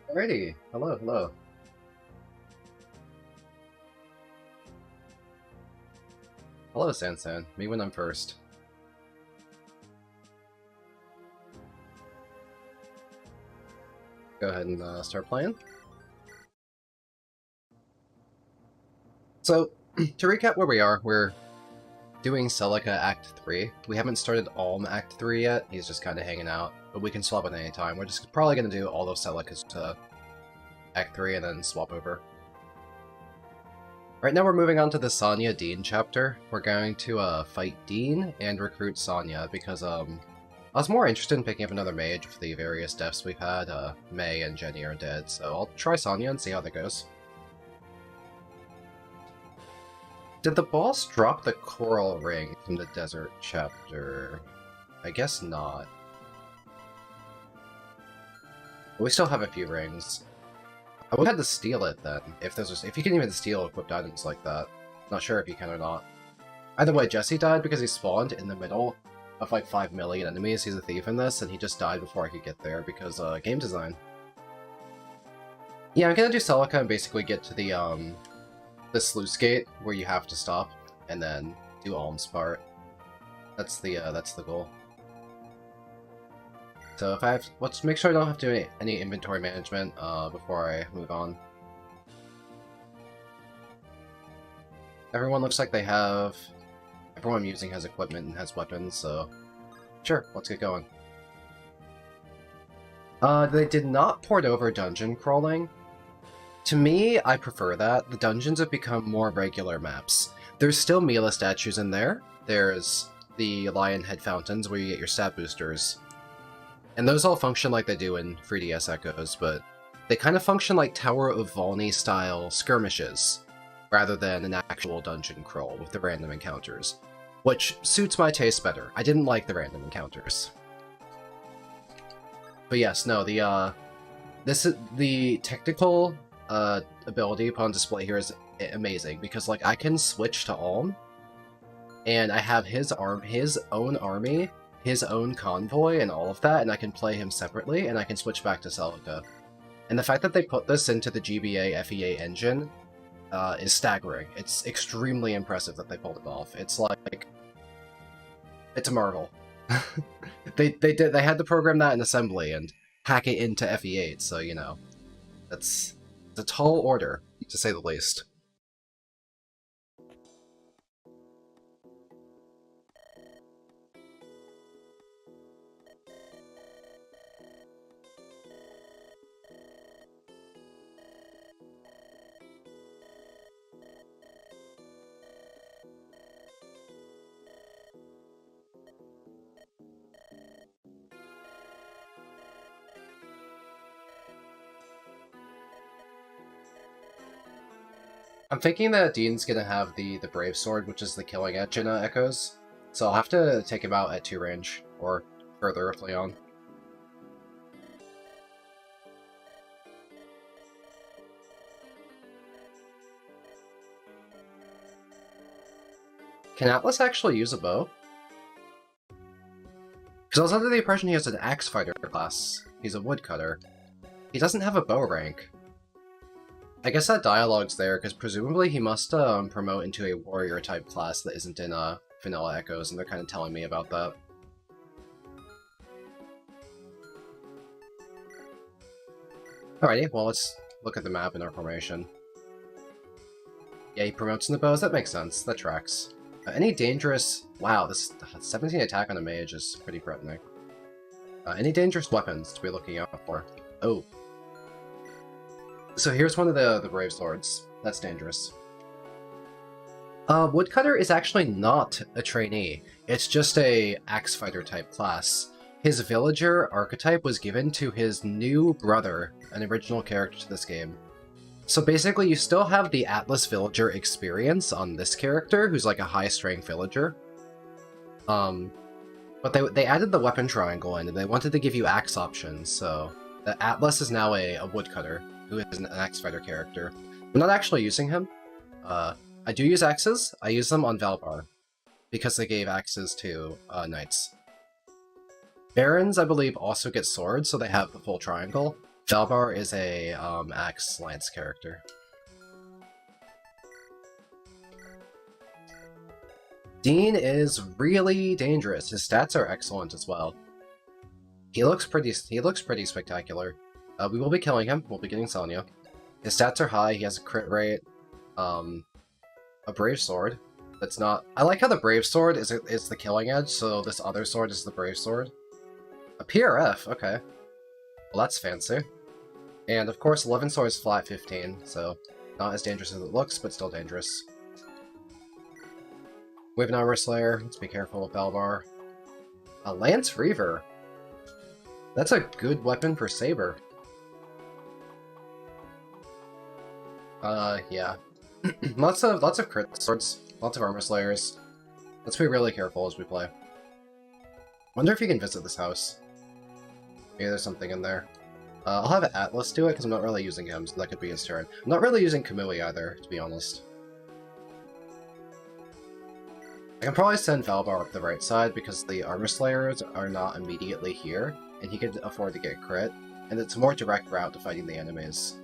Alrighty, hello, hello. Hello, Sansan. Me when I'm first. Go ahead and start playing. So, to recap where we are, we're doing Celica Act 3. We haven't started Alm Act 3 yet, he's just kind of hanging out, but we can swap at any time. We're just probably going to do all of Celica's to Act 3 and then swap over. Right now we're moving on to the Sonya Dean chapter. We're going to fight Dean and recruit Sonya because I was more interested in picking up another mage for the various deaths we've had. Mei and Jenny are dead, so I'll try Sonya and see how that goes. Did the boss drop the coral ring from the desert chapter? I guess not. But we still have a few rings. I would have had to steal it then, if you can even steal equipped items like that. Not sure if you can or not. Either way, Jesse died because he spawned in the middle of like 5 million enemies. He's a thief in this, and he just died before I could get there because game design. Yeah, I'm gonna do Celica and basically get to the sluice gate where you have to stop, and then do Alm's part. That's the goal. So if I have, let's make sure I don't have to do any inventory management before I move on. Everyone looks like they have, everyone I'm using has equipment and has weapons, so sure, let's get going. They did not port over dungeon crawling. To me, I prefer that. The dungeons have become more regular maps. There's still Mila statues in there. There's the lion head fountains where you get your stat boosters. And those all function like they do in 3DS Echoes, but they kind of function like Tower of Volney style skirmishes, rather than an actual dungeon crawl with the random encounters, which suits my taste better. I didn't like the random encounters. But yes, no, the technical ability upon display here is amazing, because like I can switch to Alm, and I have his own army, his own convoy, and all of that, and I can play him separately, and I can switch back to Celica. And the fact that they put this into the GBA FEA engine is staggering. It's extremely impressive that they pulled it off. It's like, it's a marvel. They had to program that in assembly and hack it into FE8, so you know, it's a tall order, to say the least. I'm thinking that Dean's gonna have the Brave Sword, which is the killing edge in Echoes, so I'll have to take him out at 2 range, or further if Leon. Can Atlas actually use a bow? Because I was under the impression he has an axe fighter class. He's a woodcutter. He doesn't have a bow rank. I guess that dialogue's there, because presumably he must promote into a warrior-type class that isn't in Vanilla Echoes, and they're kind of telling me about that. Alrighty, well let's look at the map in our formation. Yeah, he promotes in the bows, that makes sense, that tracks. Any dangerous... Wow, this 17 attack on a mage is pretty threatening. Any dangerous weapons to be looking out for? Oh. So here's one of the Brave Swords. That's dangerous. Woodcutter is actually not a trainee. It's just a axe fighter type class. His villager archetype was given to his new brother, an original character to this game. So basically you still have the Atlas villager experience on this character, who's like a high strength villager. But they added the weapon triangle in, and they wanted to give you axe options, so the Atlas is now a woodcutter, who is an axe fighter character. I'm not actually using him. I do use axes. I use them on Valbar, because they gave axes to knights. Barons, I believe, also get swords, so they have the full triangle. Valbar is a Axe Lance character. Dean is really dangerous. His stats are excellent as well. He looks pretty spectacular. We will be killing him. We'll be getting Sonya. His stats are high. He has a crit rate. A Brave Sword. That's not... I like how the Brave Sword is the killing edge, so this other sword is the Brave Sword. A PRF, okay. Well, that's fancy. And of course, 11 Sword is flat 15, so not as dangerous as it looks, but still dangerous. We have an Armor Slayer. Let's be careful with Valbar. A Lance Reaver. That's a good weapon for Saber. Yeah. lots of crit swords, lots of Armor Slayers. Let's be really careful as we play. Wonder if you can visit this house. Maybe there's something in there. I'll have Atlas do it, because I'm not really using him, so that could be his turn. I'm not really using Kamui either, to be honest. I can probably send Valbar up the right side, because the Armor Slayers are not immediately here, and he could afford to get crit, and it's a more direct route to fighting the enemies.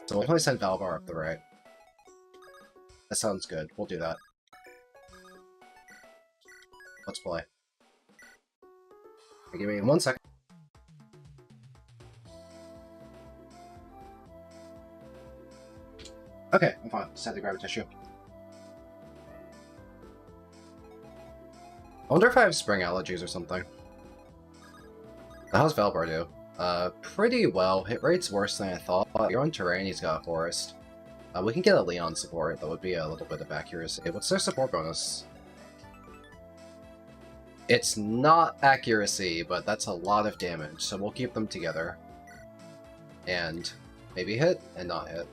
So we'll probably send Valbar up the right. That sounds good. We'll do that. Let's play. Give me 1 second. Okay, I'm fine. Just had to grab a tissue. I wonder if I have spring allergies or something. How's Valbar do? Pretty well. Hit rate's worse than I thought. You're on terrain, he's got a forest. We can get a Leon support, that would be a little bit of accuracy. What's their support bonus? It's not accuracy, but that's a lot of damage, so we'll keep them together. And maybe hit, and not hit.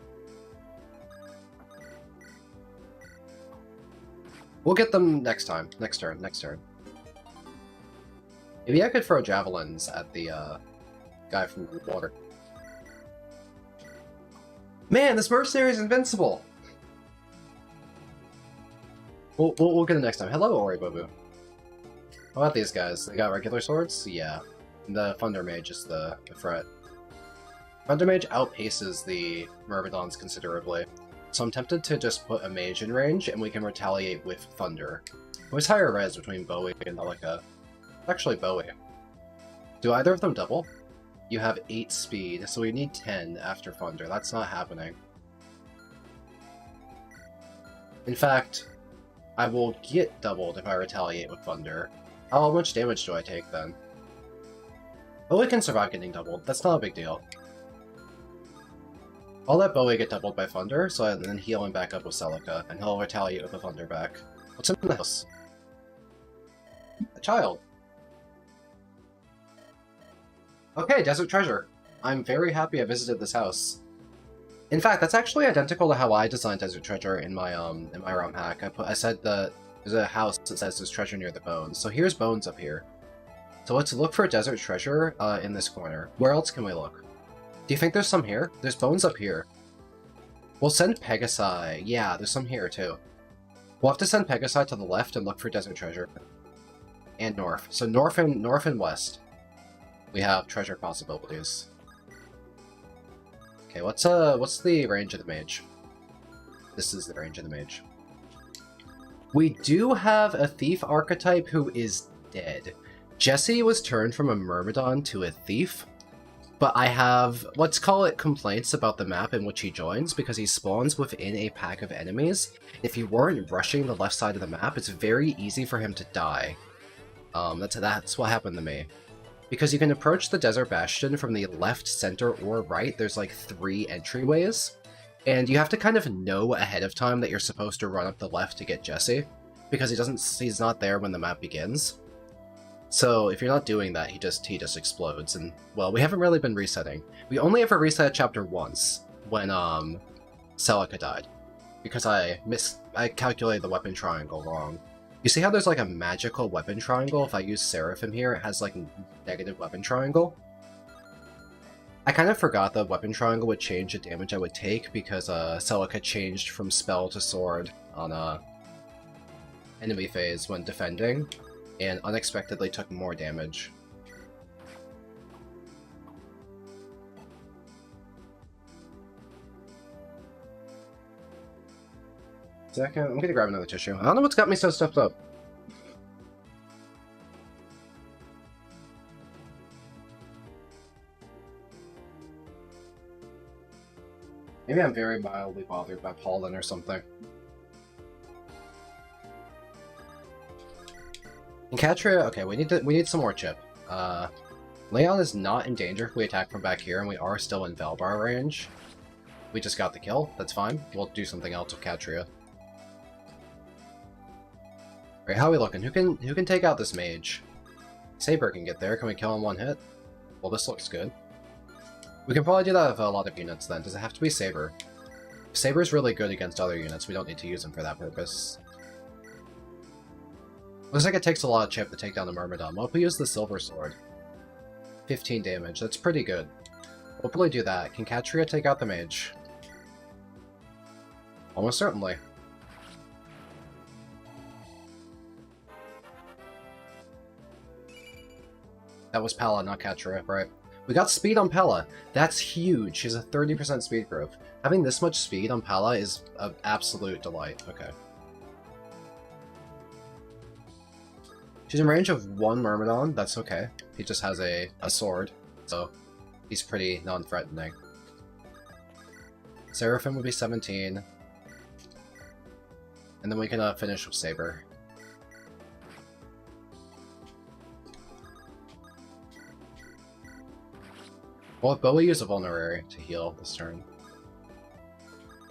We'll get them next time. Next turn. Maybe I could throw javelins at the guy from the water. Man, this mercenary is invincible! We'll get it next time. Hello, Oribobu. How about these guys? They got regular swords? Yeah. The Thunder Mage is the threat. Thunder Mage outpaces the Myrmidons considerably. So I'm tempted to just put a mage in range, and we can retaliate with Thunder. What's higher res between Bowie and Celica? Actually, Bowie. Do either of them double? You have 8 speed, so we need 10 after Thunder. That's not happening. In fact, I will get doubled if I retaliate with Thunder. How much damage do I take then? Bowie can survive getting doubled. That's not a big deal. I'll let Bowie get doubled by Thunder, so then heal him back up with Celica, and he'll retaliate with the Thunder back. What's in the house? A child. Okay, Desert Treasure. I'm very happy I visited this house. In fact, that's actually identical to how I designed Desert Treasure in my romhack. I said that there's a house that says there's treasure near the bones. So here's bones up here. So let's look for Desert Treasure in this corner. Where else can we look? Do you think there's some here? There's bones up here. We'll send Pegasi. Yeah, there's some here too. We'll have to send Pegasi to the left and look for Desert Treasure. And north. So north and west. We have treasure possibilities. Okay, what's the range of the mage? This is the range of the mage. We do have a thief archetype who is dead. Jesse was turned from a Myrmidon to a thief, but I have, let's call it, complaints about the map in which he joins, because he spawns within a pack of enemies. If you weren't rushing the left side of the map, it's very easy for him to die. That's what happened to me. Because you can approach the Desert Bastion from the left, center, or right. There's like 3 entryways, and you have to kind of know ahead of time that you're supposed to run up the left to get Jesse, because he's not there when the map begins. So if you're not doing that, he just explodes, and well, we haven't really been resetting. We only ever reset chapter once when Celica died, because I calculated the weapon triangle wrong. You see how there's like a magical weapon triangle? If I use Seraphim here, it has like negative weapon triangle. I kind of forgot the weapon triangle would change the damage I would take because Celica changed from spell to sword on enemy phase when defending, and unexpectedly took more damage. second. I'm gonna grab another tissue. I don't know what's got me so stuffed up. Maybe I'm very mildly bothered by pollen or something. In Catria, okay, we need some more chip. Leon is not in danger if we attack from back here, and we are still in Valbar range. We just got the kill. That's fine. We'll do something else with Catria. Alright, how are we looking? Who can take out this mage? Saber can get there. Can we kill him one hit? Well, this looks good. We can probably do that with a lot of units then. Does it have to be Saber? If Saber's really good against other units, we don't need to use him for that purpose. Looks like it takes a lot of chip to take down the Myrmidon. What if we use the Silver Sword? 15 damage. That's pretty good. We'll probably do that. Can Catria take out the mage? Almost certainly. That was Pella, not Catria, right? We got speed on Pella. That's huge. She's a 30% speed growth. Having this much speed on Pella is an absolute delight. Okay. She's in range of one Myrmidon. That's okay. He just has a sword, so he's pretty non-threatening. Seraphim would be 17. And then we can finish with Saber. Well, Bowie use a Vulnerary to heal this turn.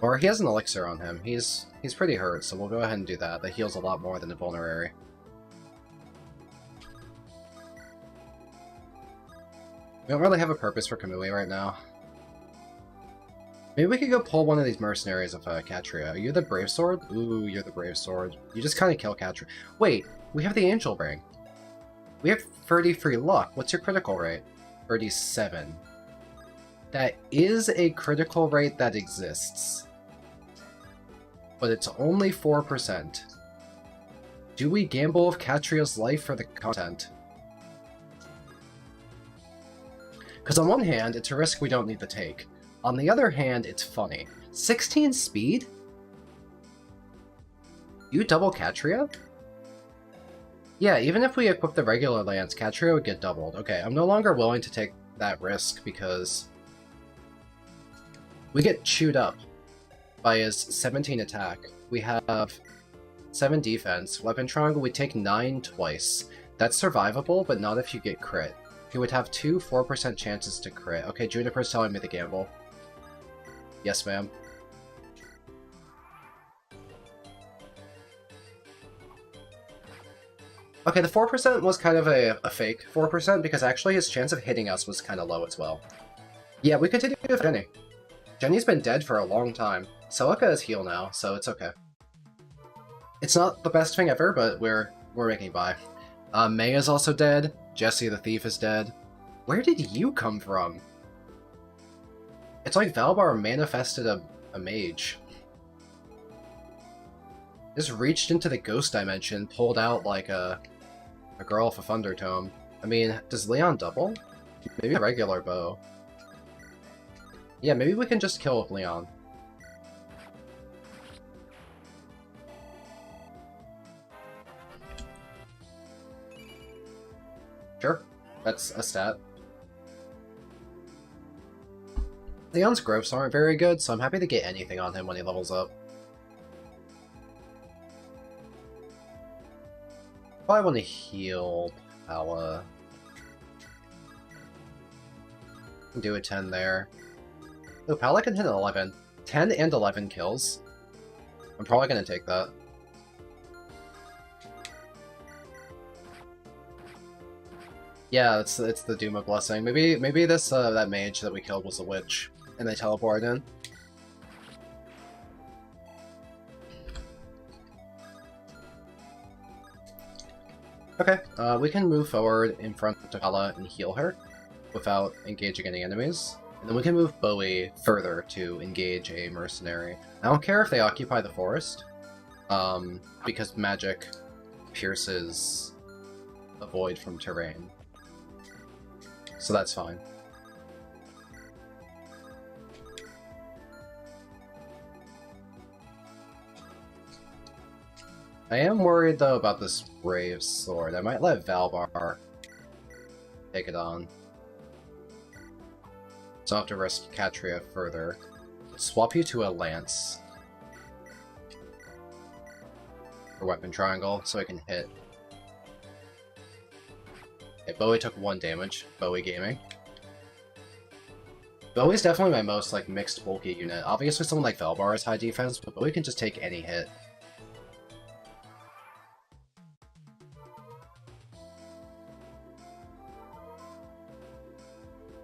Or he has an Elixir on him. He's pretty hurt, so we'll go ahead and do that. That heals a lot more than a Vulnerary. We don't really have a purpose for Kamui right now. Maybe we could go pull one of these mercenaries of Catria. Are you the Brave Sword? Ooh, you're the Brave Sword. You just kind of kill Catria. Wait, we have the Angel Ring. We have 33 luck. What's your critical rate? 37. That is a critical rate that exists. But it's only 4%. Do we gamble with Catria's life for the content? Because on one hand, it's a risk we don't need to take. On the other hand, it's funny. 16 speed? You double Catria? Yeah, even if we equip the regular lance, Catria would get doubled. Okay, I'm no longer willing to take that risk because we get chewed up by his 17 attack. We have 7 defense. Weapon Triangle, we take 9 twice. That's survivable, but not if you get crit. He would have 2 4% chances to crit. Okay, Juniper's telling me the gamble. Yes, ma'am. Okay, the 4% was kind of a fake 4% because actually his chance of hitting us was kind of low as well. Yeah, we continue with Jenny. Jenny's been dead for a long time. Celica is heal now, so it's okay. It's not the best thing ever, but we're making by. May is also dead. Jesse the Thief is dead. Where did you come from? It's like Valbar manifested a mage. Just reached into the ghost dimension, pulled out like a girl with a thunder tome. I mean, does Leon double? Maybe a regular bow. Yeah, maybe we can just kill with Leon. Sure, that's a stat. Leon's growths aren't very good, so I'm happy to get anything on him when he levels up. Probably want to heal Pala. Do a 10 there. Oh, Pala can hit an 11. 10 and 11 kills. I'm probably going to take that. Yeah, it's the Doom of Blessing. Maybe this that mage that we killed was a witch, and they teleported in. Okay, we can move forward in front of Pella and heal her without engaging any enemies. And then we can move Bowie further to engage a mercenary. I don't care if they occupy the forest, because magic pierces a void from terrain. So that's fine. I am worried though about this Brave Sword. I might let Valbar take it on. So I'll have to risk Catria further. Swap you to a Lance. For Weapon Triangle, so I can hit. Okay, Bowie took 1 damage. Bowie Gaming. Bowie's definitely my most, like, mixed bulky unit. Obviously someone like Valbar is high defense, but Bowie can just take any hit.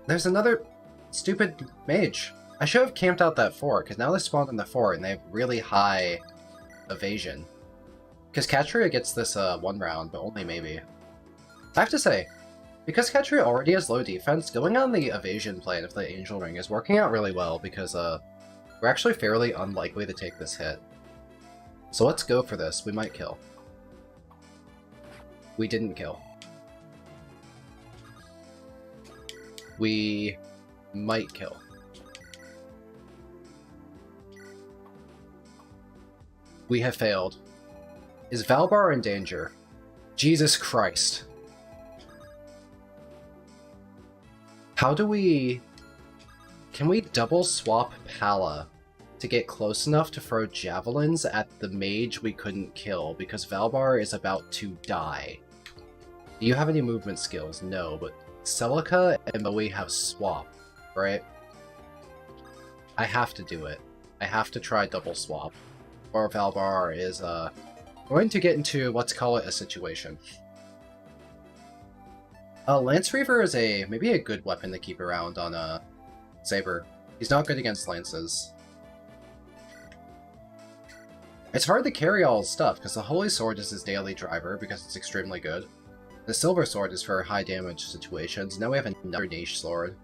There's another stupid mage. I should have camped out that fort, because now they spawned in the fort and they have really high evasion. Because Catria gets this 1 round, but only maybe. I have to say, because Catria already has low defense, going on the evasion plan of the Angel Ring is working out really well, because we're actually fairly unlikely to take this hit. So let's go for this. We might kill. We didn't kill. We might kill. We have failed. Is Valbar in danger? Jesus Christ. How do we... Can we double swap Pala to get close enough to throw javelins at the mage we couldn't kill, because Valbar is about to die? Do you have any movement skills? No, but Celica and Bowie have swap, right? I have to do it. I have to try double swap, or Valbar is going to get into, let's call it, a situation. Lance Reaver is maybe a good weapon to keep around on Saber. He's not good against lances. It's hard to carry all his stuff, because the Holy Sword is his daily driver, because it's extremely good. The Silver Sword is for high damage situations. Now we have another niche sword.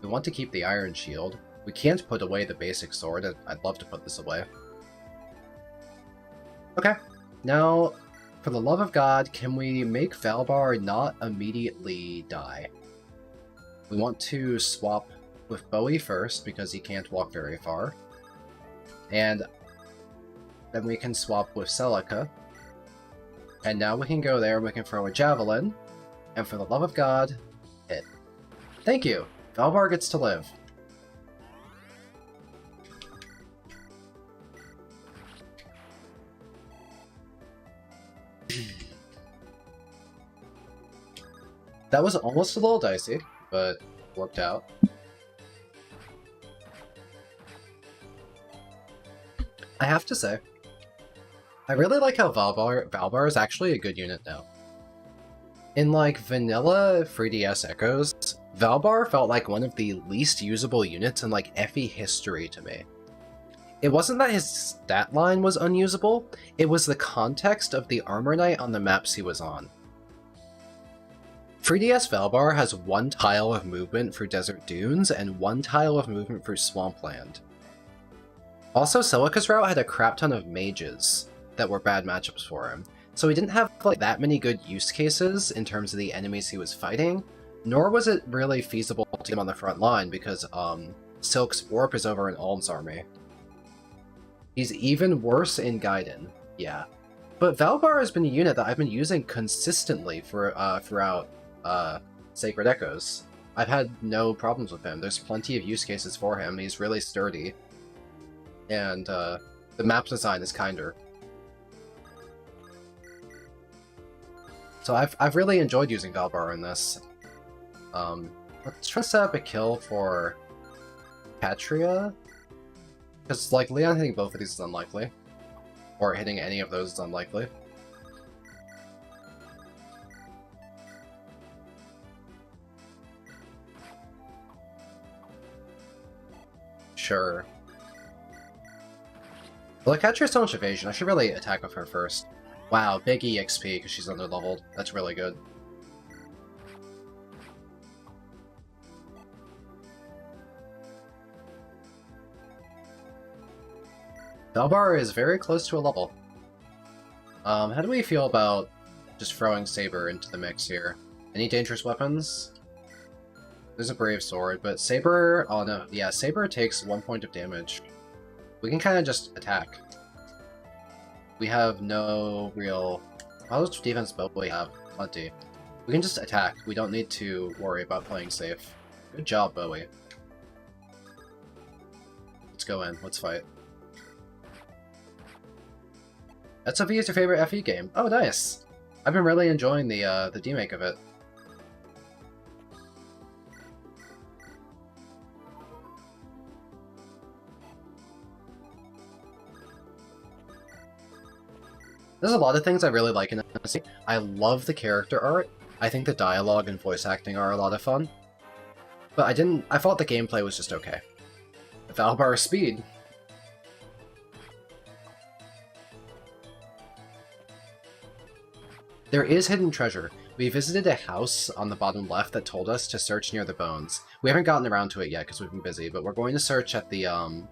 We want to keep the Iron Shield. We can't put away the basic sword. I'd love to put this away. Okay. Now, for the love of God, can we make Valbar not immediately die? We want to swap with Bowie first, because he can't walk very far. And then we can swap with Celica. And now we can go there, we can throw a javelin, and for the love of God, hit. Thank you! Valbar gets to live. That was almost a little dicey, but worked out. I have to say, I really like how Valbar is actually a good unit now. In like vanilla 3DS Echoes, Valbar felt like one of the least usable units in like FE history to me. It wasn't that his stat line was unusable, it was the context of the Armor Knight on the maps he was on. 3DS Valbar has 1 tile of movement through Desert Dunes and 1 tile of movement through Swampland. Also, Celica's route had a crap ton of mages that were bad matchups for him, so he didn't have like that many good use cases in terms of the enemies he was fighting, nor was it really feasible to get him on the front line because Silk's Warp is over in Ulm's army. He's even worse in Gaiden, yeah. But Valbar has been a unit that I've been using consistently for throughout Sacred Echoes. I've had no problems with him. There's plenty of use cases for him. He's really sturdy. And the map design is kinder. So I've really enjoyed using Valbar in this. Let's try to set up a kill for Catria. Because, like, Leon hitting both of these is unlikely. Or hitting any of those is unlikely. Sure. Well, Catria has so much evasion, I should really attack with her first. Wow, big EXP because she's underleveled. That's really good. Valbar is very close to a level. How do we feel about just throwing Saber into the mix here? Any dangerous weapons? There's a Brave Sword, but Saber... Oh no, yeah, Saber takes 1 point of damage. We can kind of just attack. We have no real... How much defense bow we have? Plenty. We can just attack. We don't need to worry about playing safe. Good job, Bowie. Let's go in. Let's fight. SFE is your favorite FE game? Oh, nice! I've been really enjoying the demake of it. There's a lot of things I really like in SFE. I love the character art. I think the dialogue and voice acting are a lot of fun. But I thought the gameplay was just okay. Valbar speed. There is hidden treasure. We visited a house on the bottom left that told us to search near the bones. We haven't gotten around to it yet because we've been busy, but we're going to search at the, I'll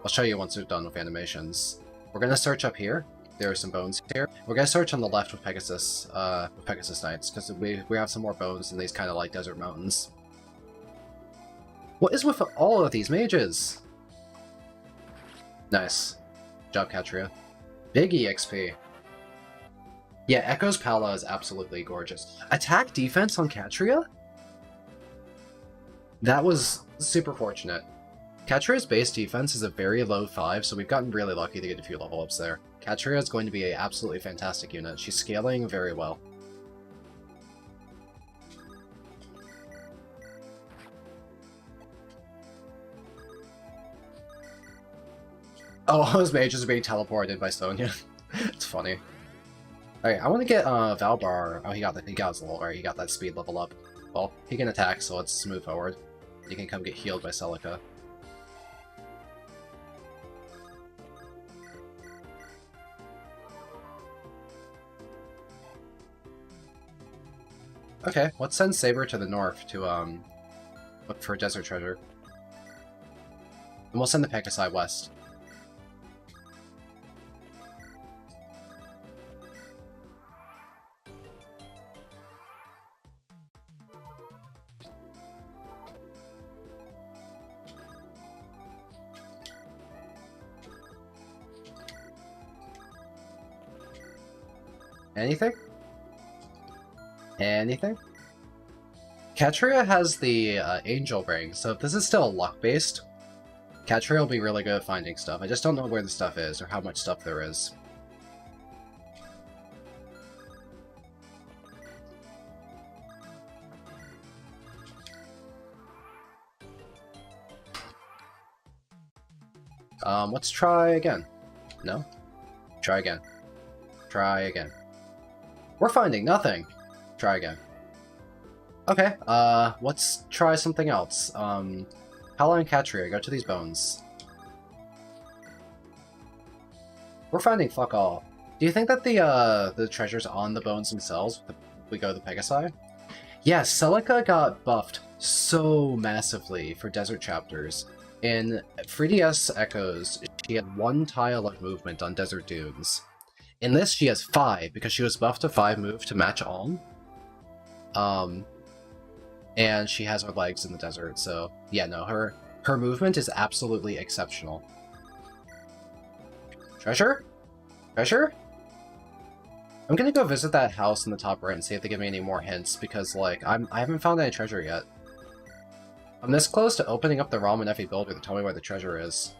show you once we're done with animations. We're going to search up here. There are some bones here. We're going to search on the left with Pegasus Knights, because we have some more bones in these kind of like desert mountains. What is with all of these mages? Nice. Good job, Katria. Big EXP. Yeah, Echo's Pala is absolutely gorgeous. Attack defense on Katria? That was super fortunate. Katria's base defense is a very low 5, so we've gotten really lucky to get a few level ups there. Katria is going to be an absolutely fantastic unit. She's scaling very well. Oh, those mages are being teleported by Sonya. It's funny. Alright, I want to get Valbar. Oh, he got his level, right? He got that speed level up. Well, he can attack, so let's move forward. He can come get healed by Celica. Okay, let's send Saber to the north to look for desert treasure. And we'll send the Pegasi west. Anything? Anything? Katria has the Angel Ring, so if this is still luck-based, Katria will be really good at finding stuff. I just don't know where the stuff is, or how much stuff there is. Let's try again. No? Try again. Try again. We're finding nothing! Try again. Okay, let's try something else. Pala and Katria, go to these bones. We're finding fuck all. Do you think that the treasure's on the bones themselves if we go to the Pegasi? Yeah, Celica got buffed so massively for desert chapters. In 3DS Echoes, she had 1 tile of movement on desert dunes. In this, she has 5, because she was buffed to 5 move to match Alm. And she has her legs in the desert, so yeah, no, her movement is absolutely exceptional. Treasure? Treasure? I'm gonna go visit that house in the top right and see if they give me any more hints, because, like, I haven't found any treasure yet. I'm this close to opening up the ROM and FE builder to tell me where the treasure is.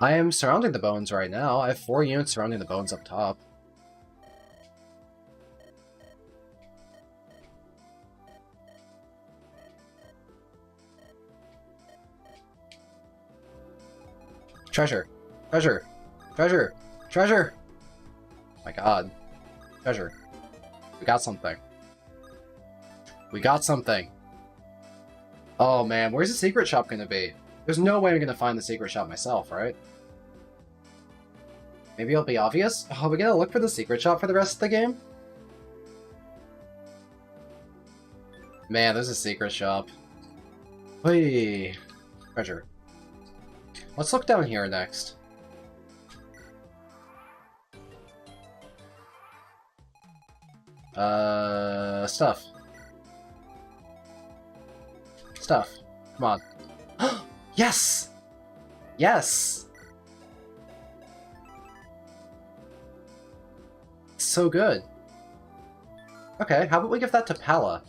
I am surrounding the bones right now. I have 4 units surrounding the bones up top. Treasure! Treasure! Treasure! Treasure! My god. Treasure. We got something. We got something! Oh man, where's the secret shop gonna be? There's no way I'm gonna find the secret shop myself, right? Maybe it'll be obvious? Oh, are we gonna look for the secret shop for the rest of the game? Man, there's a secret shop. Whee! Treasure. Let's look down here next. Stuff. Stuff. Come on. Yes! Yes! so good. Okay, how about we give that to Pala?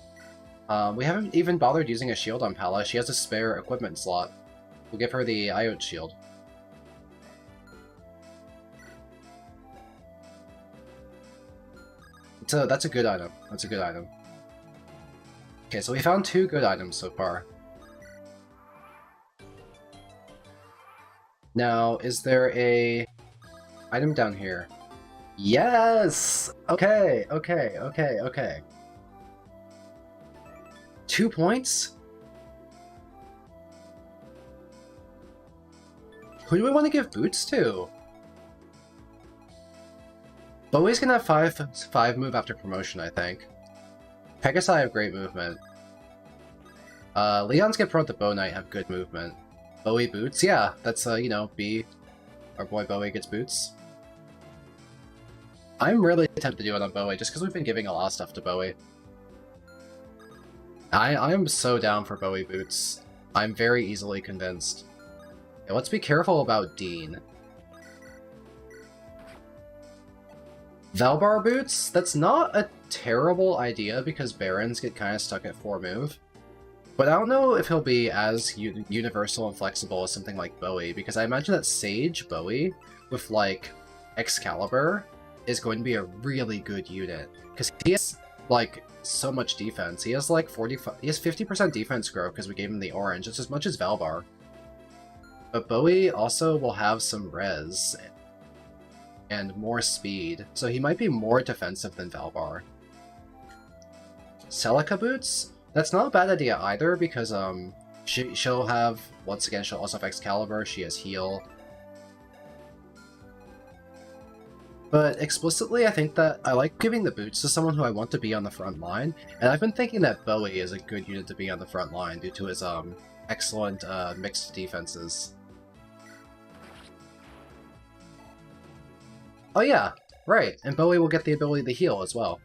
We haven't even bothered using a shield on Pala. She has a spare equipment slot. We'll give her the Iot shield. So that's a good item. That's a good item. Okay, so we found 2 good items so far. Now, is there a item down here? Yes! Okay, okay, okay, okay. 2 points? Who do we want to give boots to? Bowie's gonna have 5 move after promotion, I think. Pegasi have great movement. Leon's get promoted to Bow Knight have good movement. Bowie boots? Yeah, that's, you know, B. Our boy Bowie gets boots. I'm really tempted to do it on Bowie, just because we've been giving a lot of stuff to Bowie. I'm so down for Bowie boots. I'm very easily convinced. Okay, let's be careful about Dean. Valbar boots? That's not a terrible idea because Barons get kind of stuck at 4 move. But I don't know if he'll be as universal and flexible as something like Bowie, because I imagine that Sage Bowie with, like, Excalibur is going to be a really good unit. Because he has, like, so much defense. He has, like, he has 50% defense growth because we gave him the orange. It's as much as Valbar. But Bowie also will have some res and more speed, so he might be more defensive than Valbar. Celica boots? That's not a bad idea either, because she'll have, once again, she'll also have Excalibur, she has heal. But explicitly, I think that I like giving the boots to someone who I want to be on the front line, and I've been thinking that Bowie is a good unit to be on the front line due to his excellent mixed defenses. Oh yeah, right, and Bowie will get the ability to heal as well.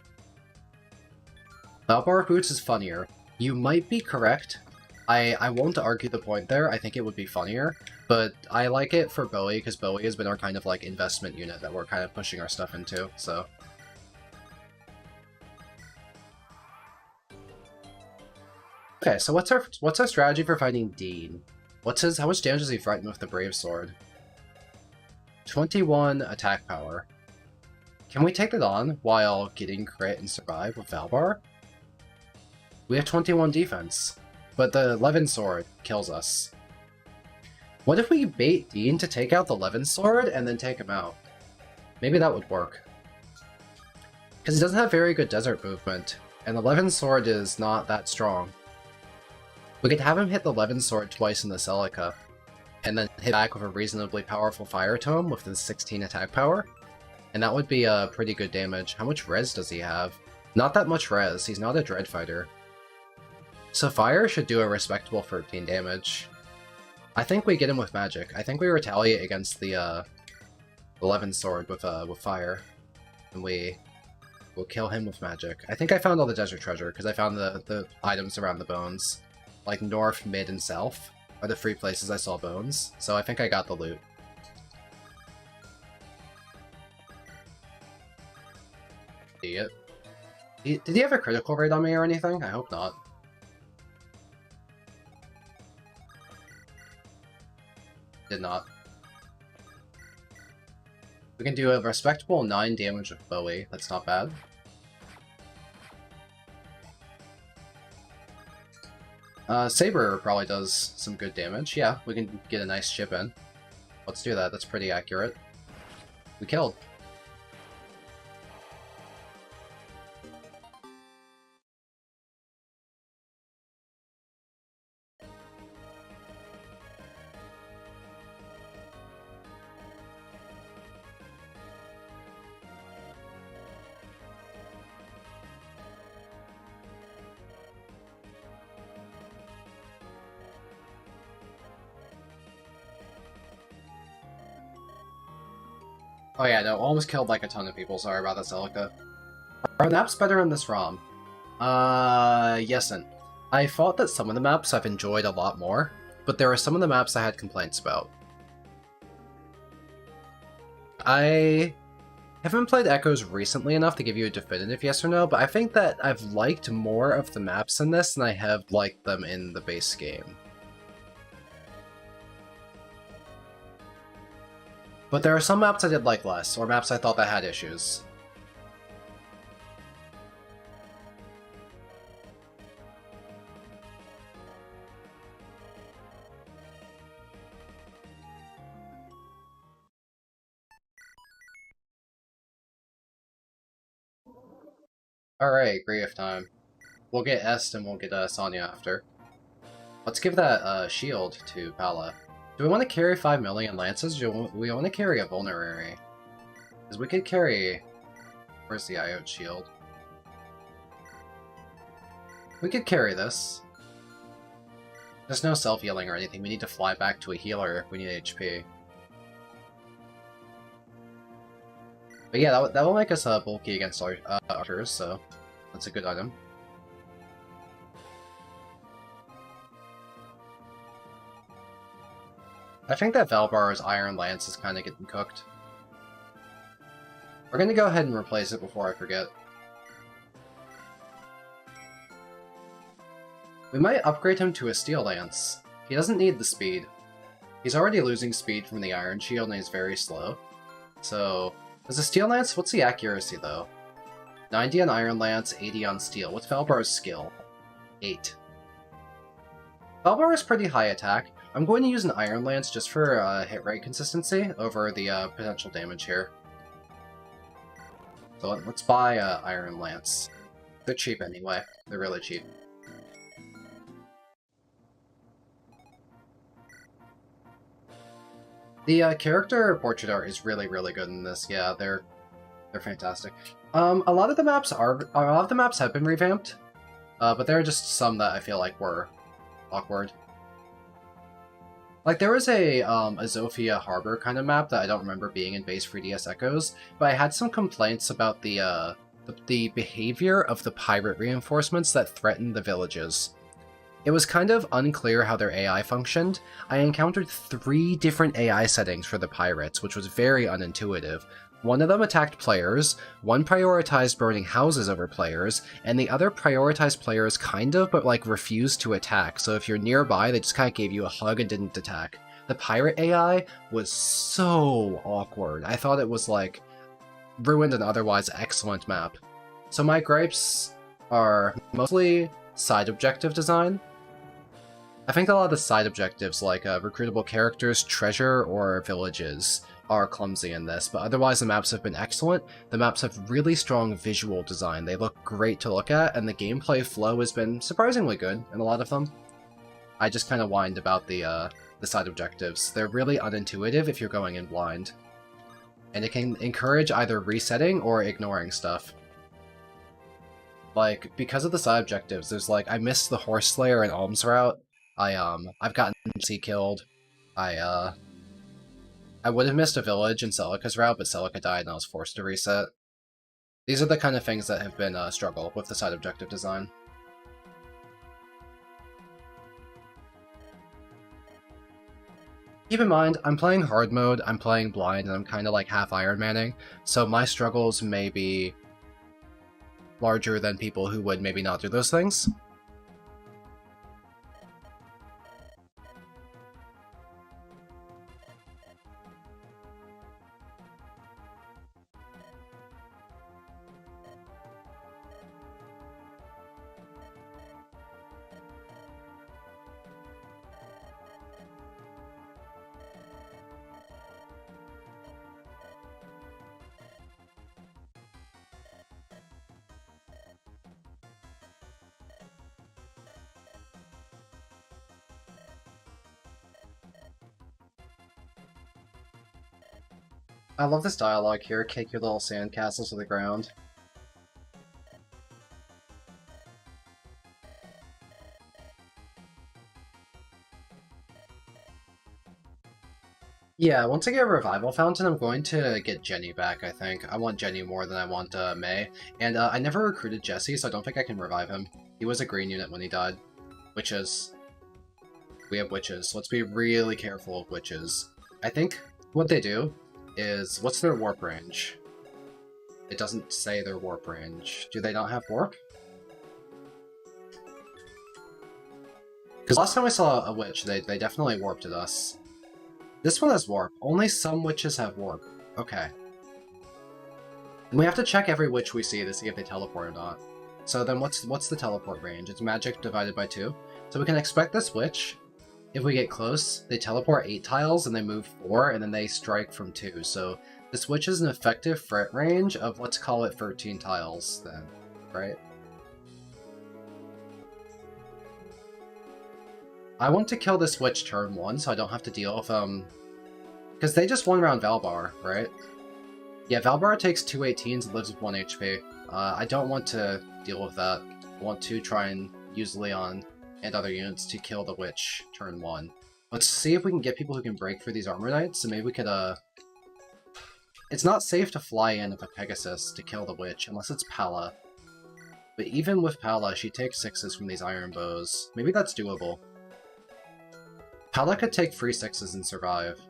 Valbar boots is funnier. You might be correct. I won't argue the point there, I think it would be funnier, but I like it for Bowie because Bowie has been our kind of like investment unit that we're kind of pushing our stuff into, so. Okay, so what's our strategy for fighting Dean? How much damage does he frighten with the Brave Sword? 21 attack power. Can we take it on while getting crit and survive with Valbar? We have 21 defense, but the Levin Sword kills us. What if we bait Dean to take out the Levin Sword and then take him out? Maybe that would work. Because he doesn't have very good desert movement, and the Levin Sword is not that strong. We could have him hit the Levin Sword twice in the Celica, and then hit back with a reasonably powerful Fire Tome with the 16 attack power, and that would be pretty good damage. How much res does he have? Not that much res, he's not a Dread Fighter. So Fire should do a respectable 13 damage. I think we get him with magic. I think we retaliate against the Levin Sword with Fire, and we'll kill him with magic. I think I found all the Desert Treasure, because I found the items around the bones. Like north, mid, and south are the 3 places I saw bones, so I think I got the loot. Idiot. Did he have a critical rate on me or anything? I hope not. Did not. We can do a respectable 9 damage with Bowie. That's not bad. Saber probably does some good damage. Yeah, we can get a nice chip in. Let's do that. That's pretty accurate. We killed. Oh yeah, no, almost killed like a ton of people, sorry about that, Celica. Are maps better in this ROM? Yesin. I thought that some of the maps I've enjoyed a lot more, but there are some of the maps I had complaints about. I haven't played Echoes recently enough to give you a definitive yes or no, but I think that I've liked more of the maps in this than I have liked them in the base game. But there are some maps I did like less, or maps I thought that had issues. Alright, Grief time. We'll get Est and we'll get Sonya after. Let's give that shield to Pala. Do we want to carry 5 million lances, or do we want to carry a vulnerary? Because we could carry... Where's the Iota shield? We could carry this. There's no self-healing or anything, we need to fly back to a healer if we need HP. But yeah, that will make us bulky against archers, so that's a good item. I think that Valbar's Iron Lance is kind of getting cooked. We're gonna go ahead and replace it before I forget. We might upgrade him to a Steel Lance. He doesn't need the speed. He's already losing speed from the Iron Shield and he's very slow. So, as a Steel Lance, what's the accuracy though? 90 on Iron Lance, 80 on Steel. What's Valbar's skill? 8. Valbar is pretty high attack. I'm going to use an Iron Lance just for hit rate consistency over the potential damage here. So let's buy Iron Lance. They're cheap anyway. They're really cheap. The character portrait art is really, really good in this. Yeah, they're fantastic. A lot of the maps have been revamped, but there are just some that I feel like were awkward. Like, there was a Zofia Harbor kind of map that I don't remember being in base 3DS Echoes, but I had some complaints about the behavior of the pirate reinforcements that threatened the villages. It was kind of unclear how their AI functioned. I encountered 3 different AI settings for the pirates, which was very unintuitive. One of them attacked players, one prioritized burning houses over players, and the other prioritized players kind of, but like refused to attack, so if you're nearby, they just kind of gave you a hug and didn't attack. The pirate AI was so awkward. I thought it was like, ruined an otherwise excellent map. So my gripes are mostly side objective design. I think a lot of the side objectives, like recruitable characters, treasure, or villages, are clumsy in this, but otherwise the maps have been excellent. The maps have really strong visual design, they look great to look at, and the gameplay flow has been surprisingly good in a lot of them. I just kind of whined about the side objectives. They're really unintuitive if you're going in blind. And it can encourage either resetting or ignoring stuff. Like, because of the side objectives, there's like, I missed the Horse Slayer and Alms route. I've gotten Jesse killed. I would have missed a village in Celica's route, but Celica died and I was forced to reset. These are the kind of things that have been a struggle with the side objective design. Keep in mind, I'm playing hard mode, I'm playing blind, and I'm kind of like half Iron Manning, so my struggles may be larger than people who would maybe not do those things. I love this dialogue here, kick your little sandcastles to the ground. Yeah, once I get a Revival Fountain, I'm going to get Jenny back, I think. I want Jenny more than I want May. And I never recruited Jesse, so I don't think I can revive him. He was a green unit when he died. Witches. We have witches, so let's be really careful of witches. I think what they do is... what's their warp range? It doesn't say their warp range. Do they not have warp? Because last time I saw a witch, they definitely warped at us. This one has warp. Only some witches have warp. Okay. And we have to check every witch we see to see if they teleport or not. So then what's the teleport range? It's magic divided by 2. So we can expect this witch, if we get close, they teleport 8 tiles and they move 4 and then they strike from 2. So this witch is an effective threat range of, let's call it 13 tiles then, right? I want to kill this witch turn 1 so I don't have to deal with because they just won around Valbar, right? Yeah, Valbar takes 2 18s and lives with 1 HP. I don't want to deal with that. I want to try and use Leon and other units to kill the witch turn 1. Let's see if we can get people who can break through these armor knights, and maybe we could, It's not safe to fly in with a Pegasus to kill the witch, unless it's Pala. But even with Pala, she takes 6s from these iron bows. Maybe that's doable. Pala could take 3 6s and survive.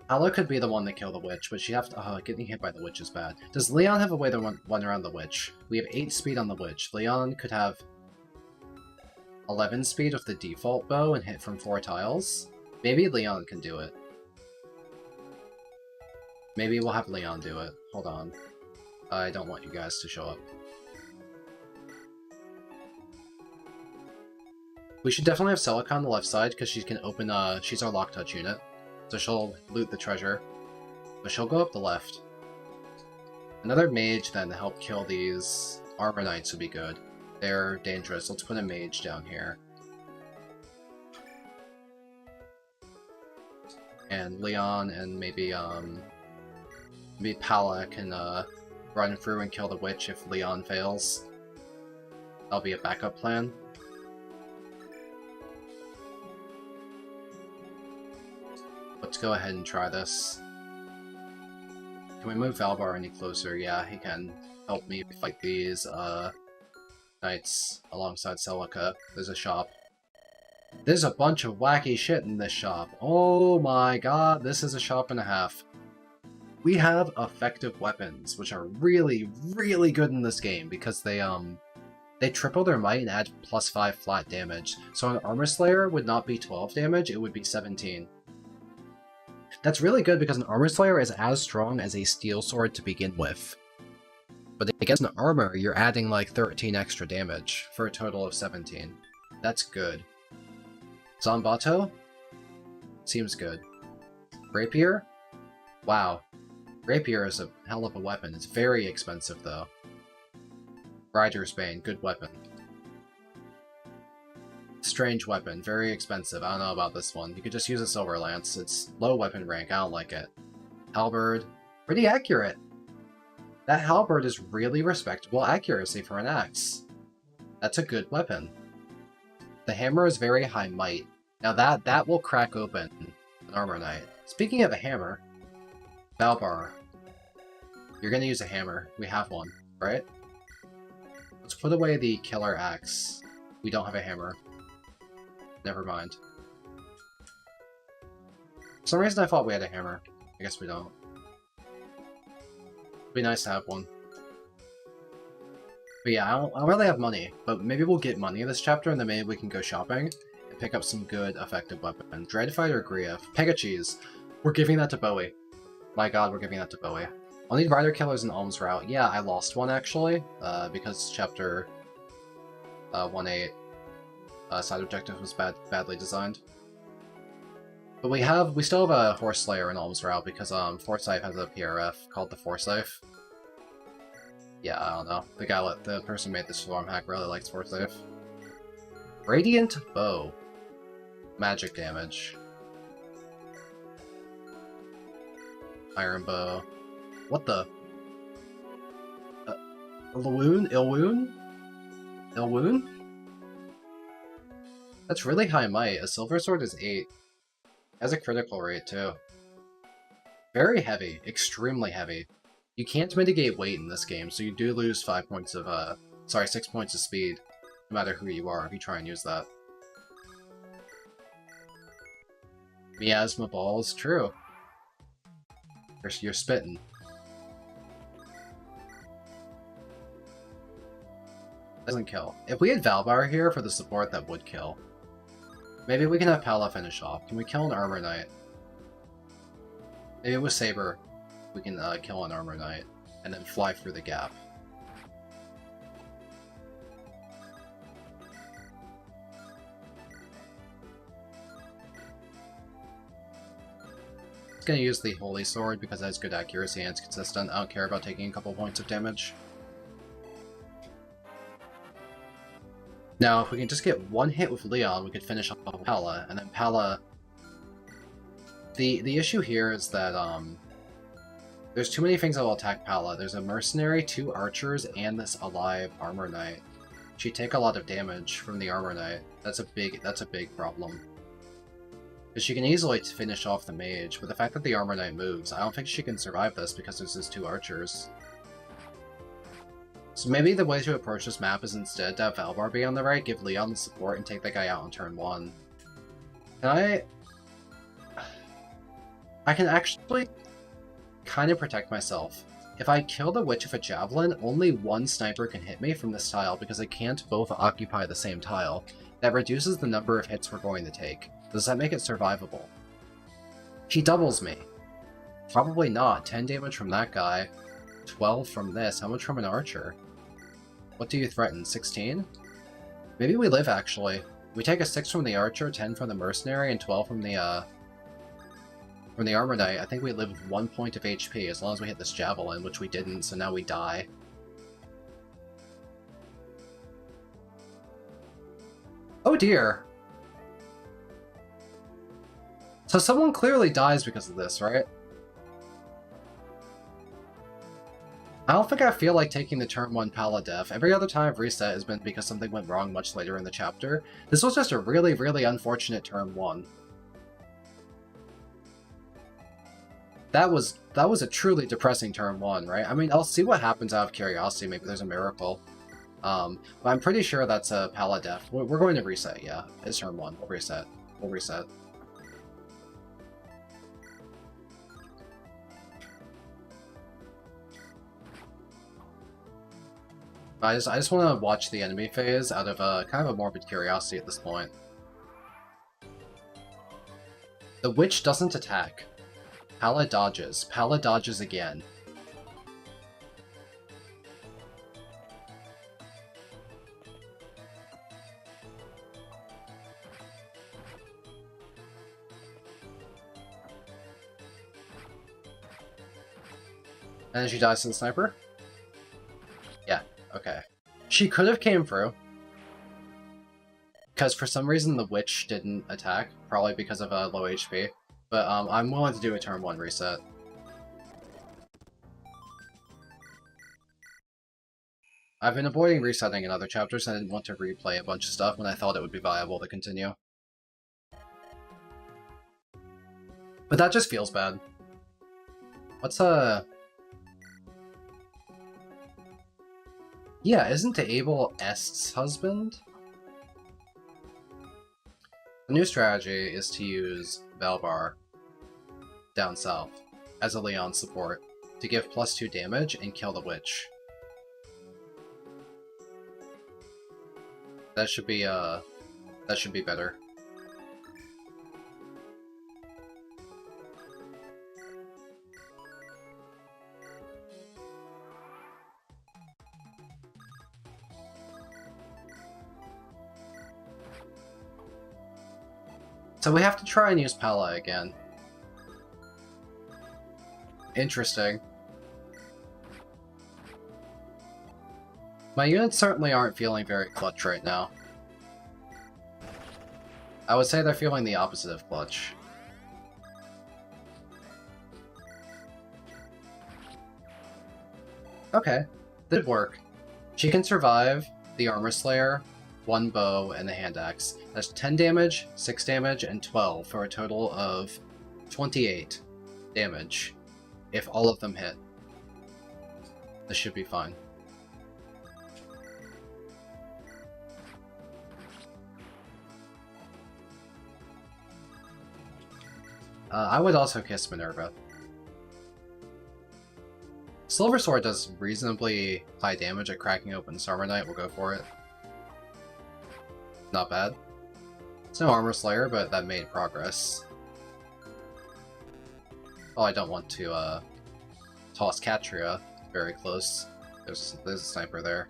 Pala could be the one to kill the witch, but she'd have to— oh, getting hit by the witch is bad. Does Leon have a way to run around the witch? We have 8 speed on the witch. Leon could have 11 speed with the default bow and hit from 4 tiles. Maybe Leon can do it. Maybe we'll have Leon do it. Hold on. I don't want you guys to show up. We should definitely have Celica on the left side, because she can open— she's our lock touch unit. So she'll loot the treasure. But she'll go up the left. Another mage then to help kill these armor knights would be good. They're dangerous. Let's put a mage down here. And Leon and maybe Pala can run through and kill the witch if Leon fails. That'll be a backup plan. Let's go ahead and try this. Can we move Valbar any closer? Yeah, he can help me fight these knights alongside Celica. There's a shop. There's a bunch of wacky shit in this shop. Oh my god, this is a shop and a half. We have effective weapons, which are really, really good in this game because they triple their might and add +5 flat damage. So an Armor Slayer would not be 12 damage, it would be 17. That's really good because an Armor Slayer is as strong as a Steel Sword to begin with. But against an armor, you're adding like 13 extra damage for a total of 17. That's good. Zanbato? Seems good. Rapier? Wow. Rapier is a hell of a weapon. It's very expensive though. Rider's Bane, good weapon. Strange weapon, very expensive. I don't know about this one. You could just use a Silver Lance. It's low weapon rank, I don't like it. Halberd, pretty accurate. That halberd is really respectable accuracy for an axe. That's a good weapon. The hammer is very high might. Now that will crack open an armor knight. Speaking of a hammer, Valbar, you're gonna use a hammer. We have one, right? Let's put away the killer axe. We don't have a hammer. Never mind. For some reason I thought we had a hammer. I guess we don't. It'd be nice to have one. But yeah, I don't really have money, but maybe we'll get money this chapter and then maybe we can go shopping and pick up some good, effective weapons. Dreadfighter Grief. Pegacheese. We're giving that to Bowie. My god, we're giving that to Bowie. I'll need Rider Killers and Alms Route. Yeah, I lost one actually, because chapter 1.8 side objective was badly designed. But we still have a Horse Slayer in Alms Route because Forsyth has a PRF called the Forsyth. Yeah, I don't know. The person who made this romhack really likes Forsyth. Radiant Bow. Magic damage. Iron Bow. What the? Ilwoon? Ilwoon? Ilwoon? That's really high might. A Silver Sword is 8. Has a critical rate too. Very heavy. Extremely heavy. You can't mitigate weight in this game, so you do lose 5 points of, 6 points of speed, no matter who you are, if you try and use that. Miasma Balls, true. You're spitting. Doesn't kill. If we had Valbar here for the support, that would kill. Maybe we can have Pala finish off. Can we kill an Armor Knight? Maybe with Saber, we can kill an Armor Knight, and then fly through the gap. Just gonna use the Holy Sword because it has good accuracy and it's consistent. I don't care about taking a couple points of damage. Now, if we can just get one hit with Leon, we could finish off with Pala, and then Pala... The issue here is that, there's too many things that will attack Pala. There's a Mercenary, 2 Archers, and this alive Armor Knight. She'd take a lot of damage from the Armor Knight. That's a big problem. Because she can easily finish off the Mage, but the fact that the Armor Knight moves, I don't think she can survive this because there's these 2 Archers. So maybe the way to approach this map is instead to have Valbar be on the right, give Leon the support, and take that guy out on turn 1. Can I can actually kind of protect myself. If I kill the Witch with a Javelin, only one sniper can hit me from this tile because they can't both occupy the same tile. That reduces the number of hits we're going to take. Does that make it survivable? He doubles me. Probably not. 10 damage from that guy, 12 from this. How much from an Archer? What do you threaten? 16? Maybe we live, actually. We take a 6 from the Archer, 10 from the Mercenary, and 12 from the Armor Knight. I think we live with 1 point of HP, as long as we hit this Javelin, which we didn't, so now we die. Oh dear! So someone clearly dies because of this, right? I don't think I feel like taking the turn 1 Pala death. Every other time I've reset has been because something went wrong much later in the chapter. This was just a really, really unfortunate turn 1. That was a truly depressing turn 1, right? I mean, I'll see what happens out of curiosity. Maybe there's a miracle. But I'm pretty sure that's a Pala death. We're going to reset, yeah. It's turn 1. We'll reset. We'll reset. I just want to watch the enemy phase out of kind of a morbid curiosity at this point. The Witch doesn't attack. Pala dodges. Pala dodges again. And then she dies to the sniper? Yeah, okay. She could have came through. Because for some reason the Witch didn't attack, probably because of low HP. But I'm willing to do a turn 1 reset. I've been avoiding resetting in other chapters, and I didn't want to replay a bunch of stuff when I thought it would be viable to continue. But that just feels bad. What's Yeah, isn't Abel Est's husband? The new strategy is to use Valbar down south as a Leon support to give +2 damage and kill the Witch. That should be better. So we have to try and use Pala again. Interesting. My units certainly aren't feeling very clutch right now. I would say they're feeling the opposite of clutch. Okay, that did work. She can survive the Armor Slayer, 1 bow, and the hand axe. That's 10 damage, 6 damage, and 12 for a total of 28 damage if all of them hit. This should be fine. I would also kiss Minerva. Silver Sword does reasonably high damage at cracking open this Armor Knight. We'll go for it. Not bad. It's no Armor Slayer, but that made progress. Oh, I don't want to toss Catria very close. There's a sniper there.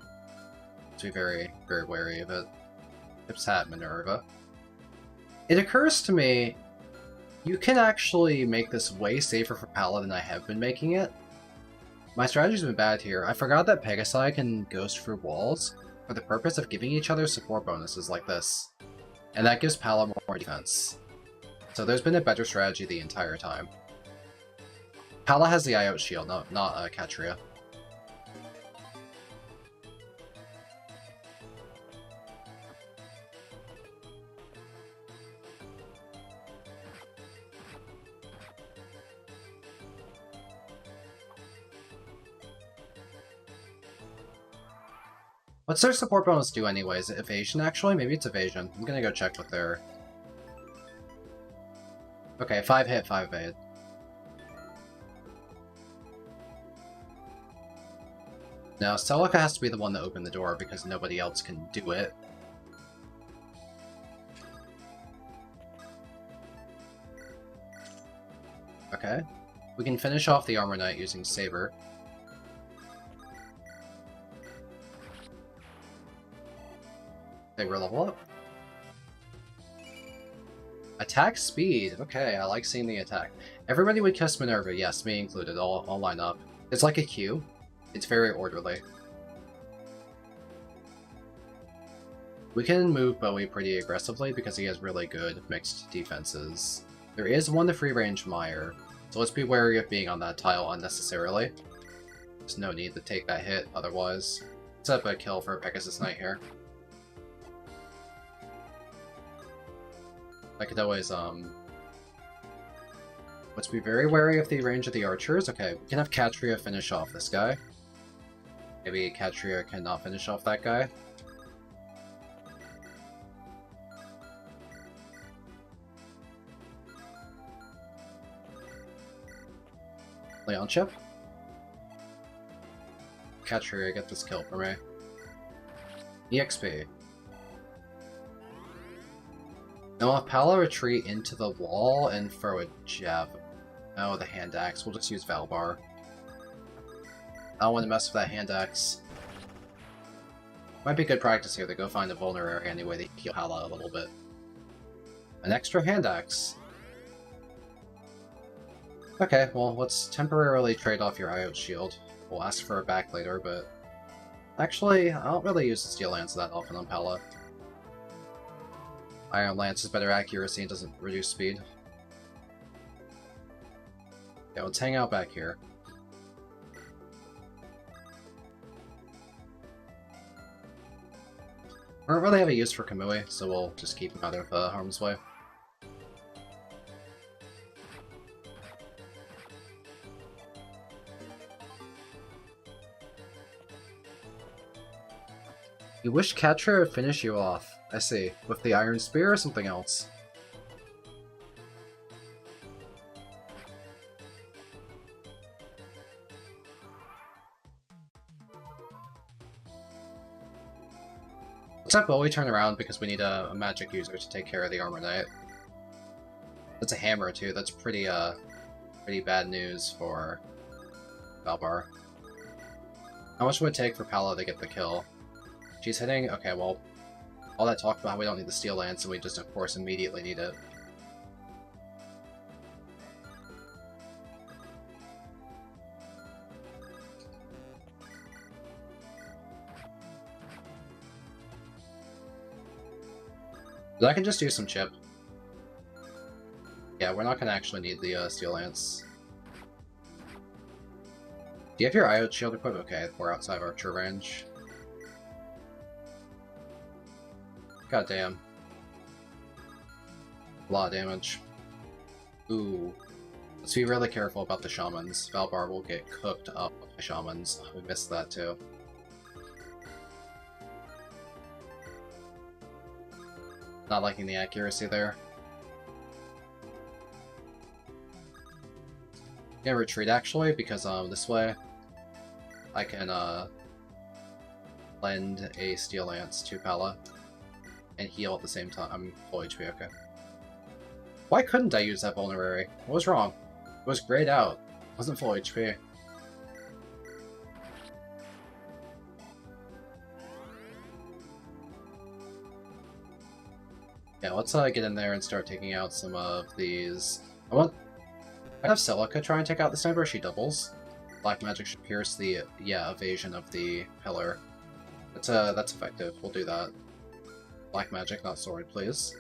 To be very, very wary of it. Tips Hat Minerva. It occurs to me, you can actually make this way safer for Pala than I have been making it. My strategy's been bad here. I forgot that Pegasi can ghost through walls for the purpose of giving each other support bonuses like this. And that gives Pala more defense. So there's been a better strategy the entire time. Pala has the eye out shield, not Catria. What's their support bonus do anyways? Evasion, actually? Maybe it's evasion. I'm gonna go check what their... Okay, 5 hit, 5 evade. Now, Celica has to be the one to open the door because nobody else can do it. Okay. We can finish off the Armor Knight using Saber. They were level up. Attack speed. Okay, I like seeing the attack. Everybody would kiss Minerva, yes, me included. I'll line up. It's like a queue. It's very orderly. We can move Bowie pretty aggressively because he has really good mixed defenses. There is one to free range Mire, so let's be wary of being on that tile unnecessarily. There's no need to take that hit otherwise. Set up a kill for Pegasus Knight here. I could always, let's be very wary of the range of the archers. Okay, we can have Catria finish off this guy. Maybe Catria cannot finish off that guy. Leon chip. Catria, get this kill for me. EXP. Now I'll Pala retreat into the wall and throw a jab. Oh, the hand axe. We'll just use Valbar. I don't want to mess with that hand axe. Might be good practice here to go find a vulnerary anyway to heal Pala a little bit. An extra hand axe. Okay, well, let's temporarily trade off your IOT shield. We'll ask for it back later, but... Actually, I don't really use the Steel Lance that often on Pala. Iron Lance has better accuracy and doesn't reduce speed. Yeah, let's hang out back here. I don't really have a use for Kamui, so we'll just keep him out of harm's way. You wish Catria would finish you off. I see. With the Iron Spear or something else? Let's have Bowie turn around because we need a magic user to take care of the Armor Knight. That's a hammer too. That's pretty bad news for Valbar. How much would it take for Pala to get the kill? She's hitting... Okay, well... All that talk about how we don't need the Steel Lance, and we just, of course, immediately need it. But I can just use some chip. Yeah, we're not gonna actually need the Steel Lance. Do you have your IOT shield equipped? Okay, we're outside archer range. God damn. A lot of damage. Ooh. Let's be really careful about the shamans. Valbar will get cooked up by shamans. We missed that too. Not liking the accuracy there. I'm gonna retreat actually, because this way I can lend a Steel Lance to Pella and heal at the same time. I'm full HP, okay. Why couldn't I use that vulnerary? What was wrong? It was grayed out. It wasn't full HP. Yeah, let's get in there and start taking out some of these. I have Celica try and take out the sniper. She doubles. Black magic should pierce the evasion of the pillar. That's effective. We'll do that. Black magic, not sword, please.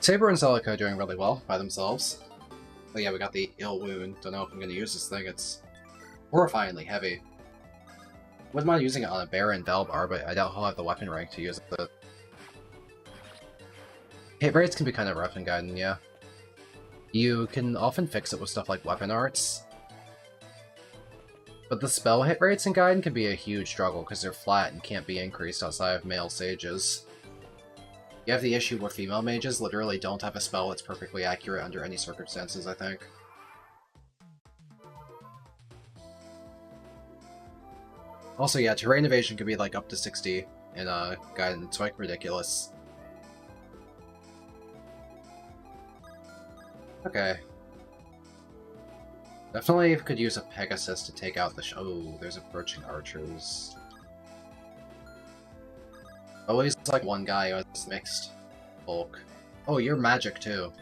Saber and Celica are doing really well by themselves. But yeah, we got the ill wound. Don't know if I'm going to use this thing. It's horrifyingly heavy. Wouldn't mind using it on a Baron Valbar, but I doubt he'll have the weapon rank to use it. Hit rates can be kind of rough in Gaiden, yeah. You can often fix it with stuff like weapon arts. But the spell hit rates in Gaiden can be a huge struggle because they're flat and can't be increased outside of male sages. You have the issue where female mages literally don't have a spell that's perfectly accurate under any circumstances, I think. Also, yeah, terrain evasion could be like up to 60 in Gaiden. It's like ridiculous. Okay. Definitely could use a Pegasus to take out the oh, there's approaching archers. Always like one guy who has mixed bulk. Oh, you're magic too.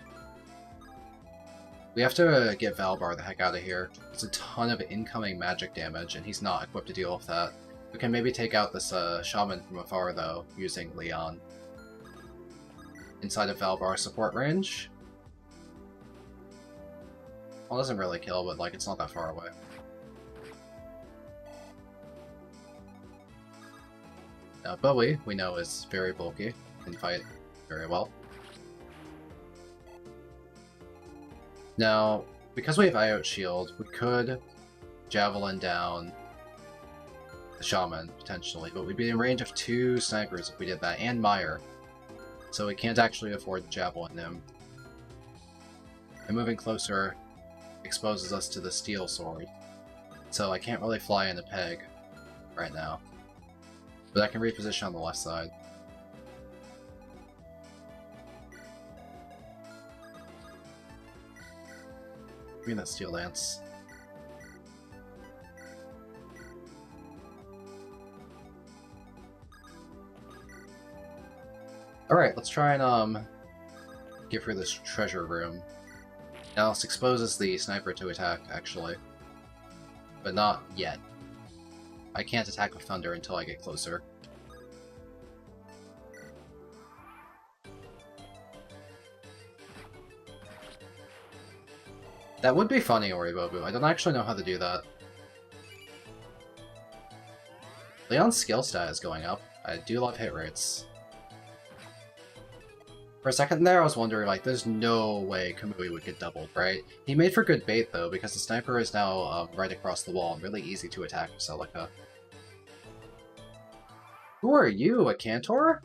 We have to get Valbar the heck out of here. There's a ton of incoming magic damage, and he's not equipped to deal with that. We can maybe take out this shaman from afar, though, using Leon. Inside of Valbar's support range. Well, it doesn't really kill, but like it's not that far away. Now, Bowie, we know, is very bulky, can fight very well. Now, because we have Iot Shield, we could Javelin down the Shaman, potentially, but we'd be in range of 2 snipers if we did that, and Meyer. So we can't actually afford Javelin him. And moving closer exposes us to the Steel Sword, so I can't really fly in a peg right now. But I can reposition on the left side. Give me that Steel Lance. Alright, let's try and give her this treasure room. Now this exposes the sniper to attack, actually. But not yet. I can't attack with Thunder until I get closer. That would be funny, Oribobu. I don't actually know how to do that. Leon's skill stat is going up. I do love hit rates. For a second there, I was wondering, like, there's no way Kamui would get doubled, right? He made for good bait, though, because the sniper is now right across the wall and really easy to attack with Celica. Who are you, a Cantor?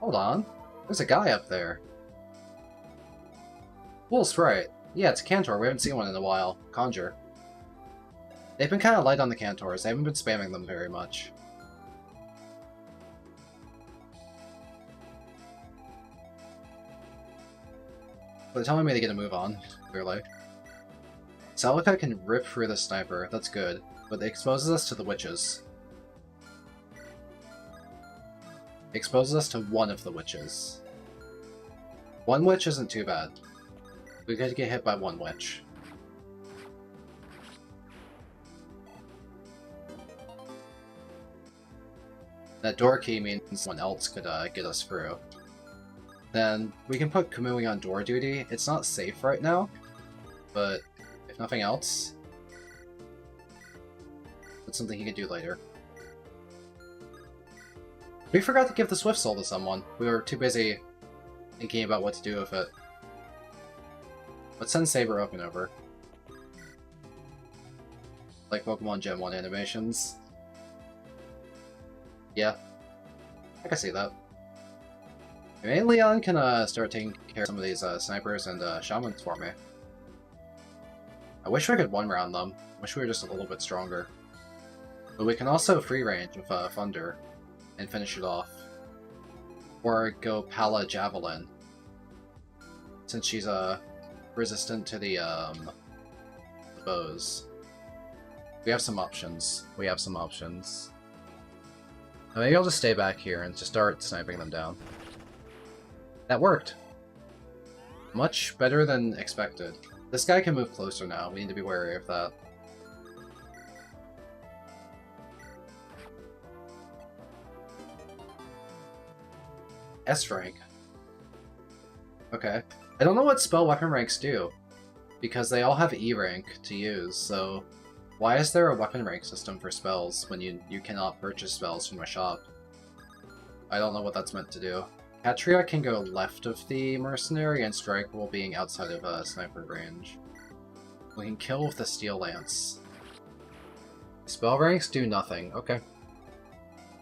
Hold on. There's a guy up there. Cool sprite. Yeah, it's a Cantor. We haven't seen one in a while. Conjure. They've been kind of light on the Cantors. They haven't been spamming them very much. But they're telling me to get a move on, clearly. Celica can rip through the sniper. That's good. But it exposes us to the witches. It exposes us to one of the witches. One witch isn't too bad. We could get hit by one witch. That door key means someone else could get us through. Then we can put Kamui on door duty. It's not safe right now, but if nothing else, it's something he can do later. We forgot to give the Swift Soul to someone. We were too busy thinking about what to do with it. Let's send Saber up and over. Like Pokemon Gen 1 animations. Yeah, I can see that. Maybe Leon can start taking care of some of these snipers and shamans for me. I wish we could one-round them. Wish we were just a little bit stronger. But we can also free range with Thunder and finish it off. Or go Pala Javelin. Since she's resistant to the bows. We have some options. We have some options. Maybe I'll just stay back here and just start sniping them down. That worked! Much better than expected. This guy can move closer now. We need to be wary of that. S rank. Okay. I don't know what spell weapon ranks do, because they all have E rank to use, so why is there a weapon rank system for spells when you cannot purchase spells from a shop? I don't know what that's meant to do. Catria can go left of the mercenary and strike while being outside of sniper range. We can kill with the steel lance. Spell ranks do nothing. Okay.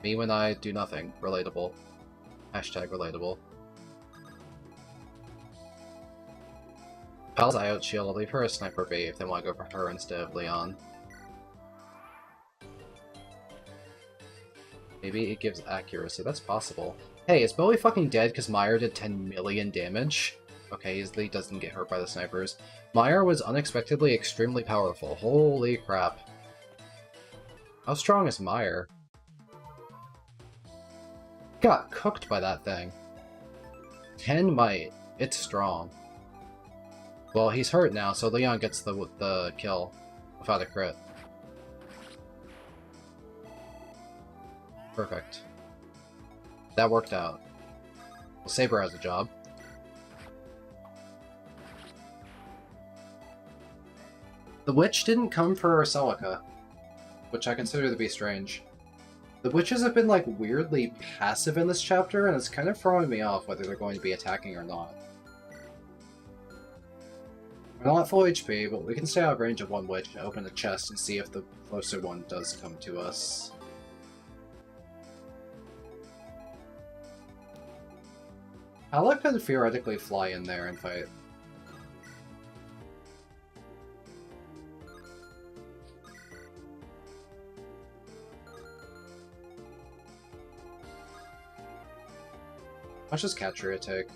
Me when I do nothing. Relatable. Hashtag relatable. Pal's IOT shield, I'll leave her a sniper bait if they want to go for her instead of Leon. Maybe it gives accuracy, that's possible. Hey, is Bowie fucking dead because Meyer did 10 million damage? Okay, he doesn't get hurt by the snipers. Meyer was unexpectedly extremely powerful. Holy crap. How strong is Meyer? Got cooked by that thing. 10 might. It's strong. Well, he's hurt now, so Leon gets the kill without a crit. Perfect. That worked out. Well, Saber has a job. The witch didn't come for Celica, which I consider to be strange. The witches have been, like, weirdly passive in this chapter, and it's kind of throwing me off whether they're going to be attacking or not. We're not full HP, but we can stay out of range of one witch and open a chest and see if the closer one does come to us. Hala could theoretically fly in there and fight. How much does Catria take?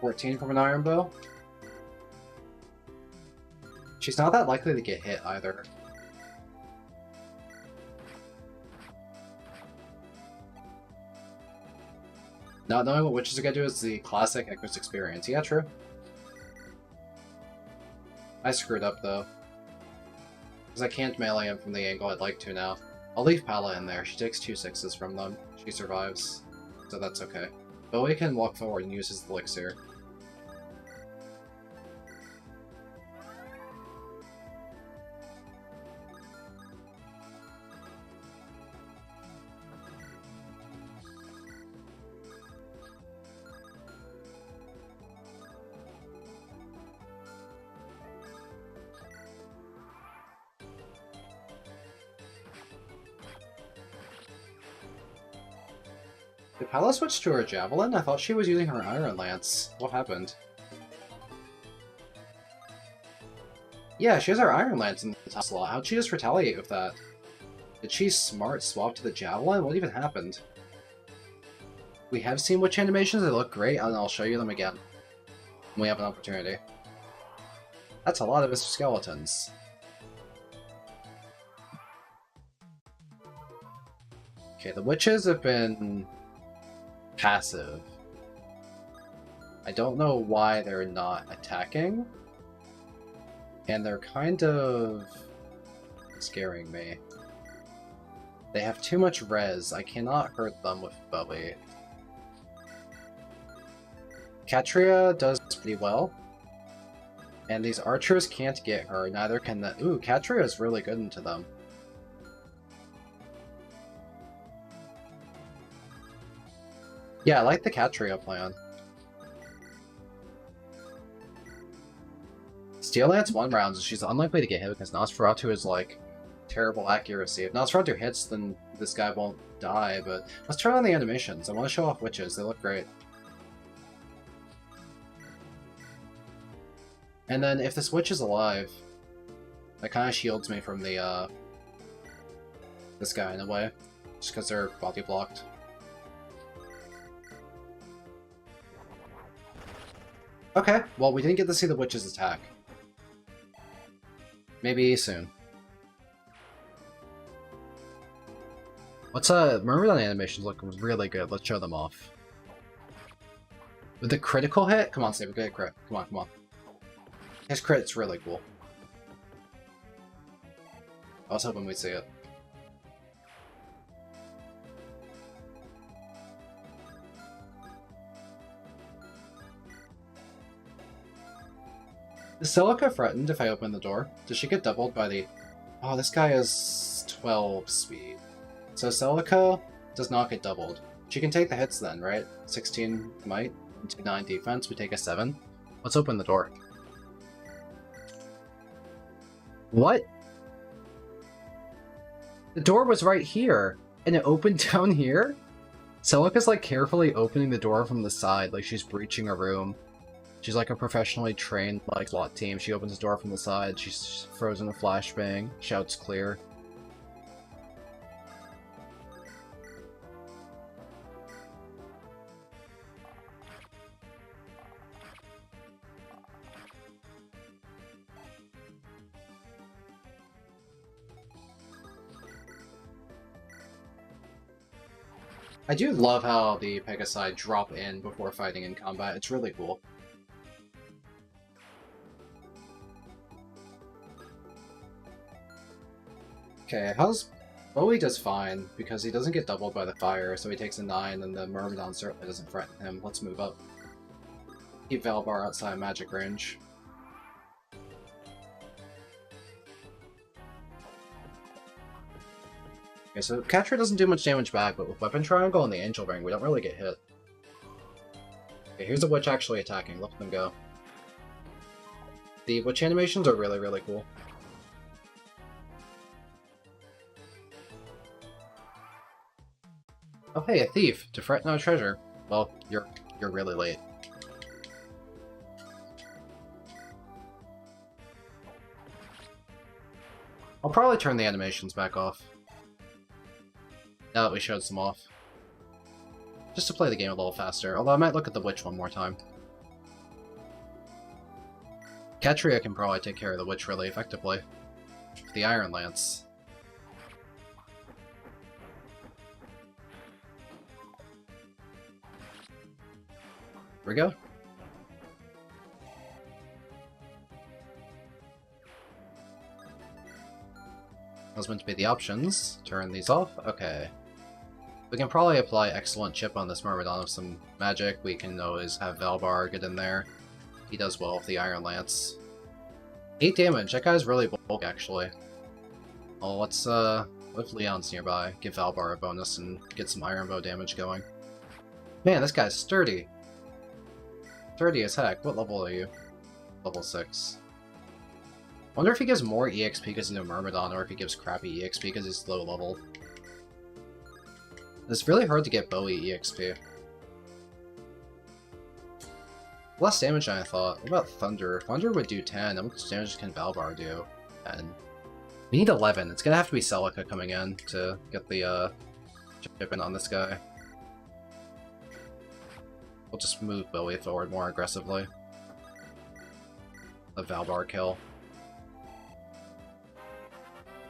14 from an iron bow? She's not that likely to get hit either. Not knowing what witches are gonna do is the classic Echo's experience. Yeah, true. I screwed up though. Because I can't melee him from the angle I'd like to now. I'll leave Pala in there. She takes 2 6s from them. She survives. So that's okay. Bowie can walk forward and use his elixir. Did Pala switch to her javelin? I thought she was using her iron lance. What happened? Yeah, she has her iron lance in the top slot. How'd she just retaliate with that? Did she smart swap to the javelin? What even happened? We have seen witch animations, they look great, and I'll show you them again when we have an opportunity. That's a lot of his skeletons. Okay, the witches have been passive. I don't know why they're not attacking. And they're kind of scaring me. They have too much res. I cannot hurt them with Bowie. Catria does pretty well. And these archers can't get her, neither can the... Ooh, Catria is really good into them. Yeah, I like the Catria plan. Steel Lance 1 rounds, and she's unlikely to get hit because Nosferatu is like terrible accuracy. If Nosferatu hits, then this guy won't die, but let's turn on the animations. I want to show off witches, they look great. And then if this witch is alive, that kind of shields me from the, this guy in a way, just because they're body blocked. Okay, well we didn't get to see the witch's attack. Maybe soon. What's Myrmidon animations look really good. Let's show them off. With the critical hit? Come on, Saber, get a crit. Come on, come on. His crit's really cool. I was hoping we'd see it. Is Celica threatened if I open the door? Does she get doubled by the... Oh, this guy is 12 speed. So Celica does not get doubled. She can take the hits then, right? 16 might, into 9 defense, we take a 7. Let's open the door. What? The door was right here, and it opened down here? Celica's like carefully opening the door from the side, like she's breaching a room. She's like a professionally trained like SWAT team. She opens the door from the side, she's frozen a flashbang, shouts clear. I do love how the Pegasi drop in before fighting in combat. It's really cool. Okay, Bowie does fine, because he doesn't get doubled by the fire, so he takes a 9, and the Myrmidon certainly doesn't threaten him. Let's move up. Keep Valbar outside magic range. Okay, so Catra doesn't do much damage back, but with Weapon Triangle and the Angel Ring, we don't really get hit. Okay, here's a Witch actually attacking. Let them go. The Witch animations are really, really cool. Oh hey, a thief! To fret no treasure. Well, you're really late. I'll probably turn the animations back off. Now that we showed some off. Just to play the game a little faster, although I might look at the Witch one more time. Catria can probably take care of the Witch really effectively. The Iron Lance. Here we go. That was meant to be the options. Turn these off. Okay. We can probably apply excellent chip on this Myrmidon with some magic. We can always have Valbar get in there. He does well with the Iron Lance. 8 damage. That guy's really bulky, actually. Well, let's, if Leon's nearby, give Valbar a bonus and get some Iron Bow damage going. Man, this guy's sturdy. Sturdy as heck. What level are you? Level 6. Wonder if he gives more EXP because he's a Myrmidon, or if he gives crappy EXP because he's low level. It's really hard to get Bowie EXP. Less damage than I thought. What about Thunder? Thunder would do 10. How much damage can Valbar do? 10. We need 11. It's gonna have to be Celica coming in to get the chip in on this guy. We'll just move Bowie forward more aggressively. A Valbar kill.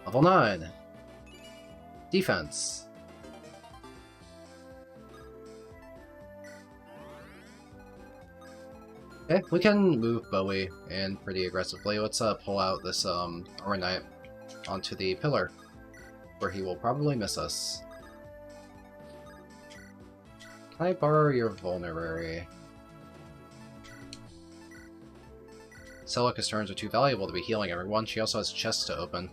Level 9. Defense. Okay, we can move Bowie in pretty aggressively. Let's pull out this Armor Knight onto the pillar, where he will probably miss us. Can I borrow your Vulnerary? Celica's turns are too valuable to be healing everyone. She also has chests to open.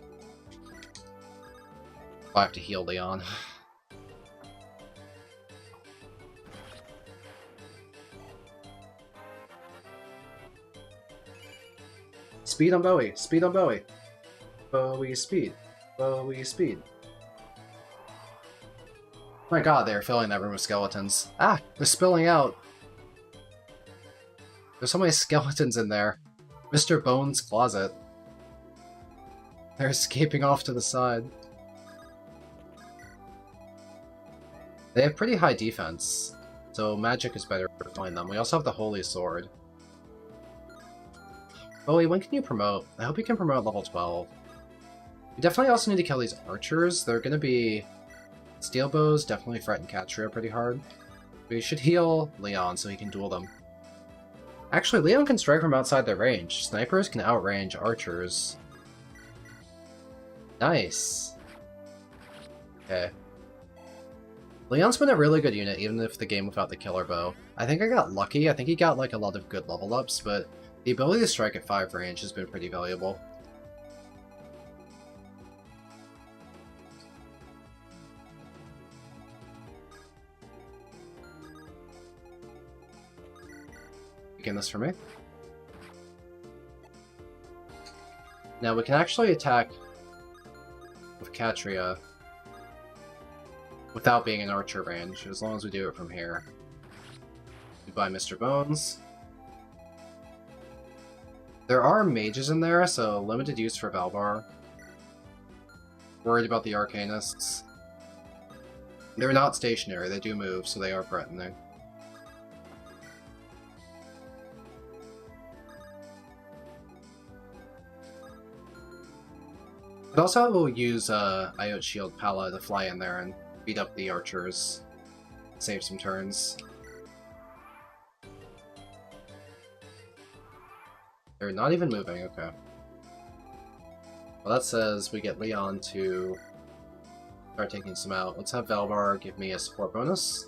I have to heal Leon. Speed on Bowie! Speed on Bowie! Bowie speed! Bowie speed! Oh my god, they're filling that room with skeletons. Ah! They're spilling out! There's so many skeletons in there. Mr. Bones' closet. They're escaping off to the side. They have pretty high defense, so magic is better to find them. We also have the Holy Sword. Bowie, when can you promote? I hope you can promote level 12. We definitely also need to kill these archers. They're gonna be... Steel bows definitely threaten Katria pretty hard. We should heal Leon so he can duel them. Actually, Leon can strike from outside their range. Snipers can outrange archers. Nice. Okay. Leon's been a really good unit, even if the game without the killer bow. I think I got lucky. I think he got like a lot of good level ups, but the ability to strike at 5 range has been pretty valuable. Begin this for me. Now we can actually attack with Katria without being in archer range, as long as we do it from here. Goodbye, Mr. Bones. There are mages in there, so limited use for Valbar. Worried about the Arcanists. They're not stationary, they do move, so they are threatening. But also we'll use Iot Shield Pala to fly in there and beat up the archers. Save some turns. They're not even moving, okay. Well, that says we get Leon to start taking some out. Let's have Valbar give me a support bonus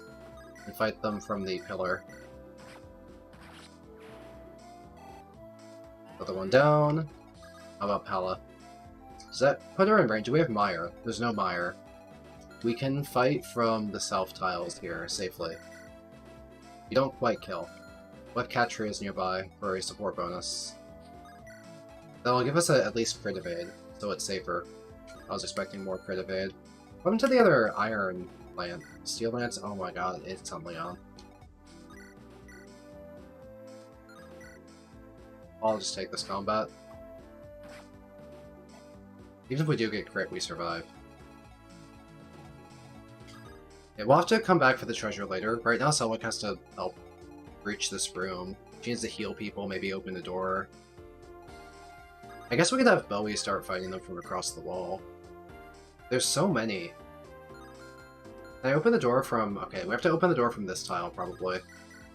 and fight them from the pillar. Another one down. How about Pala? Does that put her in range? Do we have Mire? There's no Mire. We can fight from the south tiles here safely. You don't quite kill. What Katria is nearby for a support bonus? That'll give us at least crit evade, so it's safer. I was expecting more crit evade. Welcome to the other Iron Lance. Steel Lance? Oh my god, it's on Leon. I'll just take this combat. Even if we do get crit, we survive. Yeah, we'll have to come back for the treasure later. Right now, Celica has to help breach this room. She needs to heal people, maybe open the door. I guess we could have Bowie start fighting them from across the wall. There's so many. Can I open the door from... Okay, we have to open the door from this tile, probably.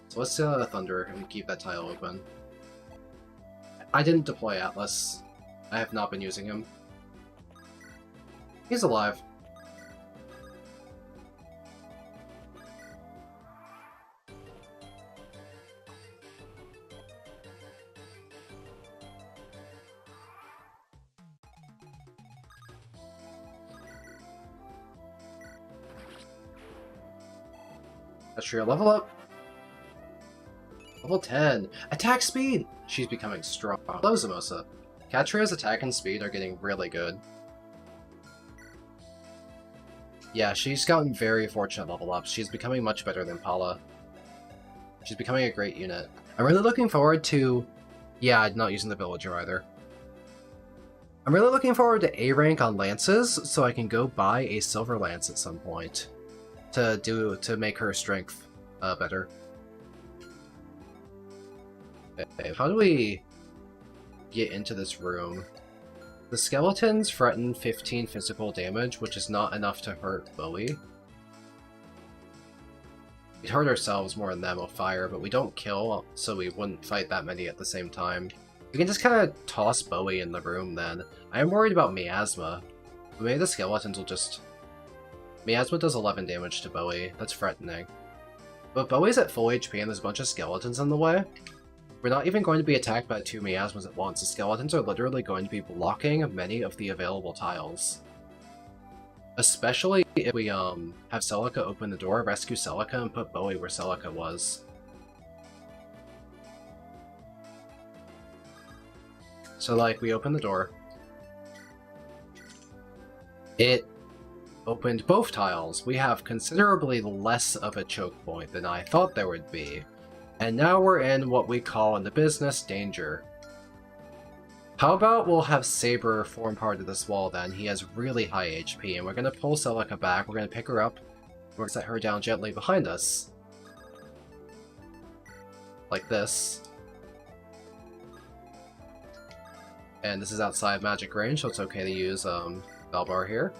So let's Thunder and keep that tile open. I didn't deploy Atlas. I have not been using him. He's alive. Astria, level up! Level 10! Attack speed! She's becoming strong. Hello, Zamosa. Katria's attack and speed are getting really good. Yeah, she's gotten very fortunate level ups. She's becoming much better than Pala. She's becoming a great unit. I'm really looking forward to... Yeah, I'm not using the villager either. I'm really looking forward to A rank on lances, so I can go buy a silver lance at some point to make her strength better. Okay, how do we get into this room? The skeletons threaten 15 physical damage, which is not enough to hurt Bowie. We'd hurt ourselves more than them with fire, but we don't kill, so we wouldn't fight that many at the same time. We can just kind of toss Bowie in the room then. I am worried about Miasma. Maybe the skeletons will just... Miasma does 11 damage to Bowie. That's threatening. But Bowie's at full HP and there's a bunch of skeletons in the way. We're not even going to be attacked by 2 Miasmas at once. The skeletons are literally going to be blocking many of the available tiles. Especially if we have Celica open the door, rescue Celica, and put Bowie where Celica was. So, like, we open the door. It opened both tiles. We have considerably less of a choke point than I thought there would be. And now we're in what we call in the business danger. How about we'll have Saber form part of this wall then? He has really high HP, and we're gonna pull Celica back, we're gonna pick her up, we're gonna set her down gently behind us. Like this. And this is outside magic range, so it's okay to use Valbar here.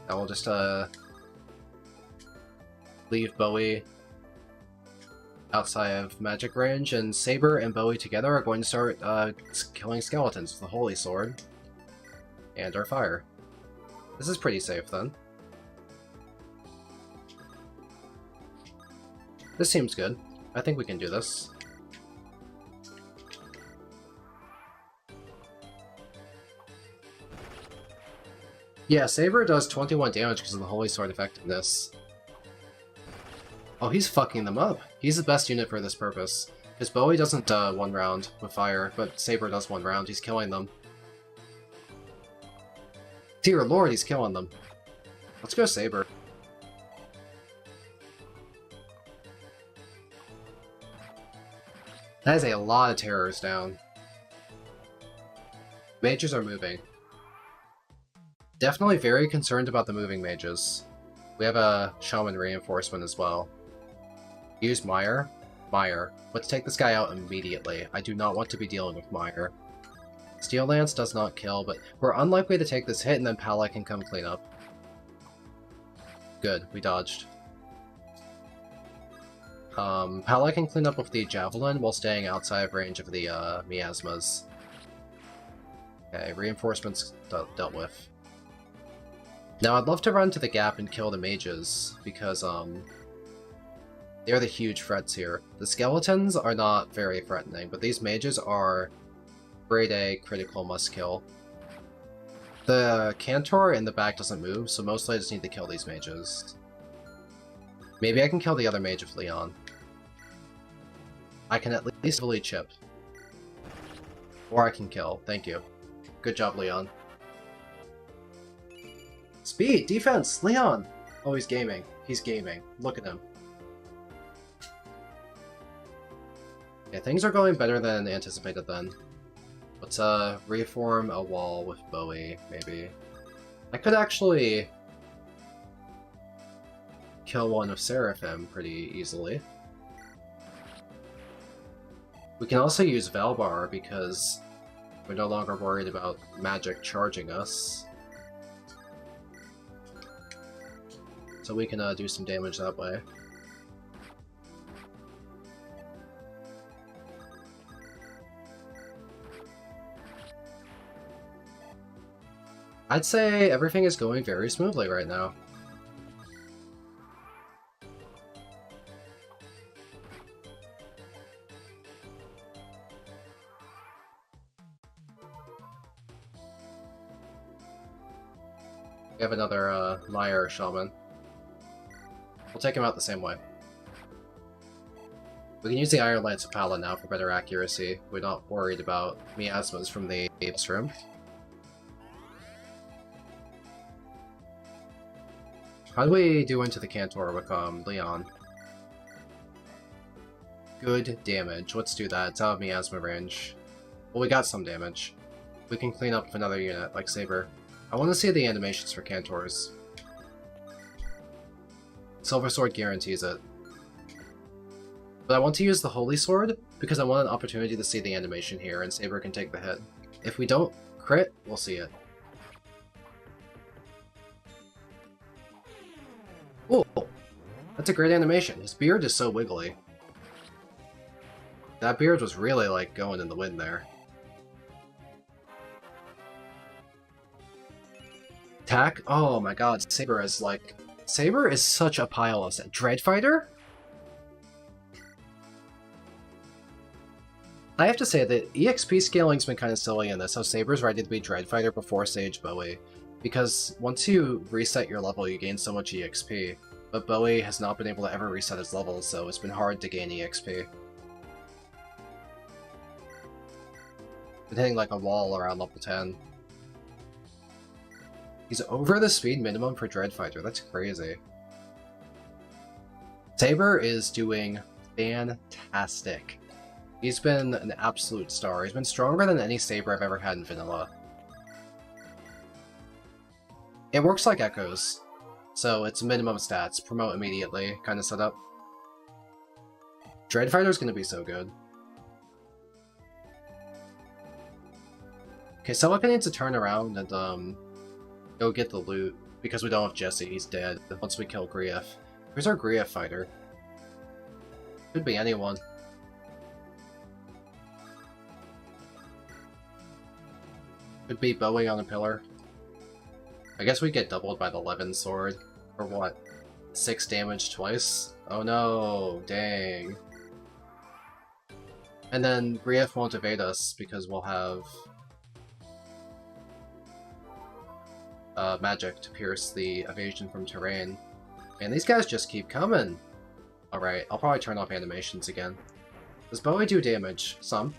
And we'll just leave Bowie outside of magic range, and Saber and Bowie together are going to start killing skeletons with the Holy Sword and our fire. This is pretty safe then. This seems good. I think we can do this. Yeah, Saber does 21 damage because of the Holy Sword effectiveness. Oh, he's fucking them up. He's the best unit for this purpose. Because Bowie doesn't one round with fire, but Saber does one round. He's killing them. Dear Lord, he's killing them. Let's go Saber. That is a lot of terrors down. Mages are moving. Definitely very concerned about the moving mages. We have a shaman reinforcement as well. Use Meyer. Meyer. Let's take this guy out immediately. I do not want to be dealing with Meyer. Steel Lance does not kill, but we're unlikely to take this hit and then Pala can come clean up. Good, we dodged. Pala can clean up with the Javelin while staying outside of range of the miasmas. Okay, reinforcements dealt with. Now I'd love to run to the gap and kill the mages, because they're the huge threats here. The skeletons are not very threatening, but these mages are grade A critical must kill. The Cantor in the back doesn't move, so mostly I just need to kill these mages. Maybe I can kill the other mage of Leon. I can at least fully chip. Or I can kill. Thank you. Good job, Leon. Speed! Defense! Leon! Oh, he's gaming. He's gaming. Look at him. Yeah, things are going better than anticipated then. Let's reform a wall with Bowie, maybe. I could actually kill one of Seraphim pretty easily. We can also use Valbar because we're no longer worried about magic charging us. So we can do some damage that way. I'd say everything is going very smoothly right now. We have another Meyer Shaman. We'll take him out the same way. We can use the Iron Lance of Pala now for better accuracy. We're not worried about miasmas from the Apes room. How do we do into the Cantor with Leon? Good damage. Let's do that. It's out of miasma range. Well, we got some damage. We can clean up with another unit, like Saber. I want to see the animations for Cantors. Silver Sword guarantees it. But I want to use the Holy Sword because I want an opportunity to see the animation here, and Saber can take the hit. If we don't crit, we'll see it. Ooh, that's a great animation. His beard is so wiggly. That beard was really, like, going in the wind there. Attack? Oh my god, Saber is, like... Saber is such a pile of... Dreadfighter? I have to say that EXP scaling's been kind of silly in this, how Saber's ready to be Dreadfighter before Sage Bowie. Because once you reset your level, you gain so much EXP. But Bowie has not been able to ever reset his level, so it's been hard to gain EXP. Been hitting like a wall around level 10. He's over the speed minimum for Dread Fighter. That's crazy. Saber is doing fantastic. He's been an absolute star. He's been stronger than any Saber I've ever had in vanilla. It works like Echoes, so it's minimum stats, promote immediately kind of setup. Dread Fighter's gonna be so good. Okay, Celica needs to turn around and go get the loot, because we don't have Jesse, he's dead once we kill Grief. Where's our Grief fighter? Could be anyone. Could be Bowie on a pillar. I guess we get doubled by the Levin sword. For what? 6 damage twice? Oh no, dang. And then Grief won't evade us because we'll have magic to pierce the evasion from terrain. And these guys just keep coming! Alright, I'll probably turn off animations again. Does Bowie do damage? Some.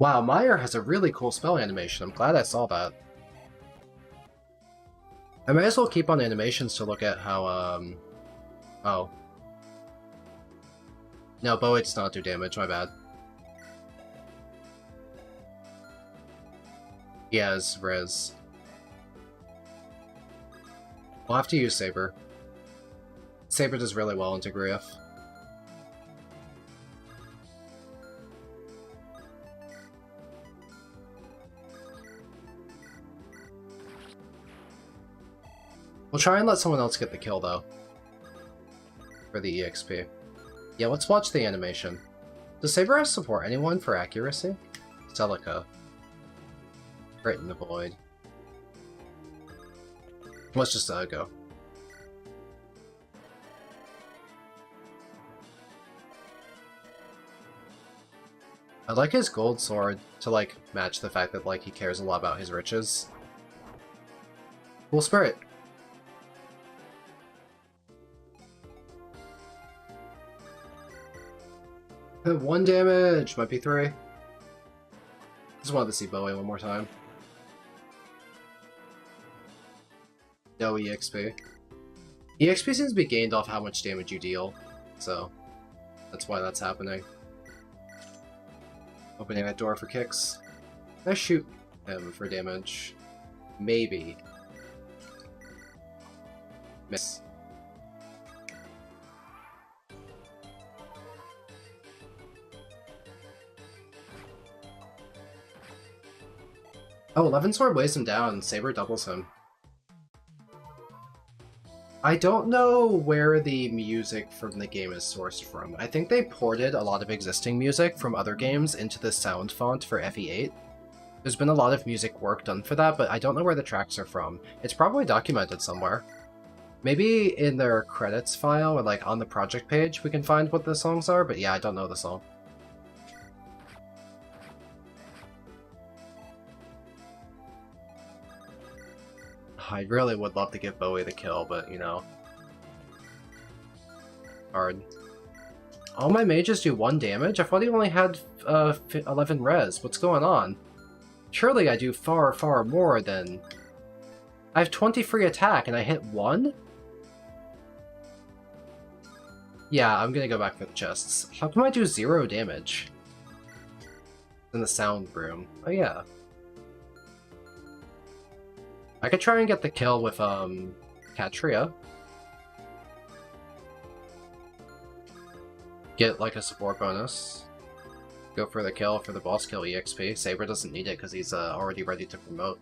Wow, Meyer has a really cool spell animation. I'm glad I saw that. I may as well keep on animations to look at how, oh. No, Bowie does not do damage, my bad. He has Res. We'll have to use Saber. Saber does really well into Grief. We'll try and let someone else get the kill, though. For the EXP. Yeah, let's watch the animation. Does Saber have support anyone for accuracy? Celica. Right in the void. Let's just go. I like his gold sword to, like, match the fact that, like, he cares a lot about his riches. Cool spirit. One damage! Might be 3. Just wanted to see Bowie one more time. No EXP. EXP seems to be gained off how much damage you deal, so that's why that's happening. Opening that door for kicks. Can I shoot him for damage? Maybe. Miss. Oh, Levin Sword weighs him down, Saber doubles him. I don't know where the music from the game is sourced from. I think they ported a lot of existing music from other games into the sound font for FE8. There's been a lot of music work done for that, but I don't know where the tracks are from. It's probably documented somewhere. Maybe in their credits file or like on the project page we can find what the songs are, but yeah, I don't know the song. I really would love to give Bowie the kill, but, you know. Hard. All my mages do 1 damage? I thought he only had 11 res. What's going on? Surely I do far, far more than... I have 20 free attack and I hit 1? Yeah, I'm gonna go back for the chests. How come I do 0 damage? In the sound room. Oh yeah. I could try and get the kill with, Katria. Get, like, a support bonus. Go for the kill for the boss kill EXP. Saber doesn't need it because he's, already ready to promote.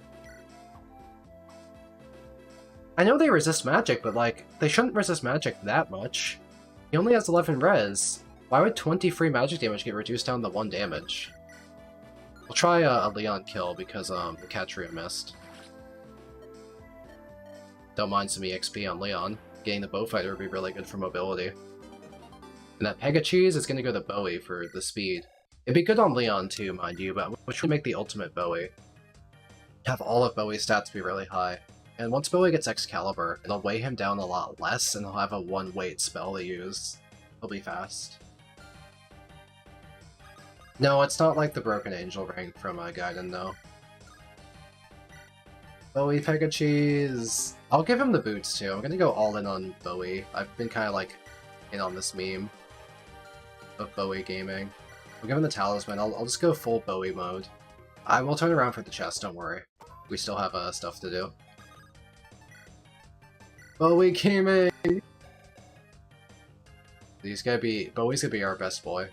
I know they resist magic, but, like, they shouldn't resist magic that much. He only has 11 res. Why would 20 free magic damage get reduced down to 1 damage? We'll try a Leon kill because, the Katria missed. Don't mind some EXP on Leon. Getting the Bowfighter would be really good for mobility. And that Pegacheese is going to go to Bowie for the speed. It'd be good on Leon too, mind you, but which would make the ultimate Bowie. Have all of Bowie's stats be really high. And once Bowie gets Excalibur, it'll weigh him down a lot less, and he'll have a 1-weight spell to use. He'll be fast. No, it's not like the Broken Angel rank from Gaiden, no. Bowie Pikachu's... I'll give him the boots, too. I'm gonna go all in on Bowie. I've been kind of, like, in on this meme of Bowie gaming. I'll give him the Talisman. I'll just go full Bowie mode. I will turn around for the chest, don't worry. We still have stuff to do. Bowie gaming! Bowie's gonna be our best boy.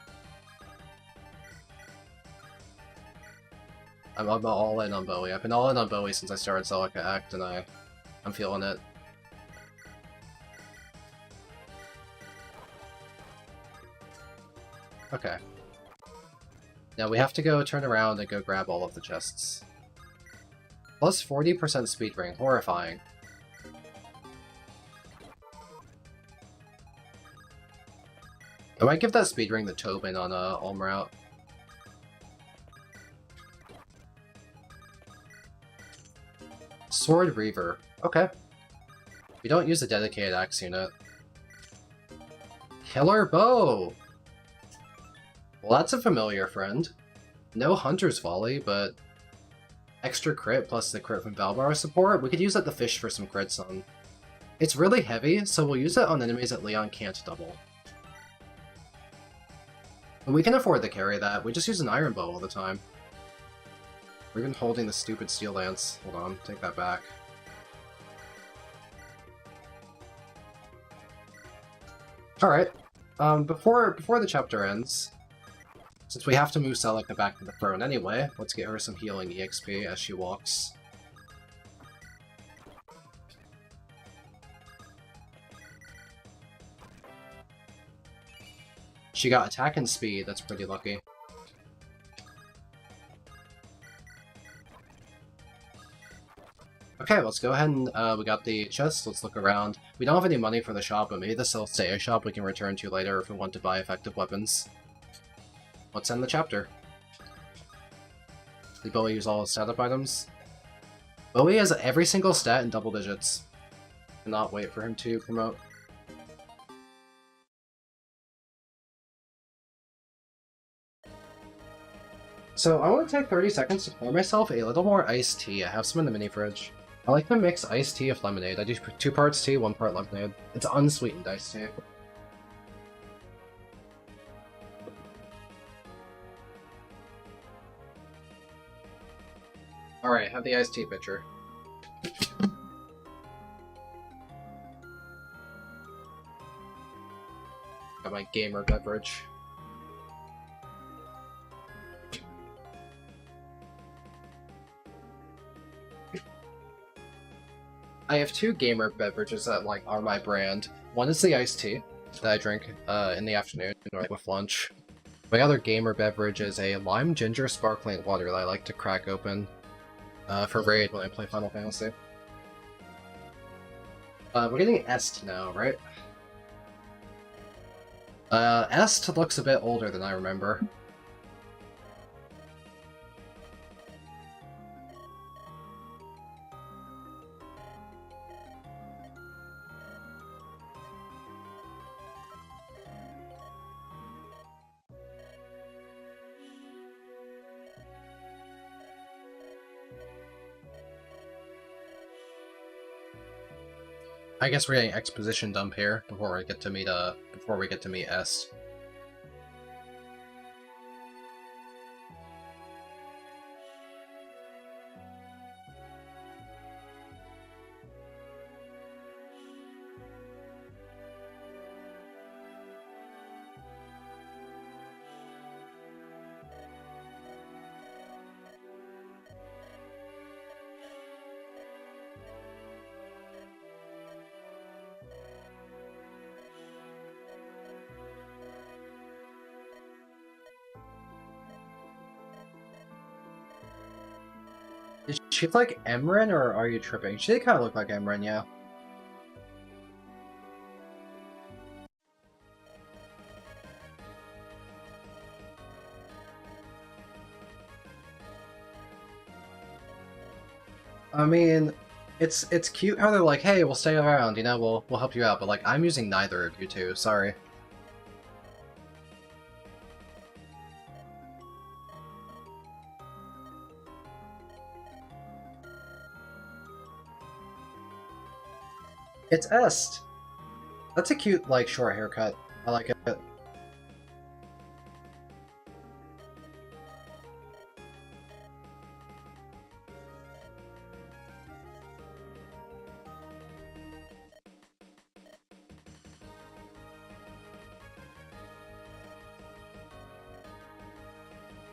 I'm all in on Bowie. I've been all in on Bowie since I started Celica Act, and I'm feeling it. Okay. Now we have to go turn around and go grab all of the chests. Plus 40% speed ring. Horrifying. I might give that speed ring to Tobin on Ulm route. Sword Reaver. Okay. We don't use a dedicated axe unit. Killer Bow! Well, that's a familiar friend. No Hunter's Volley, but extra crit plus the crit from Valbar support. We could use it to fish for some crits on. It's really heavy, so we'll use it on enemies that Leon can't double. And we can afford to carry that. We just use an Iron Bow all the time. We're even holding the stupid Steel Lance. Hold on, take that back. Alright. Before the chapter ends, since we have to move Celica back to the throne anyway, let's get her some healing EXP as she walks. She got attack and speed, that's pretty lucky. Okay, let's go ahead and we got the chest, let's look around. We don't have any money for the shop, but maybe the Celestia shop we can return to later if we want to buy effective weapons. Let's end the chapter. Did Bowie use all his stat-up items? Bowie has every single stat in double digits. Cannot wait for him to promote. So I want to take 30 seconds to pour myself a little more iced tea. I have some in the mini fridge. I like to mix iced tea with lemonade. I do 2 parts tea, 1 part lemonade. It's unsweetened iced tea. Alright, have the iced tea pitcher. Got my gamer beverage. I have 2 gamer beverages that are my brand. One is the iced tea that I drink in the afternoon or with lunch. My other gamer beverage is a lime ginger sparkling water that I like to crack open for raid when I play Final Fantasy. We're getting Est now, right? Est looks a bit older than I remember. I guess we're getting exposition dump here before we get to meet Est. Is she like Emran, or are you tripping? She did kind of look like Emran, yeah. I mean, it's cute how they're like, hey, we'll stay around, you know, we'll help you out, but like, I'm using neither of you two, sorry. It's Est. That's a cute, like, short haircut. I like it.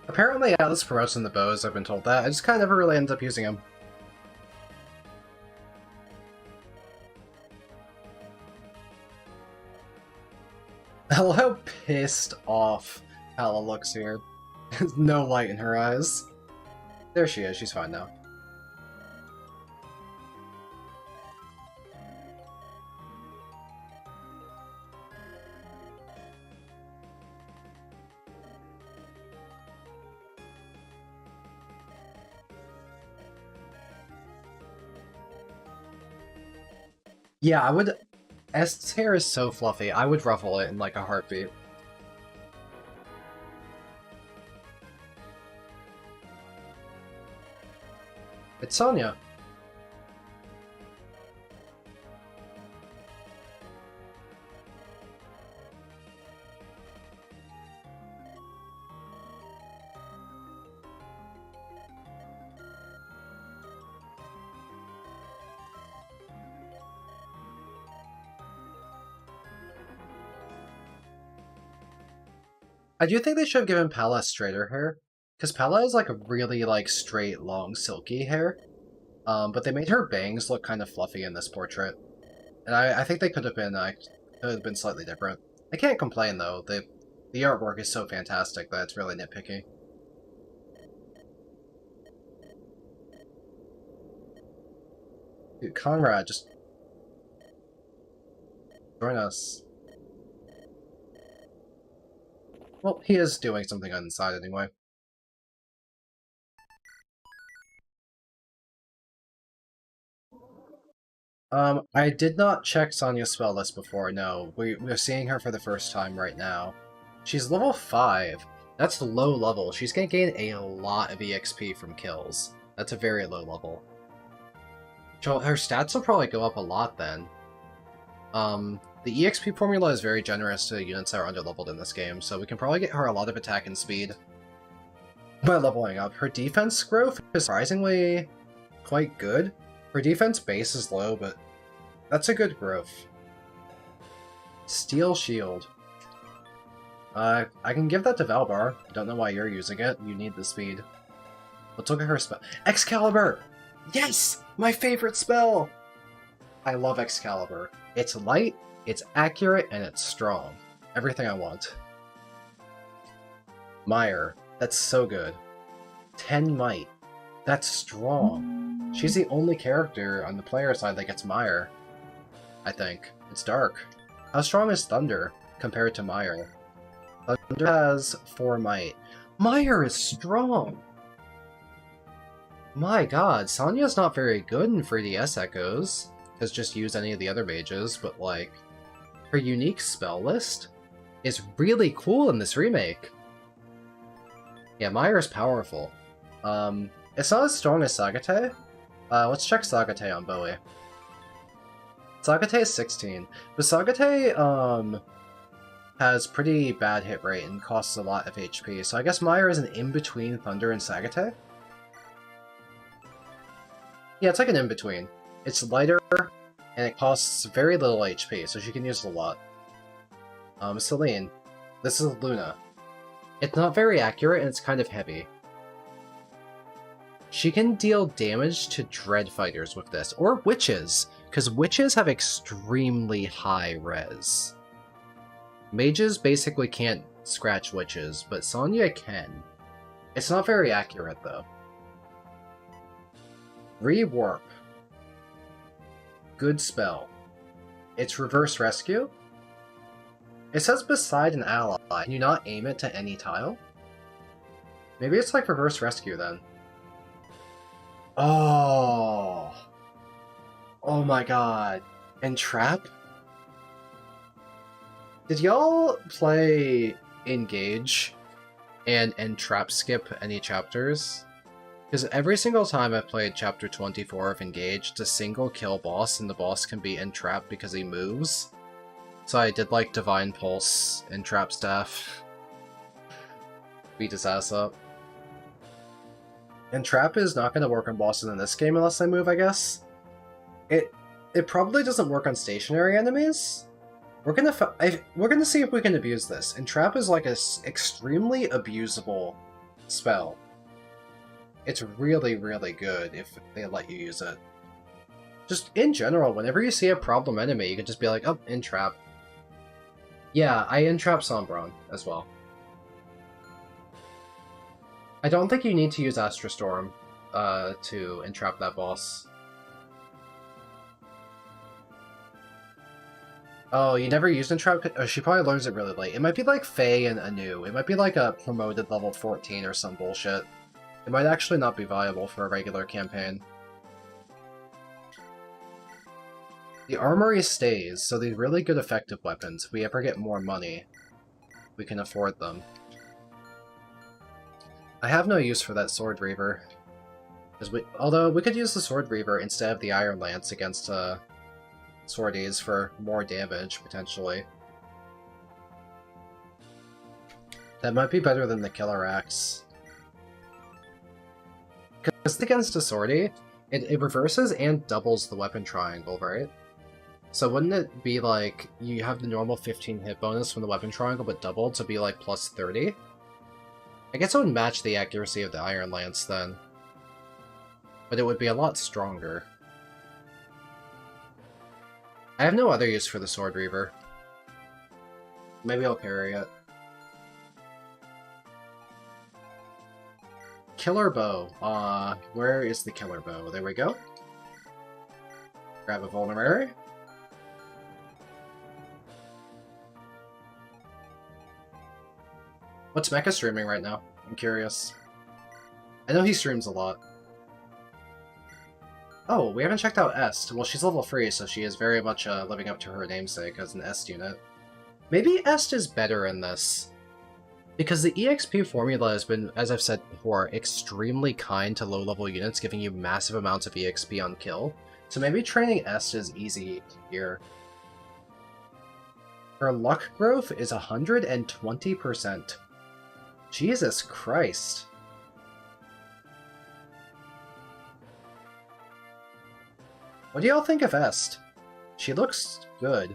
Apparently, Atlas promotes in the bows, I've been told that. I just kind of never really ended up using him. I love how pissed off Hala looks here. No light in her eyes. There she is, she's fine now. Yeah, I would... Est's hair is so fluffy, I would ruffle it in like a heartbeat. It's Sonya. I do think they should have given Pala straighter hair, because Pala is like a really like straight, long, silky hair. But they made her bangs look kind of fluffy in this portrait, and I think they could have been slightly different. I can't complain though. The artwork is so fantastic that it's really nitpicky. Dude, Conrad, just join us. Well, he is doing something on the side anyway. I did not check Sonya's spell list before, no. We're seeing her for the first time right now. She's level 5. That's low level. She's gonna gain a lot of EXP from kills. That's a very low level. So her stats will probably go up a lot then. The EXP formula is very generous to units that are underleveled in this game, so we can probably get her a lot of attack and speed by leveling up. Her defense growth is surprisingly quite good. Her defense base is low, but that's a good growth. Steel Shield. I can give that to Valbar. Don't know why you're using it. You need the speed. Let's look at her spell. Excalibur! Yes! My favorite spell! I love Excalibur. It's light, it's accurate, and it's strong. Everything I want. Mire. That's so good. 10 might. That's strong. She's the only character on the player side that gets Mire. I think. It's dark. How strong is Thunder compared to Mire? Thunder has 4 might. Mire is strong! My god, Sonya's not very good in 3DS Echoes. Because just use any of the other mages, but like, her unique spell list is really cool in this remake. Yeah, Mire is powerful. It's not as strong as Sagate. Let's check Sagate on Bowie. Sagate is 16, but Sagate, has pretty bad hit rate and costs a lot of HP, so I guess Mire is an in-between Thunder and Sagate? Yeah, it's like an in-between. It's lighter, and it costs very little HP, so she can use it a lot. Celine. This is Luna. It's not very accurate, and it's kind of heavy. She can deal damage to Dread Fighters with this, or Witches, because Witches have extremely high res. Mages basically can't scratch Witches, but Sonya can. It's not very accurate, though. Rewarp. Good spell. It's Reverse Rescue. It says beside an ally. Can you not aim it to any tile? Maybe it's like Reverse Rescue then. Oh. Oh my god. And Trap? Did y'all play Engage and Trap skip any chapters? Because every single time I've played Chapter 24 of Engage, it's a single kill boss, and the boss can be entrapped because he moves. So I did like Divine Pulse, Entrap Staff. Beat his ass up. Entrap is not going to work on bosses in this game unless I move, I guess. It probably doesn't work on stationary enemies. We're gonna see if we can abuse this. Entrap is like a extremely abusable spell. It's really, really good if they let you use it. Just in general, whenever you see a problem enemy, you can just be like, oh, entrap. Yeah, I entrap Sombron as well. I don't think you need to use Astra Storm to entrap that boss. Oh, you never used Entrap? Oh, she probably learns it really late. It might be like Faye and Anu. It might be like a promoted level 14 or some bullshit. It might actually not be viable for a regular campaign. The armory stays, so these really good effective weapons, if we ever get more money, we can afford them. I have no use for that Sword Reaver. Although, we could use the Sword Reaver instead of the Iron Lance against Swordies for more damage, potentially. That might be better than the Killer Axe. Because against a Swordie, it reverses and doubles the weapon triangle, right? So wouldn't it be like, you have the normal 15 hit bonus from the weapon triangle, but doubled to be like plus 30? I guess it would match the accuracy of the Iron Lance then. But it would be a lot stronger. I have no other use for the Sword Reaver. Maybe I'll carry it. Killer Bow. Where is the Killer Bow? There we go. Grab a Vulnerary. What's Mecha streaming right now? I'm curious. I know he streams a lot. Oh, we haven't checked out Est. Well, she's level 3, so she is very much living up to her namesake as an Est unit. Maybe Est is better in this. Because the EXP formula has been, as I've said before, extremely kind to low-level units, giving you massive amounts of EXP on kill. So maybe training Est is easy here. Her luck growth is 120%. Jesus Christ. What do y'all think of Est? She looks good.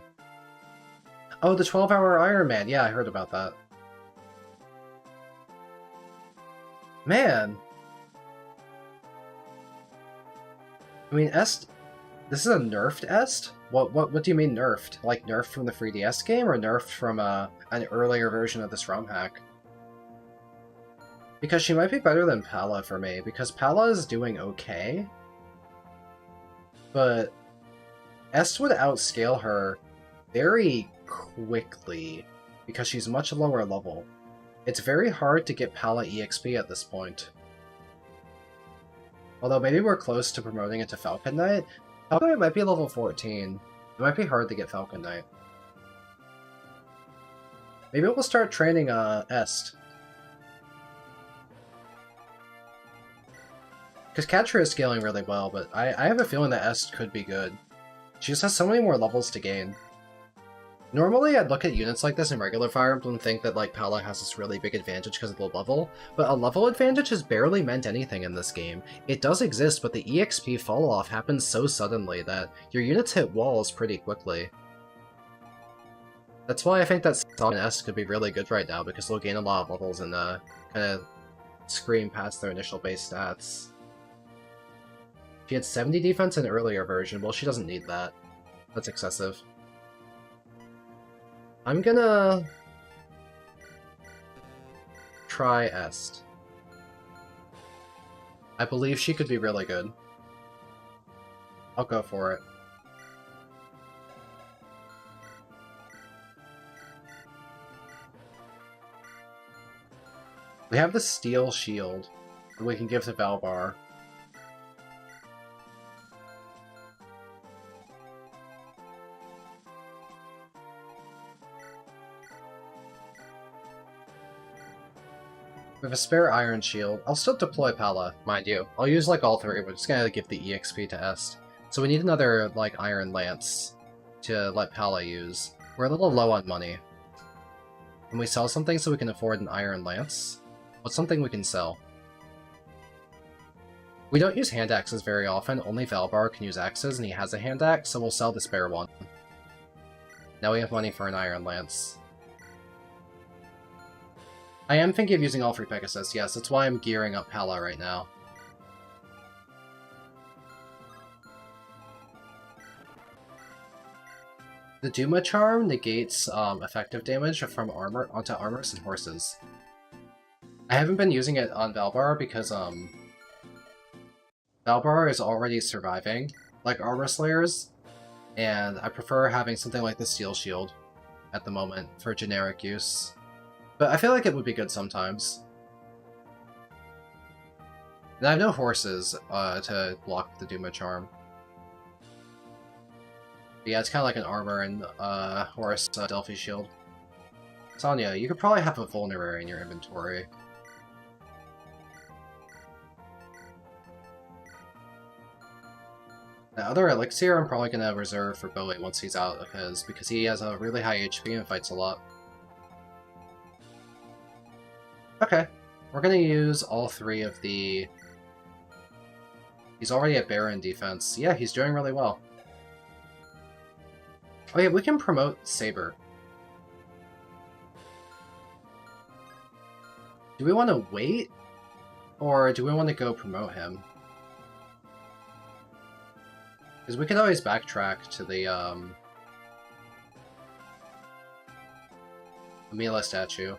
Oh, the 12-hour Iron Man. Yeah, I heard about that. Man. I mean, Est... This is a nerfed Est? What do you mean nerfed? Like nerfed from the 3DS game, or nerfed from an earlier version of this romhack? Because she might be better than Pala for me, because Pala is doing okay. But Est would outscale her very quickly, because she's much lower level. It's very hard to get Pala EXP at this point. Although maybe we're close to promoting it to Falcon Knight. Falcon Knight might be level 14. It might be hard to get Falcon Knight. Maybe we'll start training Est. Because Catra is scaling really well, but I have a feeling that Est could be good. She just has so many more levels to gain. Normally, I'd look at units like this in regular Fire Emblem and think that like Pala has this really big advantage because of the level, but a level advantage has barely meant anything in this game. It does exist, but the EXP fall-off happens so suddenly that your units hit walls pretty quickly. That's why I think that Song and S could be really good right now, because they'll gain a lot of levels and kind of scream past their initial base stats. She had 70 defense in an earlier version. Well, she doesn't need that. That's excessive. I'm gonna try Est. I believe she could be really good. I'll go for it. We have the Steel Shield that we can give to Valbar. With a spare iron shield, I'll still deploy Pala, mind you. I'll use like all three, we're just gonna give the EXP to Est. So we need another like iron lance to let Pala use. We're a little low on money. Can we sell something so we can afford an iron lance? What's something we can sell? We don't use hand axes very often, only Valbar can use axes and he has a hand axe, so we'll sell the spare one. Now we have money for an iron lance. I am thinking of using all three Pegasus, yes, that's why I'm gearing up Pala right now. The Duma Charm negates effective damage from armor onto armors and horses. I haven't been using it on Valbar because Valbar is already surviving, like Armor Slayers, and I prefer having something like the Steel Shield at the moment for generic use. But I feel like it would be good sometimes. And I have no horses to block the Duma Charm. But yeah, it's kind of like an armor and horse Delphi Shield. Sonya, you could probably have a vulnerary in your inventory. The other elixir I'm probably going to reserve for Bowie once he's out of his, because he has a really high HP and fights a lot. Okay, we're going to use all three of the... He's already at Baron defense. Yeah, he's doing really well. Oh yeah, we can promote Saber. Do we want to wait? Or do we want to go promote him? Because we could always backtrack to the, Amila statue.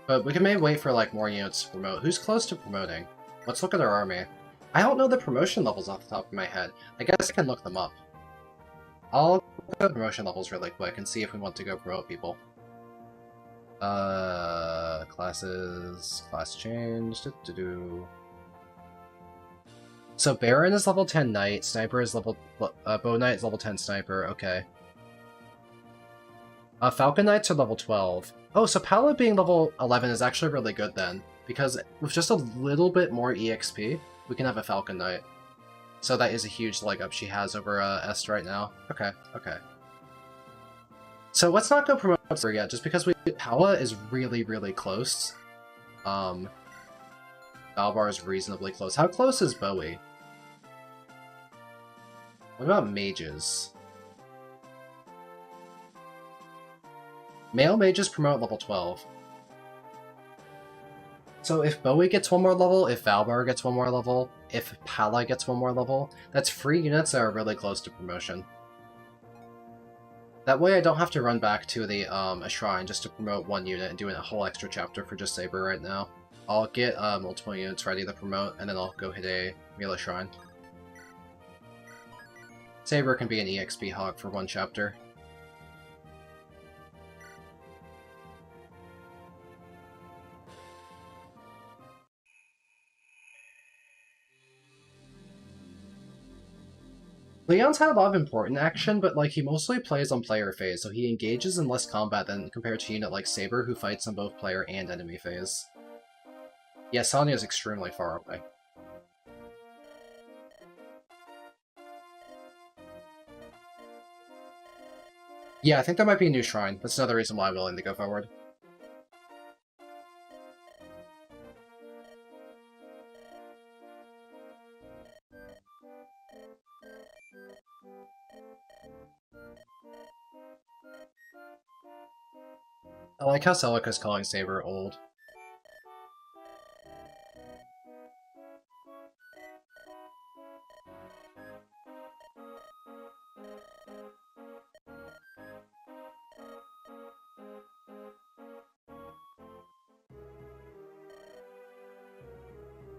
But we can maybe wait for, like, more units to promote. Who's close to promoting? Let's look at our army. I don't know the promotion levels off the top of my head. I guess I can look them up. I'll look at the promotion levels really quick and see if we want to go promote people. Classes, class change, So Baron is level 10 Knight, Sniper is level, Bow Knight is level 10 Sniper, okay. Falcon Knights are level 12. Oh, so Pala being level 11 is actually really good then, because with just a little bit more EXP, we can have a Falcon Knight. So that is a huge leg up she has over Est right now. Okay, okay. So let's not go promote her yet, just because Pala is really, really close. Valbar is reasonably close. How close is Bowie? What about mages? Male mages promote level 12. So if Bowie gets one more level, if Valbar gets one more level, if Pala gets one more level, that's 3 units that are really close to promotion. That way I don't have to run back to the a shrine just to promote one unit and do a whole extra chapter for just Saber right now. I'll get multiple units ready to promote, and then I'll go hit a Mila shrine. Saber can be an EXP hog for one chapter. Leon's had a lot of important action, but like he mostly plays on player phase, so he engages in less combat than compared to a unit like Saber, who fights on both player and enemy phase. Yeah, Sonya's extremely far away. Yeah, I think there might be a new shrine. That's another reason why I'm willing to go forward. I like how Celica's calling Saber old.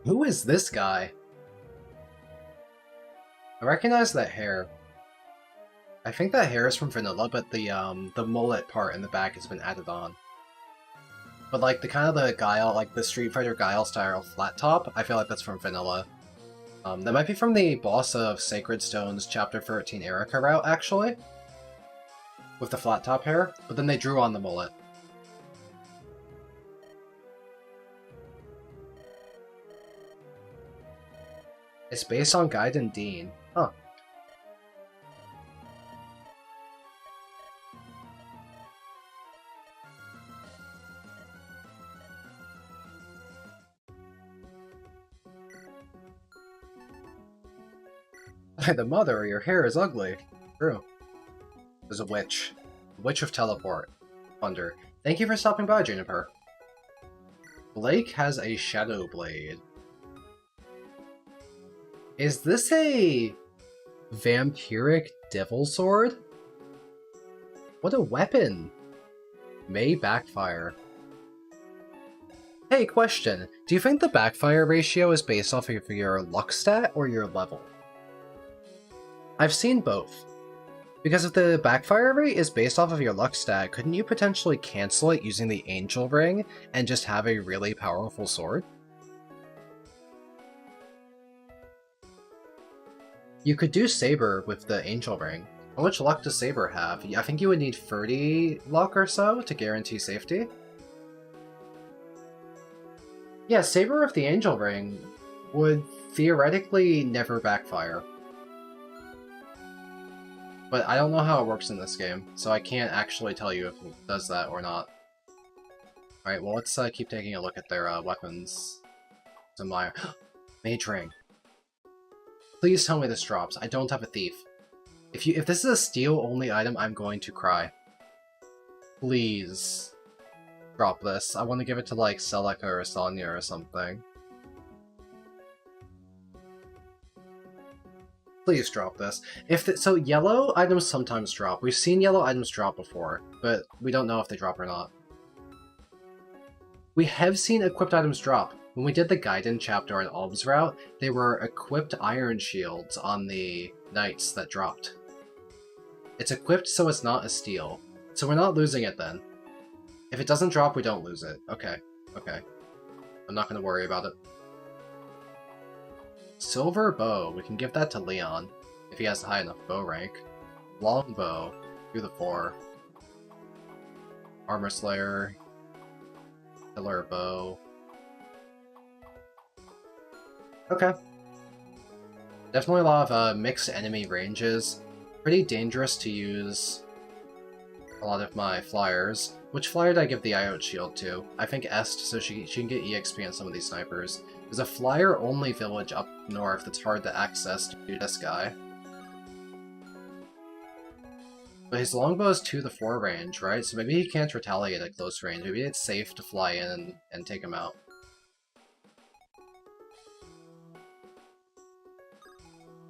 Who is this guy? I recognize that hair. I think that hair is from Vanilla, but the mullet part in the back has been added on. But like the kind of the Guile, like the Street Fighter Guile style flat top, I feel like that's from Vanilla. That might be from the boss of Sacred Stone's Chapter 13 Erica route, actually. with the flat top hair, but then they drew on the mullet. It's based on Gaiden Dean. Huh. By the mother, your hair is ugly. True. There's a witch. The Witch of Teleport. Wonder. Thank you for stopping by, Juniper. Blake has a Shadow Blade. Is this a vampiric devil sword? What a weapon! May backfire. Hey, question. Do you think the backfire ratio is based off of your luck stat or your level? I've seen both. Because if the backfire rate is based off of your luck stat, couldn't you potentially cancel it using the Angel Ring and just have a really powerful sword? You could do Saber with the Angel Ring. How much luck does Saber have? I think you would need 30 luck or so to guarantee safety. Yeah, Saber with the Angel Ring would theoretically never backfire. But I don't know how it works in this game, so I can't actually tell you if it does that or not. Alright, well let's keep taking a look at their weapons. Admire. Mage Ring. Please tell me this drops. I don't have a thief. If this is a steal-only item, I'm going to cry. Please. Drop this. I want to give it to, like, Celica or Sonya or something. Please drop this. So yellow items sometimes drop. We've seen yellow items drop before, but we don't know if they drop or not. We have seen equipped items drop. When we did the Gaiden chapter on Alm's route, they were equipped iron shields on the knights that dropped. It's equipped so it's not a steal. So we're not losing it then. If it doesn't drop, we don't lose it. Okay. Okay. I'm not going to worry about it. Silver bow. We can give that to Leon, if he has a high enough bow rank. Long bow. Through the 4. Armor Slayer. Killer bow. Okay. Definitely a lot of mixed enemy ranges. Pretty dangerous to use a lot of my flyers. Which flyer did I give the IOT shield to? I think Est, so she can get EXP on some of these snipers. There's a flyer-only village up north that's hard to access to do this guy. But his longbow is 2 to 4 range, right? So maybe he can't retaliate at close range. Maybe it's safe to fly in and take him out.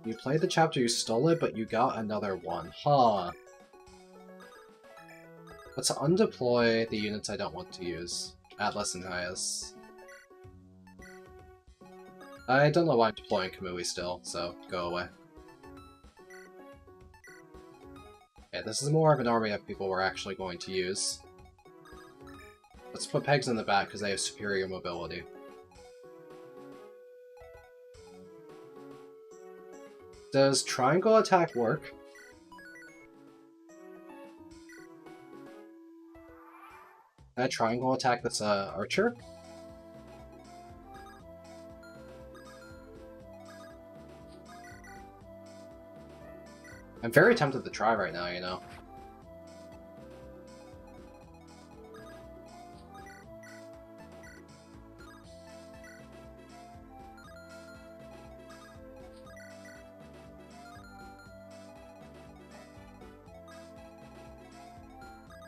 You played the chapter, you stole it, but you got another one. Huh. Let's undeploy the units I don't want to use. Atlas and Hyas. I don't know why I'm deploying Kamui still, so go away. Okay, this is more of an army of people we're actually going to use. Let's put pegs in the back because they have superior mobility. Does triangle attack work? Can I triangle attack this archer? I'm very tempted to try right now, you know.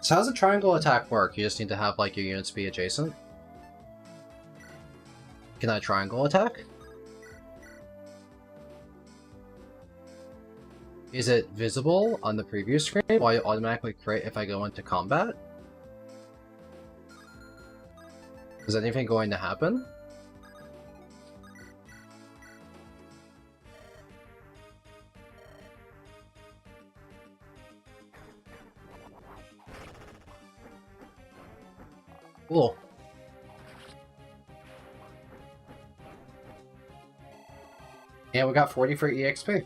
So how does a triangle attack work? You just need to have, like, your units be adjacent? Can I triangle attack? Is it visible on the preview screen while you automatically crit if I go into combat? Is anything going to happen? Cool. Yeah, we got 40 for EXP.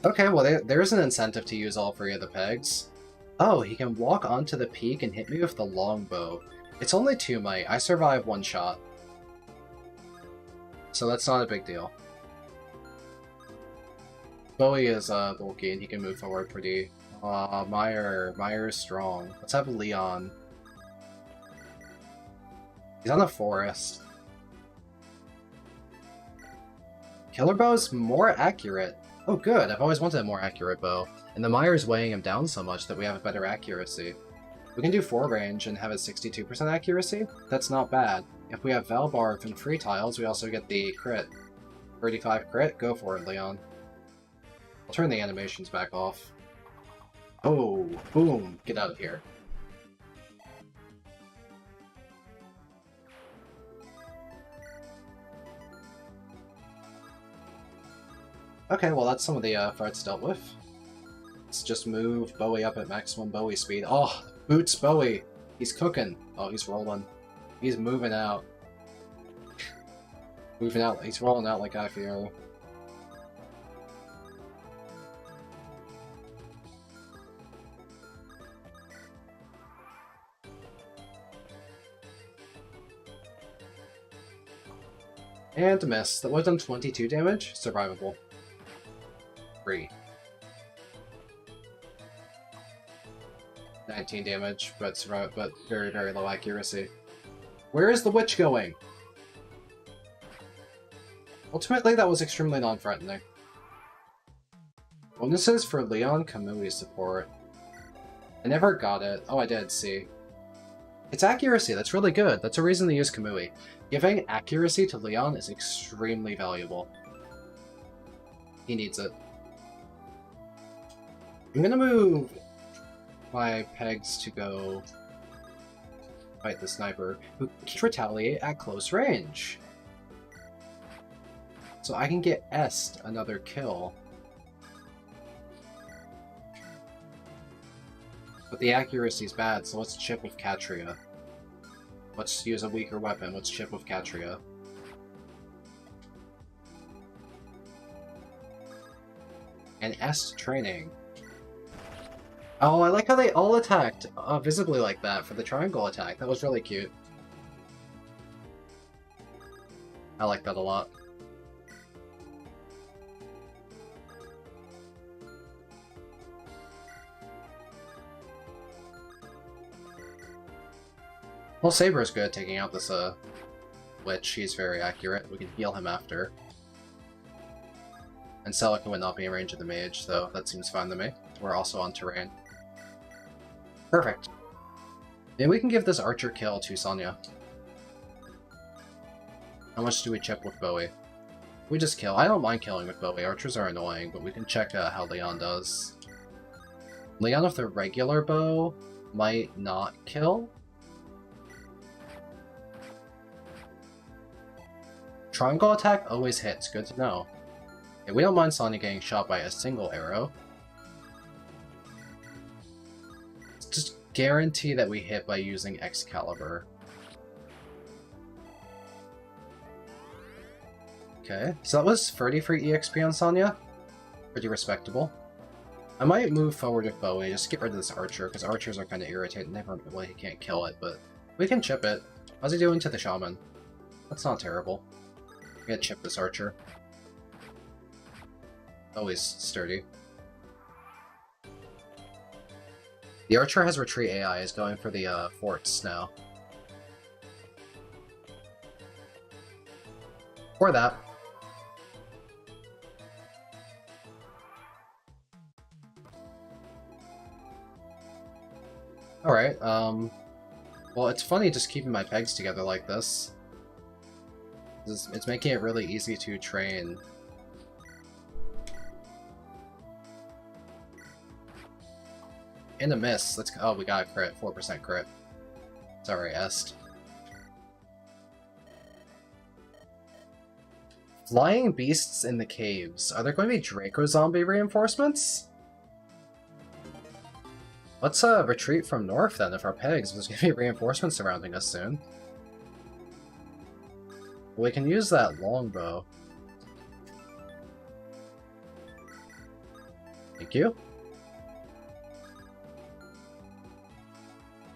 Okay, well there's an incentive to use all 3 of the pegs. Oh, he can walk onto the peak and hit me with the longbow. It's only 2 might. I survive 1 shot. So that's not a big deal. Bowie is bulky and he can move forward pretty. Meyer is strong. Let's have Leon. He's on a forest. Killer Bow's more accurate. Oh good, I've always wanted a more accurate bow. And the Meyer's weighing him down so much that we have a better accuracy. We can do 4 range and have a 62% accuracy? That's not bad. If we have Valbarb and free tiles, we also get the crit. 35 crit? Go for it, Leon. I'll turn the animations back off. Oh, boom, get out of here. Okay, well that's some of the threats dealt with. Let's just move Bowie up at maximum Bowie speed. Oh, boots Bowie! He's cooking. Oh, he's rolling. He's moving out. Moving out. He's rolling out like Guy Fieri. And miss. That would have done 22 damage. Survivable. 3. 19 damage, but very, very low accuracy. Where is the witch going? Ultimately, that was extremely non-threatening. Bonuses for Leon Kamui support. I never got it. Oh, I did, see. It's accuracy, that's really good. That's a reason to use Kamui. Giving accuracy to Leon is extremely valuable. He needs it. I'm gonna move my pegs to go fight the sniper, who can retaliate at close range. So I can get Est another kill. But the accuracy's bad, so let's chip with Catria. Let's use a weaker weapon, let's chip with Catria. And Est training. Oh, I like how they all attacked visibly like that for the triangle attack. That was really cute. I like that a lot. Well, Saber is good at taking out this witch. He's very accurate. We can heal him after. And Celica would not be in range of the mage, though that seems fine to me. We're also on terrain. Perfect. Maybe we can give this archer kill to Sonya. How much do we chip with Bowie? We just kill. I don't mind killing with Bowie. Archers are annoying, but we can check how Leon does. Leon with the regular bow might not kill. Triangle attack always hits. Good to know. Okay, we don't mind Sonya getting shot by a single arrow. Just guarantee that we hit by using Excalibur. Okay, so that was 30 for EXP on Sonya. Pretty respectable. I might move forward with Bowie, just get rid of this archer, because archers are kind of irritating. Well, he can't kill it, but we can chip it. How's he doing to the shaman? That's not terrible. I'm gonna chip this archer. Always sturdy. The archer has retreat AI, is going for the forts now. Or that. Alright, well, it's funny just keeping my pegs together like this. It's making it really easy to train. And a miss. Let's go. Oh, we got a crit. 4% crit. Sorry, Est. Flying beasts in the caves. Are there going to be Draco zombie reinforcements? Let's retreat from north then if our pegs. There's going to be reinforcements surrounding us soon. We can use that longbow. Thank you.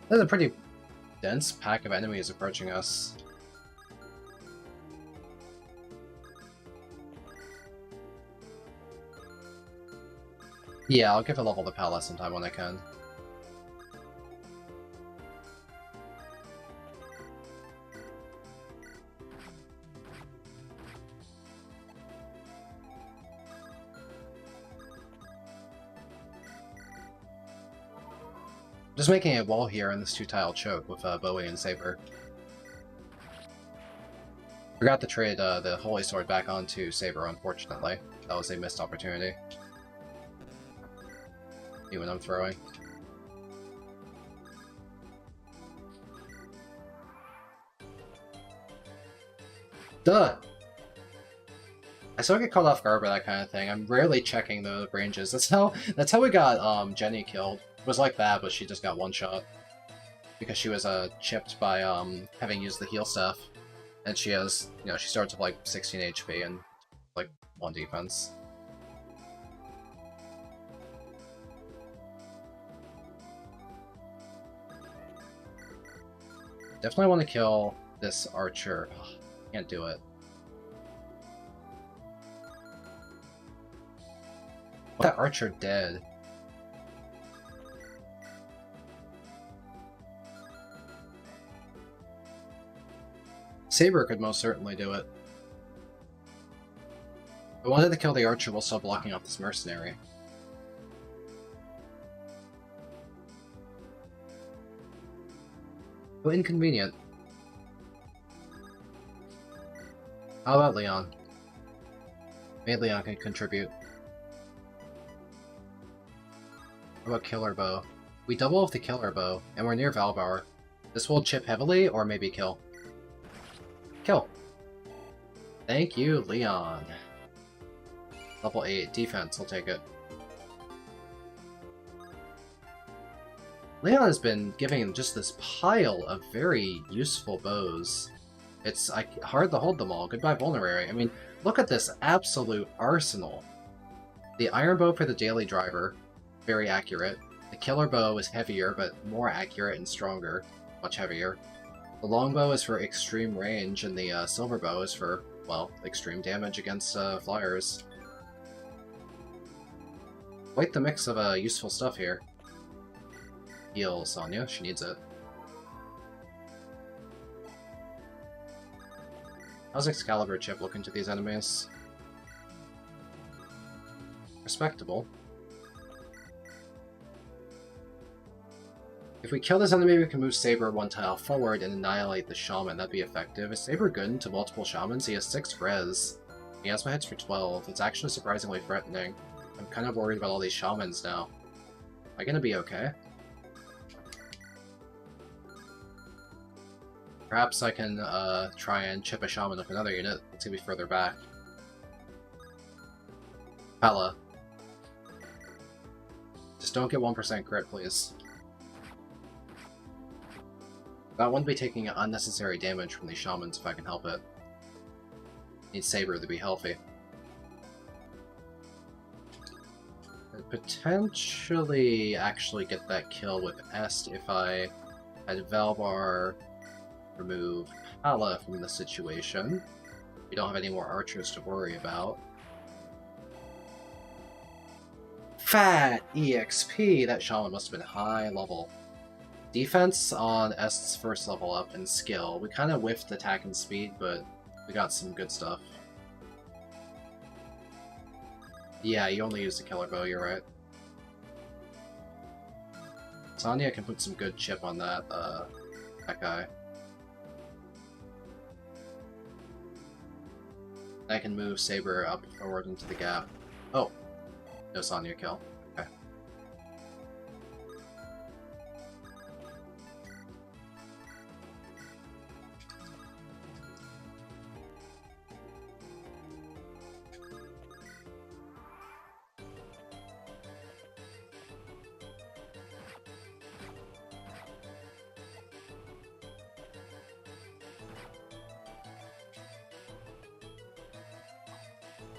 There's a pretty dense pack of enemies approaching us. Yeah, I'll give a level to Pala sometime when I can. Just making a wall here in this 2-tile choke with Bowie and Saber. Forgot to trade the Holy Sword back onto Saber, unfortunately. That was a missed opportunity. See what I'm throwing. Done! I still get caught off guard by that kind of thing. I'm rarely checking the ranges. That's how we got Jenny killed. It was like that, but she just got one shot. Because she was chipped by having used the heal stuff. And she has, you know, she starts with like 16 HP and like 1 defense. Definitely want to kill this archer. Ugh, can't do it. That archer dead. Saber could most certainly do it. I wanted to kill the archer while still blocking off this mercenary. But inconvenient. How about Leon? Maybe Leon can contribute. How about Killer Bow? We double off the Killer Bow, and we're near Valbar. This will chip heavily, or maybe kill. Kill! Thank you, Leon. Level 8, defense, I'll take it. Leon has been giving just this pile of very useful bows. It's hard to hold them all. Goodbye, Vulnerary. I mean, look at this absolute arsenal. The Iron Bow for the Daily Driver, very accurate. The Killer Bow is heavier, but more accurate and stronger. Much heavier. The Longbow is for extreme range, and the Silver Bow is for, well, extreme damage against flyers. Quite the mix of useful stuff here. Heal Sonya, she needs it. How's Excalibur Chip looking to these enemies? Respectable. If we kill this enemy, we can move Saber 1 tile forward and annihilate the Shaman. That'd be effective. Is Saber good into multiple Shamans? He has 6 res. He has my hits for 12. It's actually surprisingly threatening. I'm kind of worried about all these Shamans now. Am I gonna be okay? Perhaps I can try and chip a Shaman with another unit. It's gonna be further back. Pella. Just don't get 1% crit, please. I wouldn't be taking unnecessary damage from these Shamans if I can help it. Need Saber to be healthy. I'd potentially actually get that kill with Est if I had Valbar remove Pala from the situation. We don't have any more archers to worry about. Fat EXP! That Shaman must have been high level. Defense on Est's first level up and skill. We kind of whiffed attack and speed, but we got some good stuff. Yeah, you only use the Killer Bow, you're right. Sonya can put some good chip on that, that guy. I can move Saber up forward into the gap. Oh! No Sonya kill. Okay.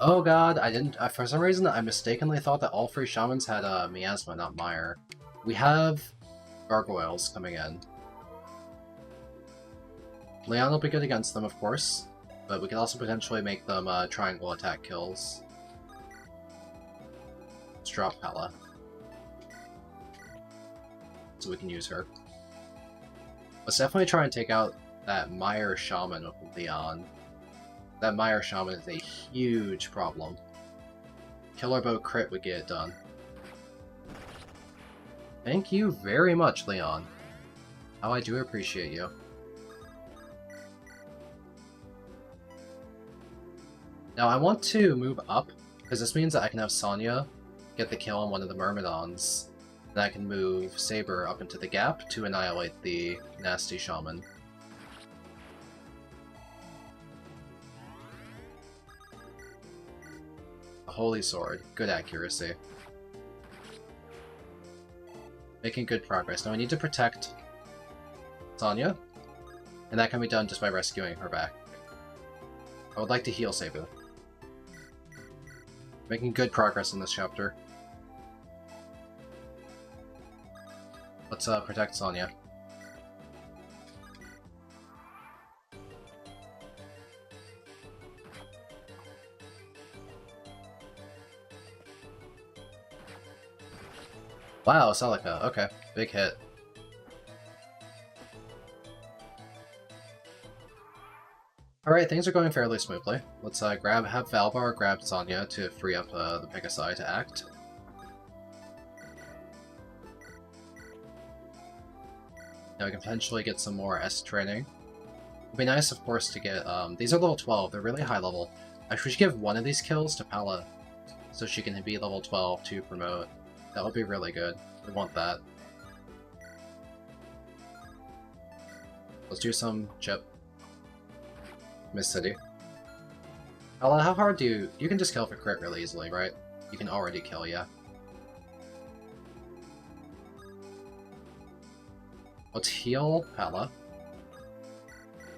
Oh god, I didn't- for some reason I mistakenly thought that all 3 shamans had miasma, not mire. We have gargoyles coming in. Leon will be good against them, of course, but we can also potentially make them triangle attack kills. Let's drop Pella, so we can use her. Let's definitely try and take out that Mire Shaman with Leon. That Mire Shaman is a huge problem. Killer Bow crit would get it done. Thank you very much, Leon. How I do appreciate you. Now I want to move up, because this means that I can have Sonya get the kill on one of the Myrmidons. And I can move Saber up into the gap to annihilate the nasty Shaman. A Holy Sword. Good accuracy. Making good progress. Now I need to protect Sonya, and that can be done just by rescuing her back. I would like to heal Saber. Making good progress in this chapter. Let's protect Sonya. Wow, Celica. Okay, big hit. Alright, things are going fairly smoothly. Let's have Valbar grab Sonya to free up the Pegasi to act. Now we can potentially get some more S training. It'd be nice, of course, to get, these are level 12, they're really high level. Actually, we should give one of these kills to Pella, so she can be level 12 to promote. That would be really good. We want that. Let's do some chip. Miss City. Pella, how hard do you... You can just kill for crit really easily, right? You can already kill, yeah. Let's heal Pella,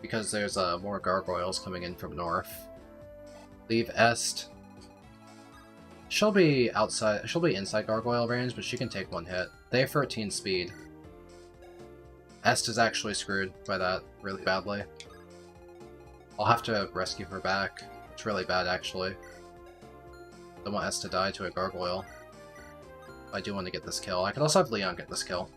because there's more gargoyles coming in from north. Leave Est. She'll be outside. She'll be inside gargoyle range, but she can take one hit. They have 13 speed. Est is actually screwed by that really badly. I'll have to rescue her back. It's really bad, actually. Don't want Est to die to a gargoyle. I do want to get this kill. I could also have Leon get this kill.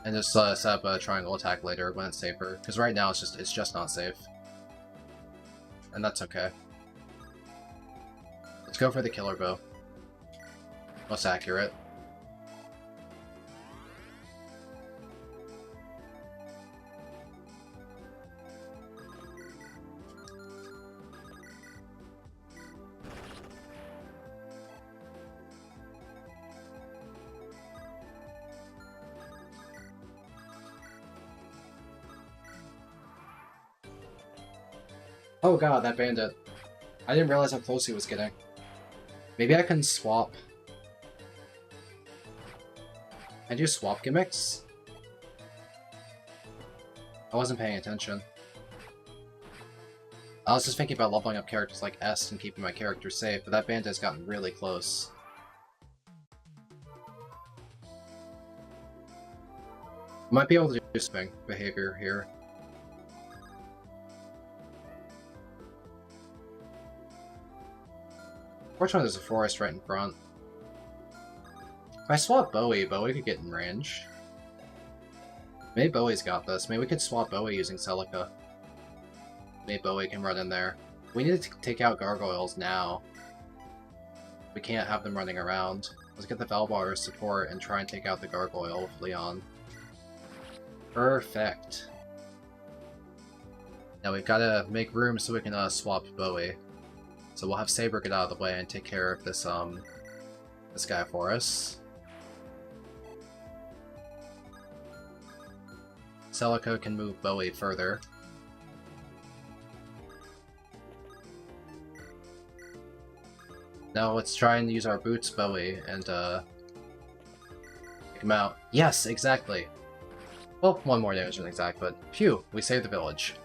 And just set up a triangle attack later when it's safer, because right now it's just not safe. And that's okay. Let's go for the killer bow. Most accurate. Oh god, that bandit. I didn't realize how close he was getting. Maybe I can swap. Can I do swap gimmicks? I wasn't paying attention. I was just thinking about leveling up characters like Est and keeping my character safe, but that bandit's gotten really close. Might be able to do something behavior here. Fortunately, there's a forest right in front. If I swap Bowie could get in range. Maybe Bowie's got this. Maybe we could swap Bowie using Celica. Maybe Bowie can run in there. We need to take out gargoyles now. We can't have them running around. Let's get the Valbar support and try and take out the gargoyle with Leon. Perfect. Now we've got to make room so we can swap Bowie. So we'll have Saber get out of the way and take care of this this guy for us. Celica can move Bowie further. Now let's try and use our boots Bowie and take him out. Yes, exactly. Well, one more damage than exact, but phew, we saved the village.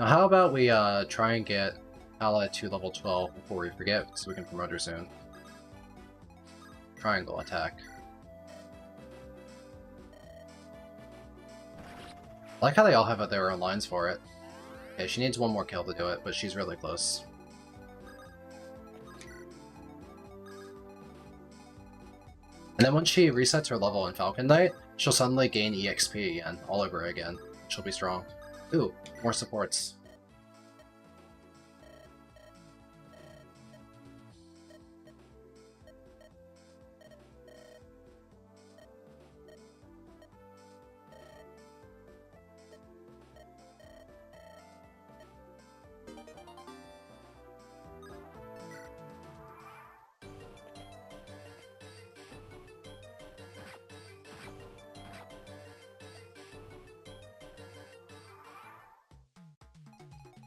Now how about we try and get Pala to level 12 before we forget, so we can promote her soon. Triangle attack. I like how they all have their own lines for it. Okay, she needs one more kill to do it, but she's really close. And then once she resets her level in Falcon Knight, she'll suddenly gain EXP again, all over again. She'll be strong. Ooh, more supports.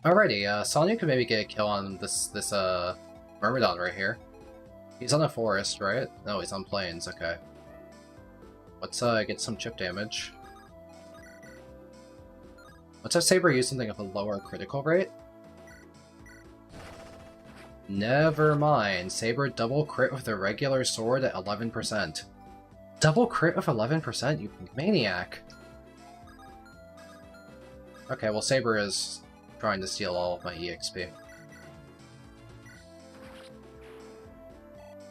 Alrighty, Sonya could maybe get a kill on this Myrmidon right here. He's on a forest, right? No, he's on plains, okay. Let's get some chip damage. Let's have Saber use something with a lower critical rate. Never mind, Saber double crit with a regular sword at 11%. Double crit with 11%, you maniac! Okay, well Saber is trying to steal all of my EXP.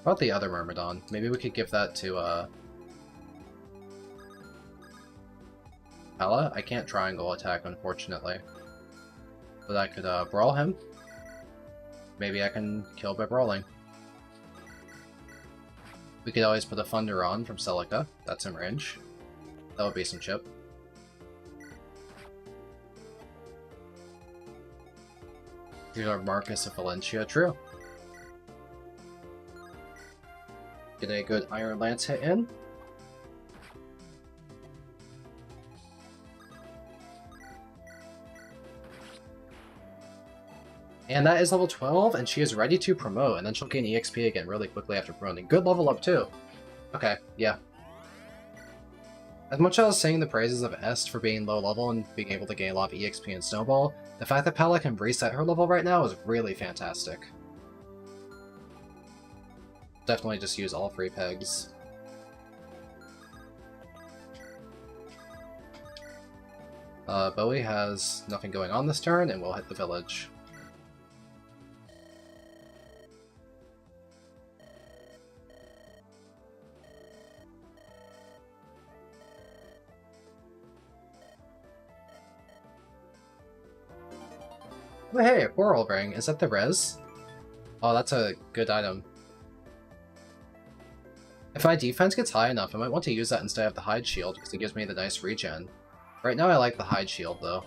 What about the other Myrmidon? Maybe we could give that to, Pella? I can't triangle attack, unfortunately. But I could, brawl him. Maybe I can kill by brawling. We could always put a Thunder on from Celica. That's in range. That would be some chip. Here's our Marcus of Valentia, true. Get a good Iron Lance hit in. And that is level 12, and she is ready to promote, and then she'll gain EXP again really quickly after promoting. Good level up too. Okay, yeah. As much as I was saying the praises of Est for being low level and being able to gain a lot of EXP and Snowball, the fact that Pella can reset her level right now is really fantastic. Definitely just use all 3 pegs. Bowie has nothing going on this turn, and we'll hit the village. Oh, hey, a Coral Ring. Is that the res? Oh, that's a good item. If my defense gets high enough, I might want to use that instead of the Hide Shield, because it gives me the nice regen. Right now I like the Hide Shield, though.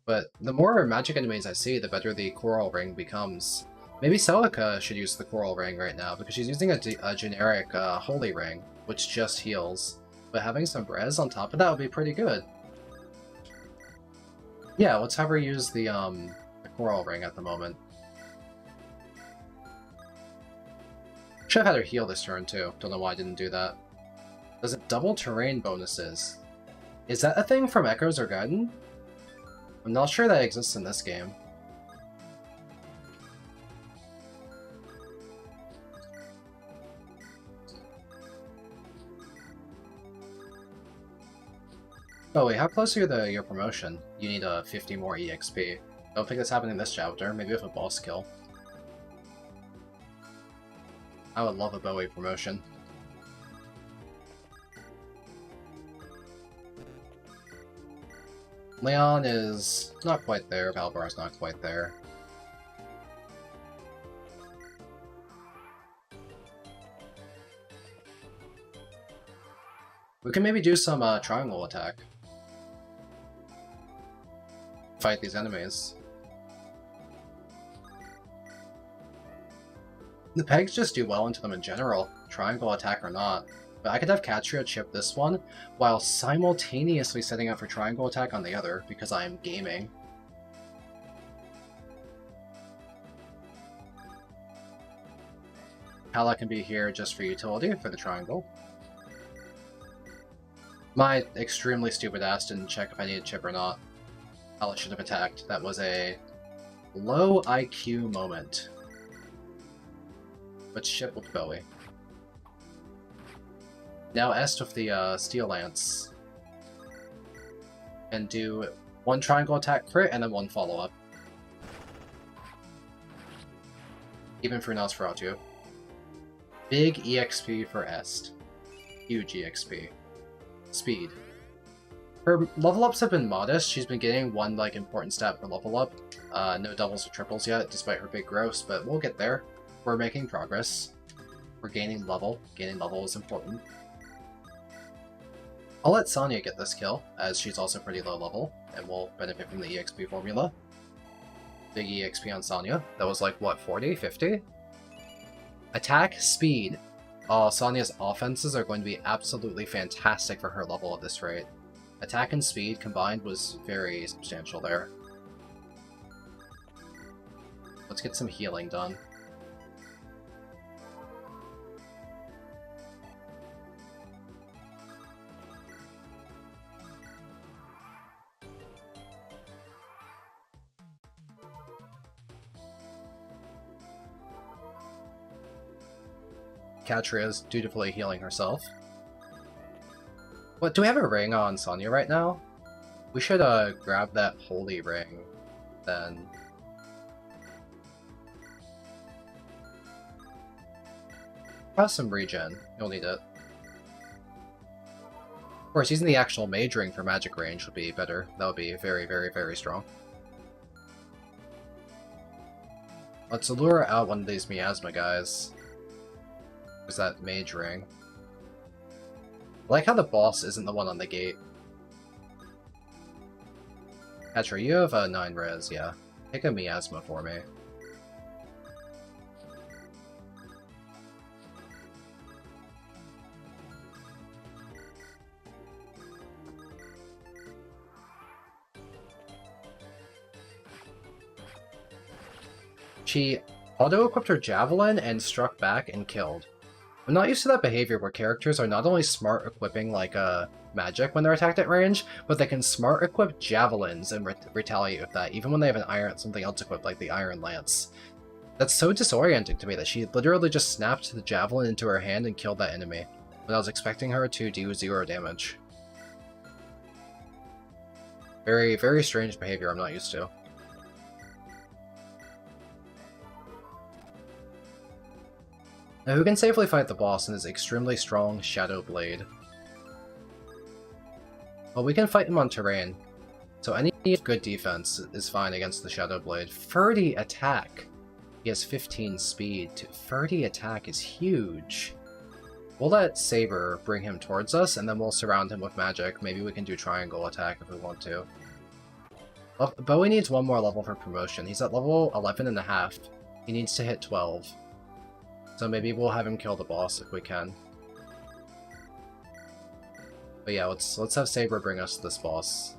But the more magic enemies I see, the better the Coral Ring becomes. Maybe Celica should use the Coral Ring right now, because she's using a generic Holy Ring, which just heals. But having some res on top of that would be pretty good. Yeah, let's have her use the Coral Ring at the moment. Should have had her heal this turn too. Don't know why I didn't do that. Does it double terrain bonuses? Is that a thing from Echoes or Gaiden? I'm not sure that exists in this game. Oh wait, how close are you to your promotion? You need 50 more EXP. I don't think that's happening this chapter, maybe with a boss kill. I would love a Bowie promotion. Leon is not quite there, Balbar's not quite there. We can maybe do some triangle attack. Fight these enemies. The pegs just do well into them in general, triangle attack or not. But I could have Katria chip this one, while simultaneously setting up for triangle attack on the other, because I am gaming. Pala can be here just for utility, for the triangle. My extremely stupid ass didn't check if I needed chip or not. Alice should have attacked. That was a low IQ moment. But ship with Bowie. Now Est with the Steel Lance. And do one triangle attack crit and then one follow-up. Even for Nosferatu. Big EXP for Est. Huge EXP. Speed. Her level ups have been modest. She's been getting one important stat per level up. No doubles or triples yet, despite her big gross, but we'll get there. We're making progress. We're gaining level. Gaining level is important. I'll let Sonya get this kill, as she's also pretty low level, and will benefit from the EXP formula. Big EXP on Sonya. That was like, what, 40? 50? Attack, speed. Oh, Sonya's offenses are going to be absolutely fantastic for her level at this rate. Attack and speed combined was very substantial there. Let's get some healing done. Katria's dutifully healing herself. What, do we have a ring on Sonya right now? We should grab that holy ring, then. Have some regen. You'll need it. Of course, using the actual mage ring for magic range would be better. That would be very, very, very strong. Let's lure out one of these miasma guys. There's that mage ring. I like how the boss isn't the one on the gate. Petra, you have a 9 res, yeah. Take a miasma for me. She auto-equipped her javelin and struck back and killed. I'm not used to that behavior where characters are not only smart equipping magic when they're attacked at range, but they can smart equip javelins and retaliate with that, even when they have something else equipped like the Iron Lance. That's so disorienting to me that she literally just snapped the javelin into her hand and killed that enemy, when I was expecting her to do 0 damage. Very, very strange behavior I'm not used to. Now, who can safely fight the boss in his extremely strong Shadow Blade? Well, we can fight him on terrain, so any good defense is fine against the Shadow Blade. 30 attack! He has 15 speed. 30 attack is huge. We'll let Saber bring him towards us, and then we'll surround him with magic. Maybe we can do triangle attack if we want to. Bowie needs one more level for promotion. He's at level 11.5. He needs to hit 12. So maybe we'll have him kill the boss if we can. But yeah, let's have Saber bring us this boss.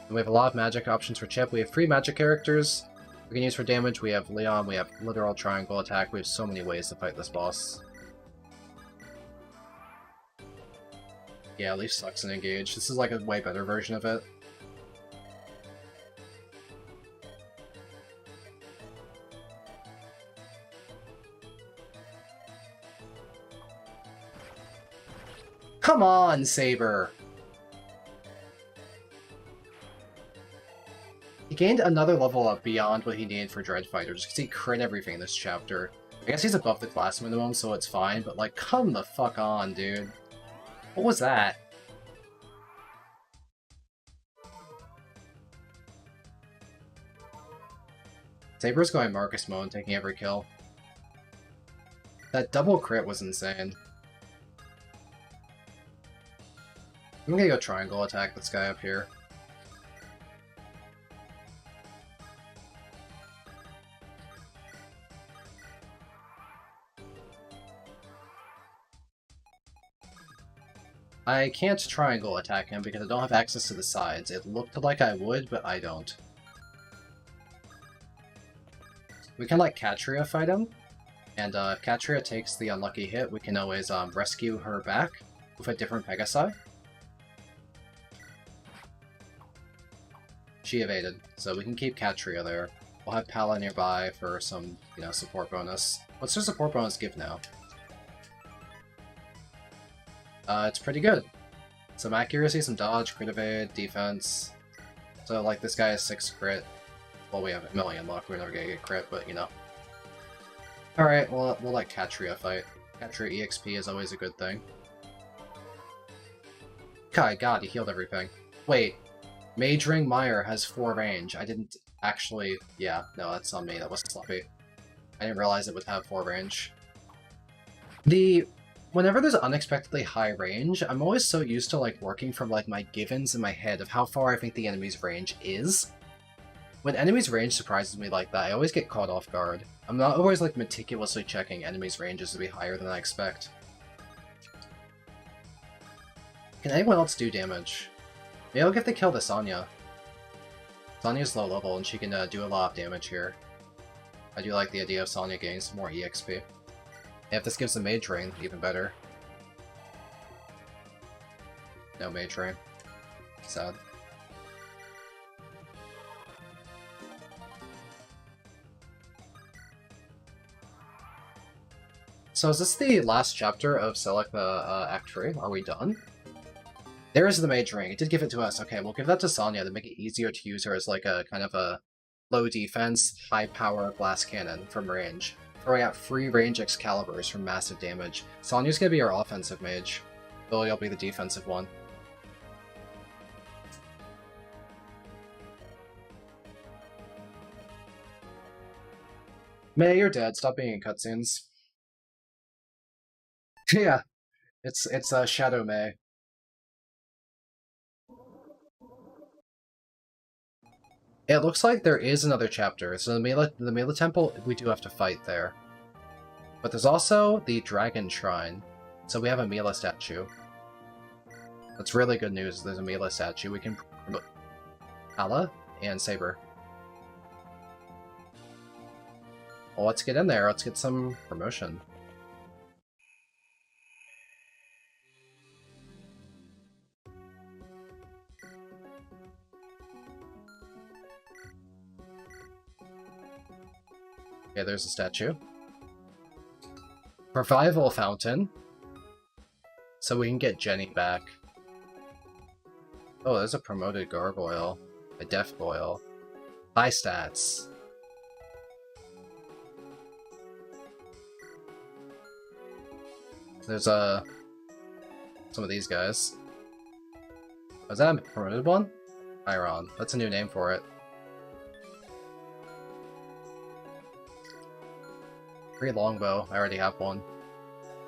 And we have a lot of magic options for Chip. We have 3 magic characters we can use for damage. We have Leon, we have literal triangle attack. We have so many ways to fight this boss. Yeah, at least sucks and engage. This is like a way better version of it. Come on, Saber! He gained another level up beyond what he needed for Dread Fighter, just because he crit everything in this chapter. I guess he's above the class minimum, so it's fine, but like, come the fuck on, dude. What was that? Saber's going Marcus mode, taking every kill. That double crit was insane. I'm gonna go triangle attack this guy up here. I can't triangle attack him because I don't have access to the sides. It looked like I would, but I don't. We can let Katria fight him, and if Katria takes the unlucky hit, we can always rescue her back with a different Pegasi. She evaded, so we can keep Katria there. We'll have Pala nearby for some, you know, support bonus. What's her support bonus give now? It's pretty good. Some accuracy, some dodge, crit evade, defense. So, like, this guy has 6 crit. Well, we have a million luck, we're never gonna get crit, but, you know. Alright, we'll let Katria fight. Katria EXP is always a good thing. God, he healed everything. Wait, Mage Ring Meyer has 4 range. I didn't actually... Yeah, no, that's on me, that was sloppy. I didn't realize it would have 4 range. Whenever there's unexpectedly high range, I'm always so used to, like, working from, like, my givens in my head of how far I think the enemy's range is. When enemy's range surprises me like that, I always get caught off guard. I'm not always, like, meticulously checking enemy's ranges to be higher than I expect. Can anyone else do damage? Maybe I'll give the kill to Sonya. Sonya's low level, and she can do a lot of damage here. I do like the idea of Sonya getting some more EXP. And if this gives the Mage Ring, even better. No Mage Ring. Sad. So is this the last chapter of Celica Act 3? Are we done? There is the Mage Ring. It did give it to us. Okay, we'll give that to Sonya to make it easier to use her as like a kind of a low defense, high power glass cannon from range. Throwing out free range Excaliburs for massive damage. Sonya's gonna be our offensive mage. Billy will be the defensive one. May, you're dead. Stop being in cutscenes. Yeah, it's Shadow May. It looks like there is another chapter. So the Mela Temple, we do have to fight there. But there's also the Dragon Shrine. So we have a Mela statue. That's really good news. There's a Mela statue. We can promote Pala and Saber. Well, let's get in there. Let's get some promotion. Okay, there's a statue. Revival Fountain. So we can get Jenny back. Oh, there's a promoted Gargoyle. A Death Boil. High stats. There's some of these guys. Was that a promoted one? Iron. That's a new name for it. Free longbow. I already have one.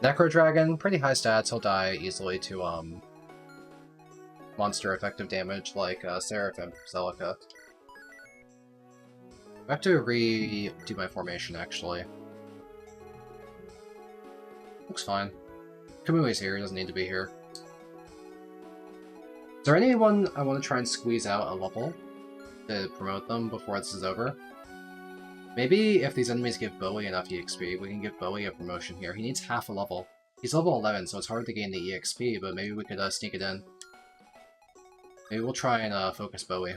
Necro Dragon, pretty high stats. He'll die easily to monster effective damage like Seraphim Celica. I have to redo my formation actually. Looks fine. Kamui's here, he doesn't need to be here. Is there anyone I want to try and squeeze out a level to promote them before this is over? Maybe if these enemies give Bowie enough EXP, we can give Bowie a promotion here. He needs half a level. He's level 11, so it's hard to gain the EXP, but maybe we could sneak it in. Maybe we'll try and focus Bowie.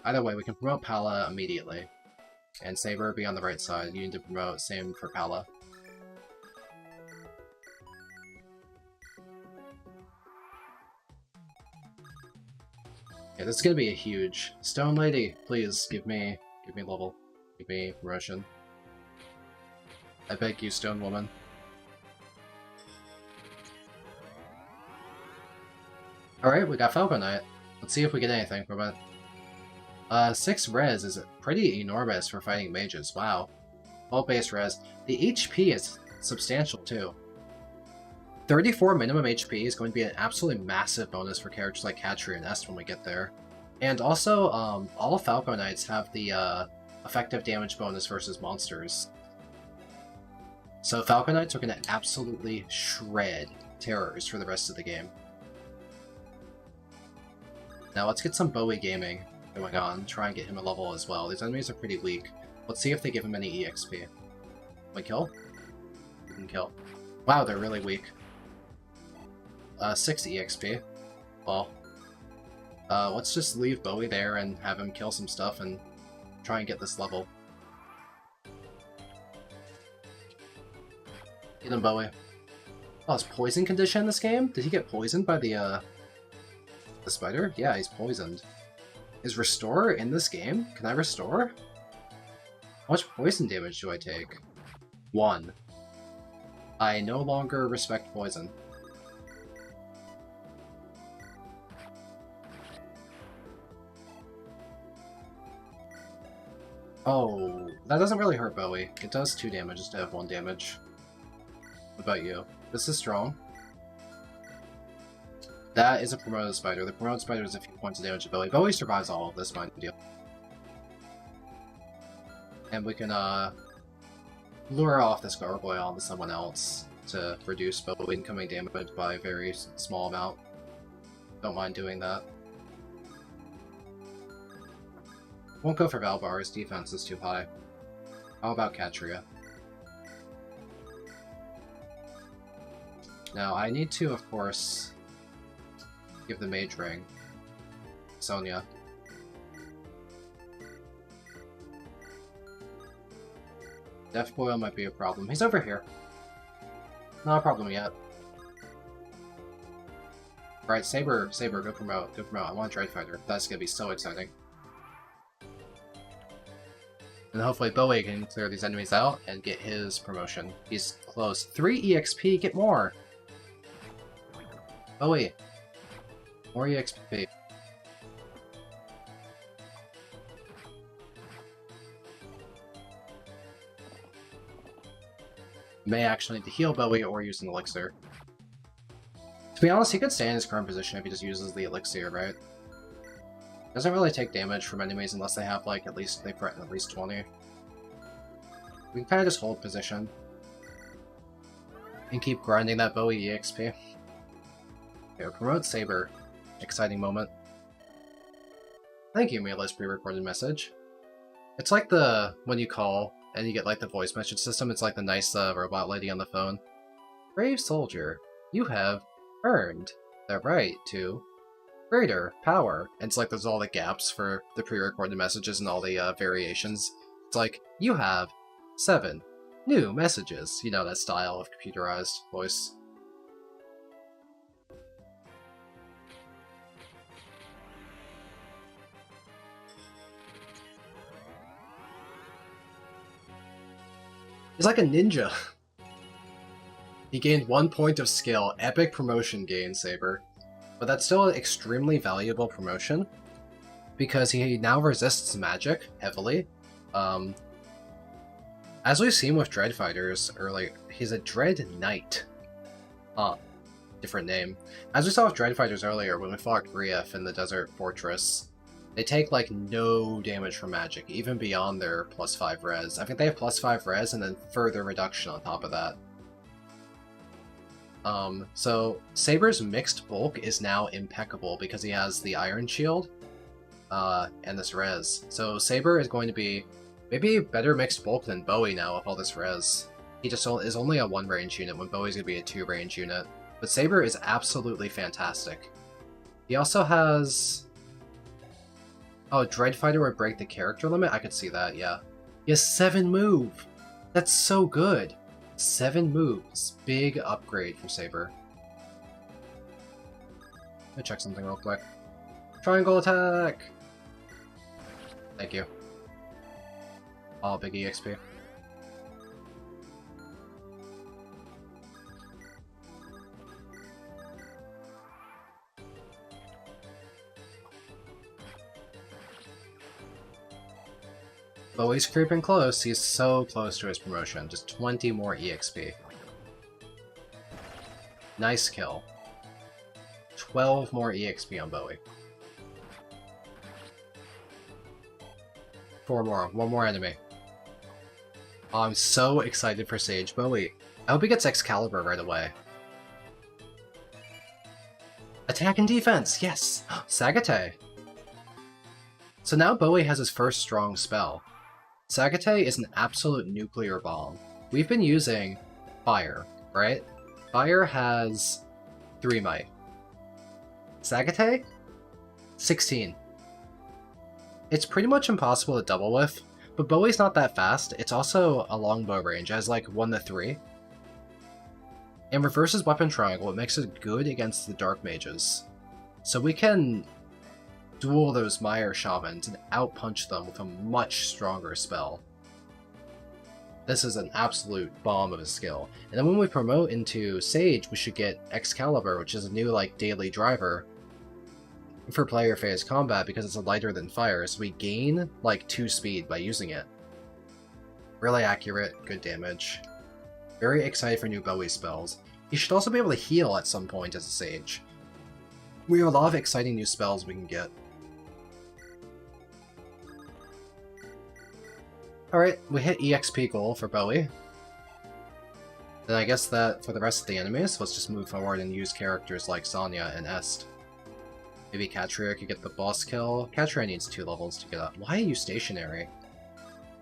Either way, we can promote Pala immediately. And Saber be on the right side. You need to promote, same for Pala. Yeah, this is gonna be a huge... Stone Lady, please, give me level. Give me promotion. I beg you, Stone Woman. Alright, we got Falcon Knight. Let's see if we get anything from it. 6 res is pretty enormous for fighting mages, wow. 12 base res. The HP is substantial too. 34 minimum HP is going to be an absolutely massive bonus for characters like Katria and Est when we get there. And also, all Falcon Knights have the effective damage bonus versus monsters. So Falcon Knights are going to absolutely shred terrors for the rest of the game. Now let's get some Bowie gaming going on, try and get him a level as well. These enemies are pretty weak. Let's see if they give him any EXP. Can we kill? We can kill. Wow, they're really weak. 6 EXP. Well, Let's just leave Bowie there and have him kill some stuff and try and get this level. Get him, Bowie. Oh, is poison condition in this game? Did he get poisoned by the spider? Yeah, he's poisoned. Is restore in this game? Can I restore? How much poison damage do I take? 1. I no longer respect poison. Oh, that doesn't really hurt Bowie. It does 2 damage instead of 1 damage. What about you? This is strong. That is a promoted spider. The promoted spider is a few points of damage to Bowie. Bowie survives all of this, mind you. And we can, lure off this gargoyle onto someone else to reduce Bowie incoming damage by a very small amount. Don't mind doing that. Won't go for Valbar, his defense is too high. How about Katria? Now, I need to, of course, give the Mage Ring. Sonia. Death Boil might be a problem. He's over here. Not a problem yet. Right, Saber, go promote, go promote. I want a Dread Fighter. That's gonna be so exciting. And hopefully Bowie can clear these enemies out and get his promotion. He's close. 3 EXP, get more! Bowie. More EXP. May actually need to heal Bowie or use an elixir. To be honest, he could stay in his current position if he just uses the elixir, right? Doesn't really take damage from enemies unless they have, like, they threaten at least 20. We can kind of just hold position. And keep grinding that Bowie EXP. Okay, promote Saber. Exciting moment. Thank you, Mila's pre-recorded message. It's like when you call and you get like the voice message system, it's like the nice robot lady on the phone. Brave soldier, you have earned the right to greater power. And it's like there's all the gaps for the pre-recorded messages and all the variations. It's like, you have 7 new messages. You know, that style of computerized voice. He's like a ninja. He gained 1 point of skill. Epic promotion gain, Saber. But that's still an extremely valuable promotion, because he now resists magic heavily. As we've seen with Dread Fighters earlier, he's a Dread Knight. Different name. As we saw with Dread Fighters earlier, when we fought Grief in the Desert Fortress, they take, like, no damage from magic, even beyond their +5 res. I think they have +5 res and then further reduction on top of that. So Saber's mixed bulk is now impeccable because he has the Iron Shield, and this res. So Saber is going to be maybe better mixed bulk than Bowie now with all this res. He just is only a 1 range unit when Bowie's going to be a 2 range unit. But Saber is absolutely fantastic. He also has... Oh, Dread Fighter would break the character limit? I could see that, yeah. He has 7 move! That's so good! 7 moves. Big upgrade for Saber. Let me check something real quick. Triangle attack! Thank you. Oh, big EXP. Bowie's creeping close. He's so close to his promotion. Just 20 more EXP. Nice kill. 12 more EXP on Bowie. 4 more. 1 more enemy. Oh, I'm so excited for Sage Bowie. I hope he gets Excalibur right away. Attack and defense! Yes! Sagate! So now Bowie has his first strong spell. Sagate is an absolute nuclear bomb. We've been using fire, right? Fire has 3 might. Sagate 16. It's pretty much impossible to double with, but Bowie's not that fast. It's also a longbow range, as like 1 to 3. And reverses weapon triangle, it makes it good against the dark mages. So we can duel those Meyer shamans and outpunch them with a much stronger spell. This is an absolute bomb of a skill. And then when we promote into Sage, we should get Excalibur, which is a new like daily driver for player phase combat because it's lighter than fire, so we gain like 2 speed by using it. Really accurate, good damage. Very excited for new Bowie spells. You should also be able to heal at some point as a Sage. We have a lot of exciting new spells we can get. Alright, we hit EXP goal for Bowie. Then I guess that for the rest of the enemies, let's just move forward and use characters like Sonya and Est. Maybe Catria could get the boss kill. Catria needs 2 levels to get up. Why are you stationary?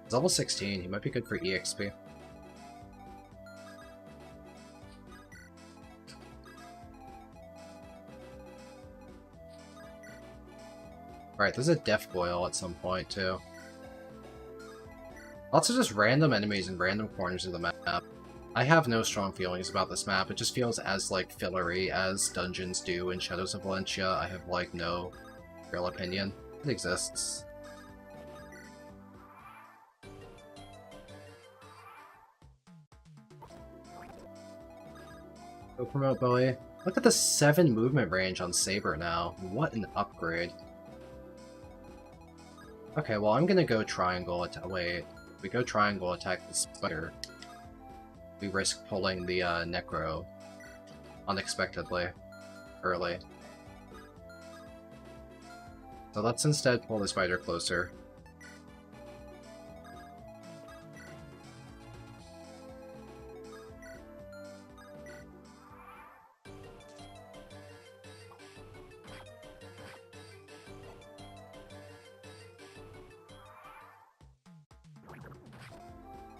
He's level 16, he might be good for EXP. Alright, there's a Death Boil at some point, too. Lots of just random enemies in random corners of the map. I have no strong feelings about this map, it just feels as, like, fillery as dungeons do in Shadows of Valentia. I have, like, no real opinion. It exists. Go promote Bowie. Look at the 7 movement range on Saber now. What an upgrade. Okay, well, I'm gonna go triangle attack. Wait, we go triangle attack the spider. We risk pulling the Necro unexpectedly early. So let's instead pull the spider closer.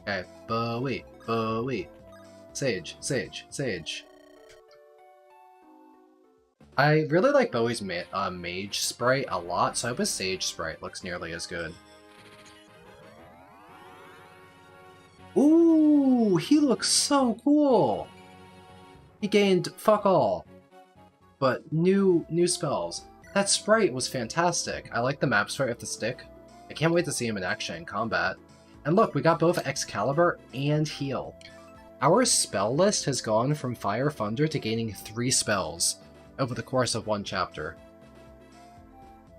Okay, Bowie, Bowie. Sage, Sage, Sage. I really like Bowie's mage sprite a lot, so I hope his Sage sprite looks nearly as good. Ooh, he looks so cool! He gained fuck all, but new spells. That sprite was fantastic. I like the map sprite with the stick. I can't wait to see him in action in combat. And look, we got both Excalibur and Heal. Our spell list has gone from Fire Thunder to gaining 3 spells over the course of 1 chapter.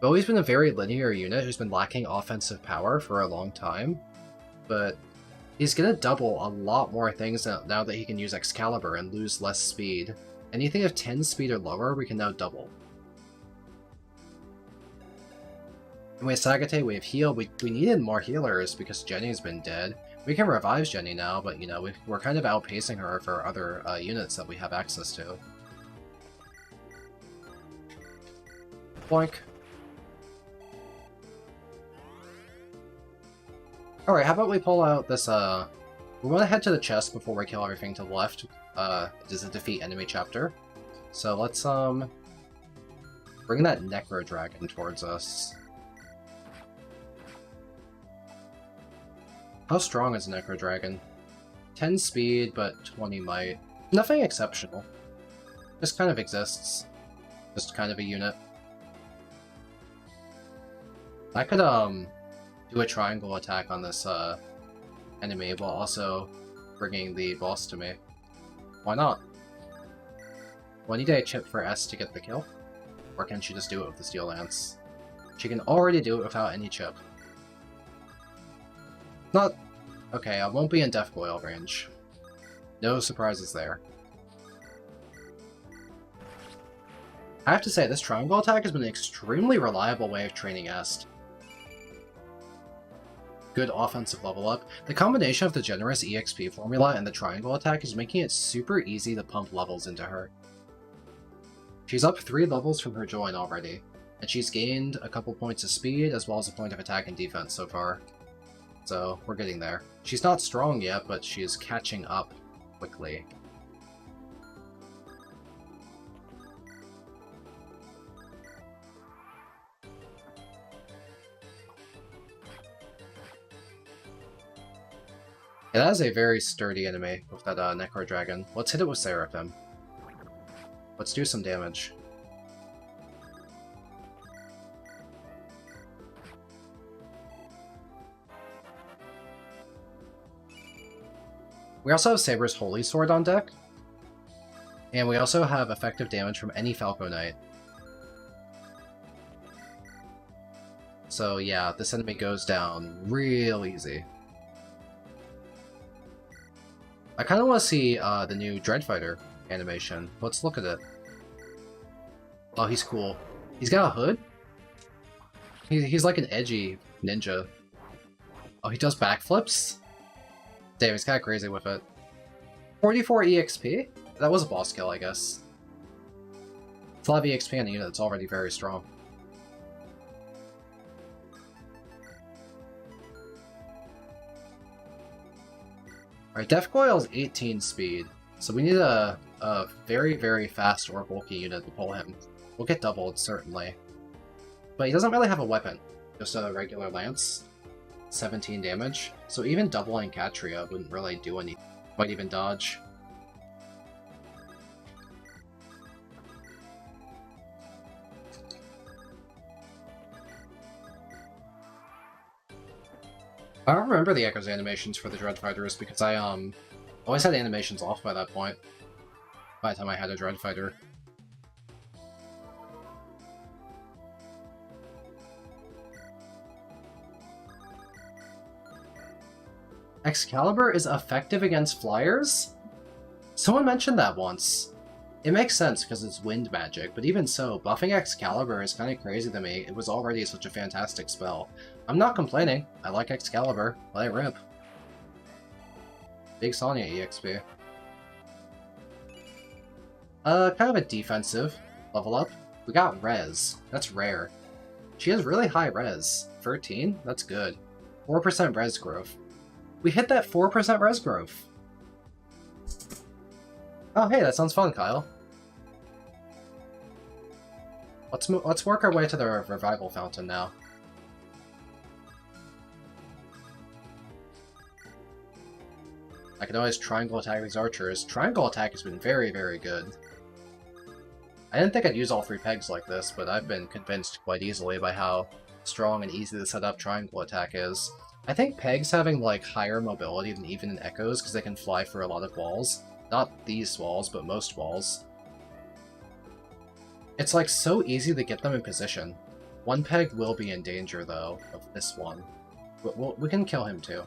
Bowie's been a very linear unit who's been lacking offensive power for a long time, but he's gonna double a lot more things now that he can use Excalibur and lose less speed. Anything of 10 speed or lower, we can now double. And with Sagate, we have Heal. We needed more healers because Jenny's been dead. We can revive Jenny now, but you know, we're kind of outpacing her for other units that we have access to. Boink. Alright, how about we pull out this, we want to head to the chest before we kill everything to the left. It is a defeat enemy chapter. So let's, bring that Necro Dragon towards us. How strong is a Necro Dragon? 10 speed, but 20 might. Nothing exceptional. Just kind of exists. Just kind of a unit. I could, do a triangle attack on this, enemy while also bringing the boss to me. Why not? Well, I need a chip for S to get the kill. Or can she just do it with the Steel Lance? She can already do it without any chip. Not... Okay, I won't be in Death Coil range. No surprises there. I have to say, this triangle attack has been an extremely reliable way of training Est. Good offensive level up. The combination of the generous EXP formula and the triangle attack is making it super easy to pump levels into her. She's up 3 levels from her join already, and she's gained a couple points of speed as well as a point of attack and defense so far. So, we're getting there. She's not strong yet, but she is catching up quickly. Yeah, that is a very sturdy enemy with that Necro Dragon. Let's hit it with Seraphim. Let's do some damage. We also have Saber's Holy Sword on deck. And we also have effective damage from any Falco Knight. So yeah, this enemy goes down real easy. I kind of want to see the new Dreadfighter animation. Let's look at it. Oh, he's cool. He's got a hood? He's like an edgy ninja. Oh, he does backflips? Damn, he's kind of crazy with it. 44 EXP? That was a boss kill, I guess. It's a lot of EXP on a unit that's already very strong. Alright, Death Coil is 18 speed, so we need a very, very fast or bulky unit to pull him. We'll get doubled, certainly. But he doesn't really have a weapon, just a regular lance. 17 damage, so even doubling Catria wouldn't really do anything. Might even dodge. I don't remember the Echo's animations for the Dreadfighters because I always had animations off by that point. By the time I had a Dreadfighter. Excalibur is effective against flyers? Someone mentioned that once. It makes sense because it's wind magic, but even so, buffing Excalibur is kind of crazy to me. It was already such a fantastic spell. I'm not complaining. I like Excalibur. Let it rip. Big Sonya EXP. Kind of a defensive level up. We got Res. That's rare. She has really high Res. 13? That's good. 4% Res growth. We hit that 4% Res growth. Oh hey, that sounds fun, Kyle. Let's work our way to the Revival Fountain now. I can always triangle attack these archers. Triangle attack has been very, very good. I didn't think I'd use all 3 pegs like this, but I've been convinced quite easily by how strong and easy to set up triangle attack is. I think pegs having like higher mobility than even in echoes because they can fly for a lot of walls. Not these walls, but most walls. It's like so easy to get them in position. One peg will be in danger though, of this one. But we can kill him too.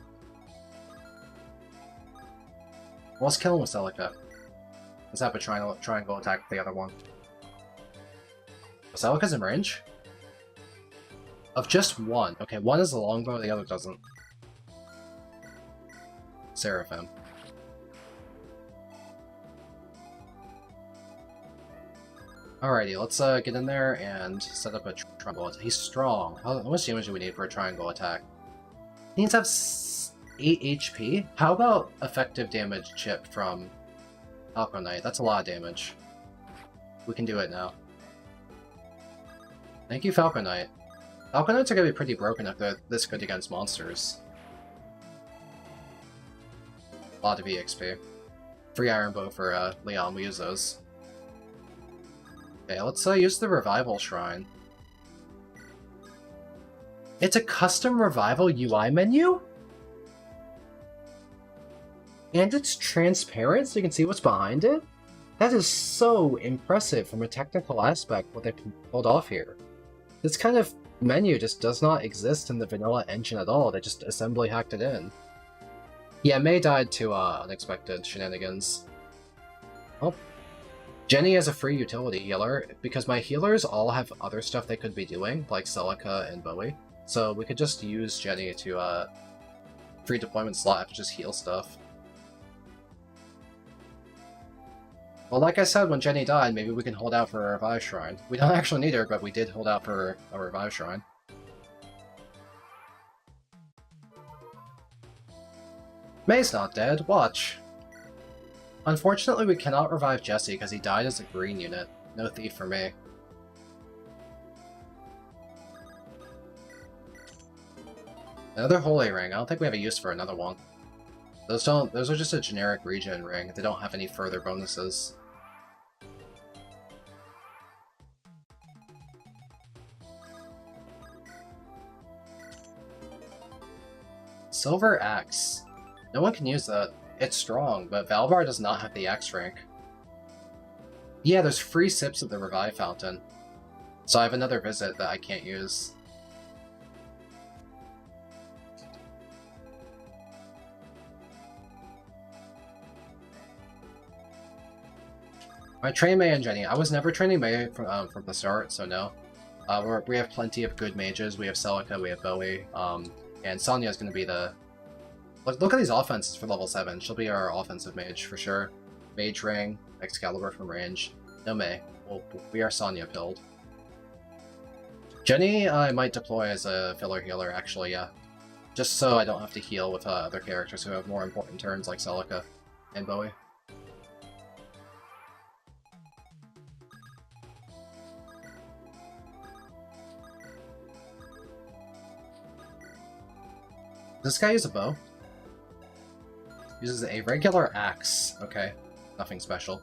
Well, let's kill him with Celica. Let's have a triangle attack with the other one. Celica's in range? Of just one. Okay, one is the longbow, the other doesn't. Seraphim. Alrighty, let's get in there and set up a triangle attack. He's strong. How much damage do we need for a triangle attack? He needs to have 8 HP? How about effective damage chip from Falco Knight? That's a lot of damage. We can do it now. Thank you, Falco Knight. Falco Knights are gonna be pretty broken if they're this good against monsters. A lot of EXP. Free Iron Bow for Leon, we use those. Okay, let's use the Revival Shrine. It's a custom Revival UI menu? And it's transparent so you can see what's behind it? That is so impressive from a technical aspect what they pulled off here. This kind of menu just does not exist in the vanilla engine at all, they just assembly hacked it in. Yeah, May died to unexpected shenanigans. Oh. Jenny is a free utility healer, because my healers all have other stuff they could be doing, like Celica and Bowie. So we could just use Jenny to free deployment slot to just heal stuff. Well, like I said, when Jenny died, maybe we can hold out for a Revive Shrine. We don't actually need her, but we did hold out for a Revive Shrine. May's not dead, watch! Unfortunately, we cannot revive Jesse because he died as a green unit. No thief for me. Another Holy Ring. I don't think we have a use for another one. Those are just a generic regen ring. They don't have any further bonuses. Silver Axe. No one can use that. It's strong, but Valbar does not have the Axe rank. Yeah, there's free sips of the Revive Fountain. So I have another visit that I can't use. I train Mei and Jenny. I was never training Mei from the start, so no. We have plenty of good mages. We have Celica, we have Bowie, and Sonya is going to be the... Look at these offenses for level 7. She'll be our offensive mage for sure. Mage Ring, Excalibur from range. No Mei. We are Sonya pilled. Jenny I might deploy as a filler healer, actually, yeah. Just so I don't have to heal with other characters who have more important turns like Celica and Bowie. Does this guy use a bow? Uses a regular axe. Okay, nothing special.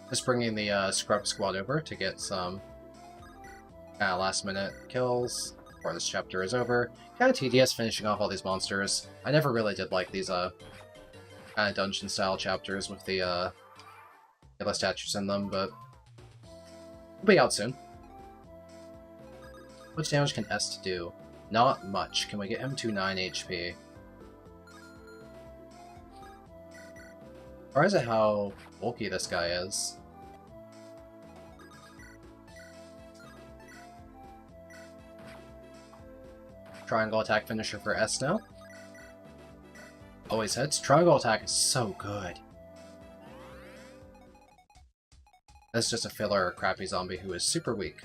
Just bringing the scrub squad over to get some last minute kills before this chapter is over. Kind of tedious finishing off all these monsters. I never really did like these kind of dungeon style chapters with the statues in them, but we'll be out soon. How much damage can Est do? Not much. Can we get him to 9 HP? Surprised at how bulky this guy is. Triangle attack finisher for Est now. Always hits. Triangle attack is so good. That's just a filler crappy zombie who is super weak.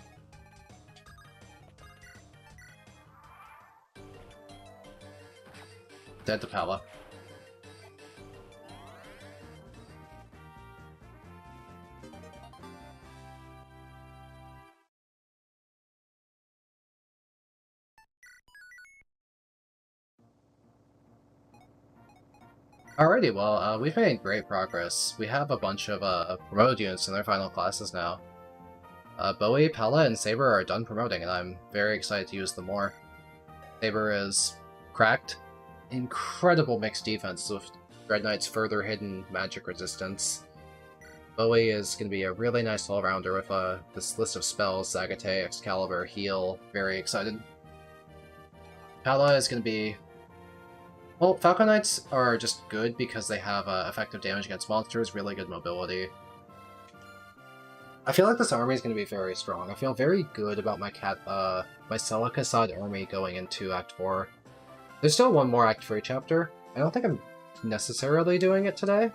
Dead to Pala. Alrighty, well, we've made great progress. We have a bunch of promoted units in their final classes now. Bowie, Pala, and Saber are done promoting, and I'm very excited to use them more. Saber is cracked. Incredible mixed defense with Dread Knight's further hidden magic resistance. Bowie is going to be a really nice all-rounder with this list of spells, Zagate, Excalibur, Heal. Very excited. Pala is going to be... Well, Falcon Knights are just good because they have effective damage against monsters, really good mobility. I feel like this army is going to be very strong. I feel very good about my Celica side army going into Act 4. There's still one more Act 3 chapter. I don't think I'm necessarily doing it today,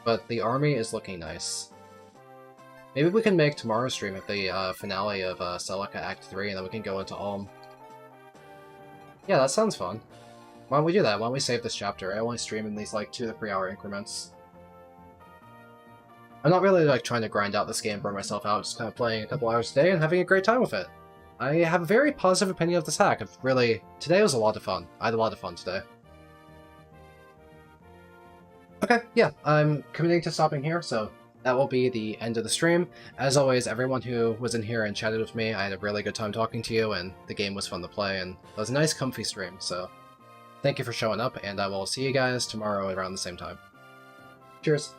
but the army is looking nice. Maybe we can make tomorrow's stream at the finale of Celica Act 3, and then we can go into Ulm. Yeah, that sounds fun. Why don't we do that? Why don't we save this chapter? I only stream in these like 2 to 3 hour increments. I'm not really like trying to grind out this game, burn myself out, just kind of playing a couple hours a day and having a great time with it. I have a very positive opinion of this hack. Today was a lot of fun. I had a lot of fun today. Okay, yeah, I'm committing to stopping here, so that will be the end of the stream. As always, everyone who was in here and chatted with me, I had a really good time talking to you, and the game was fun to play, and it was a nice, comfy stream, so thank you for showing up, and I will see you guys tomorrow around the same time. Cheers!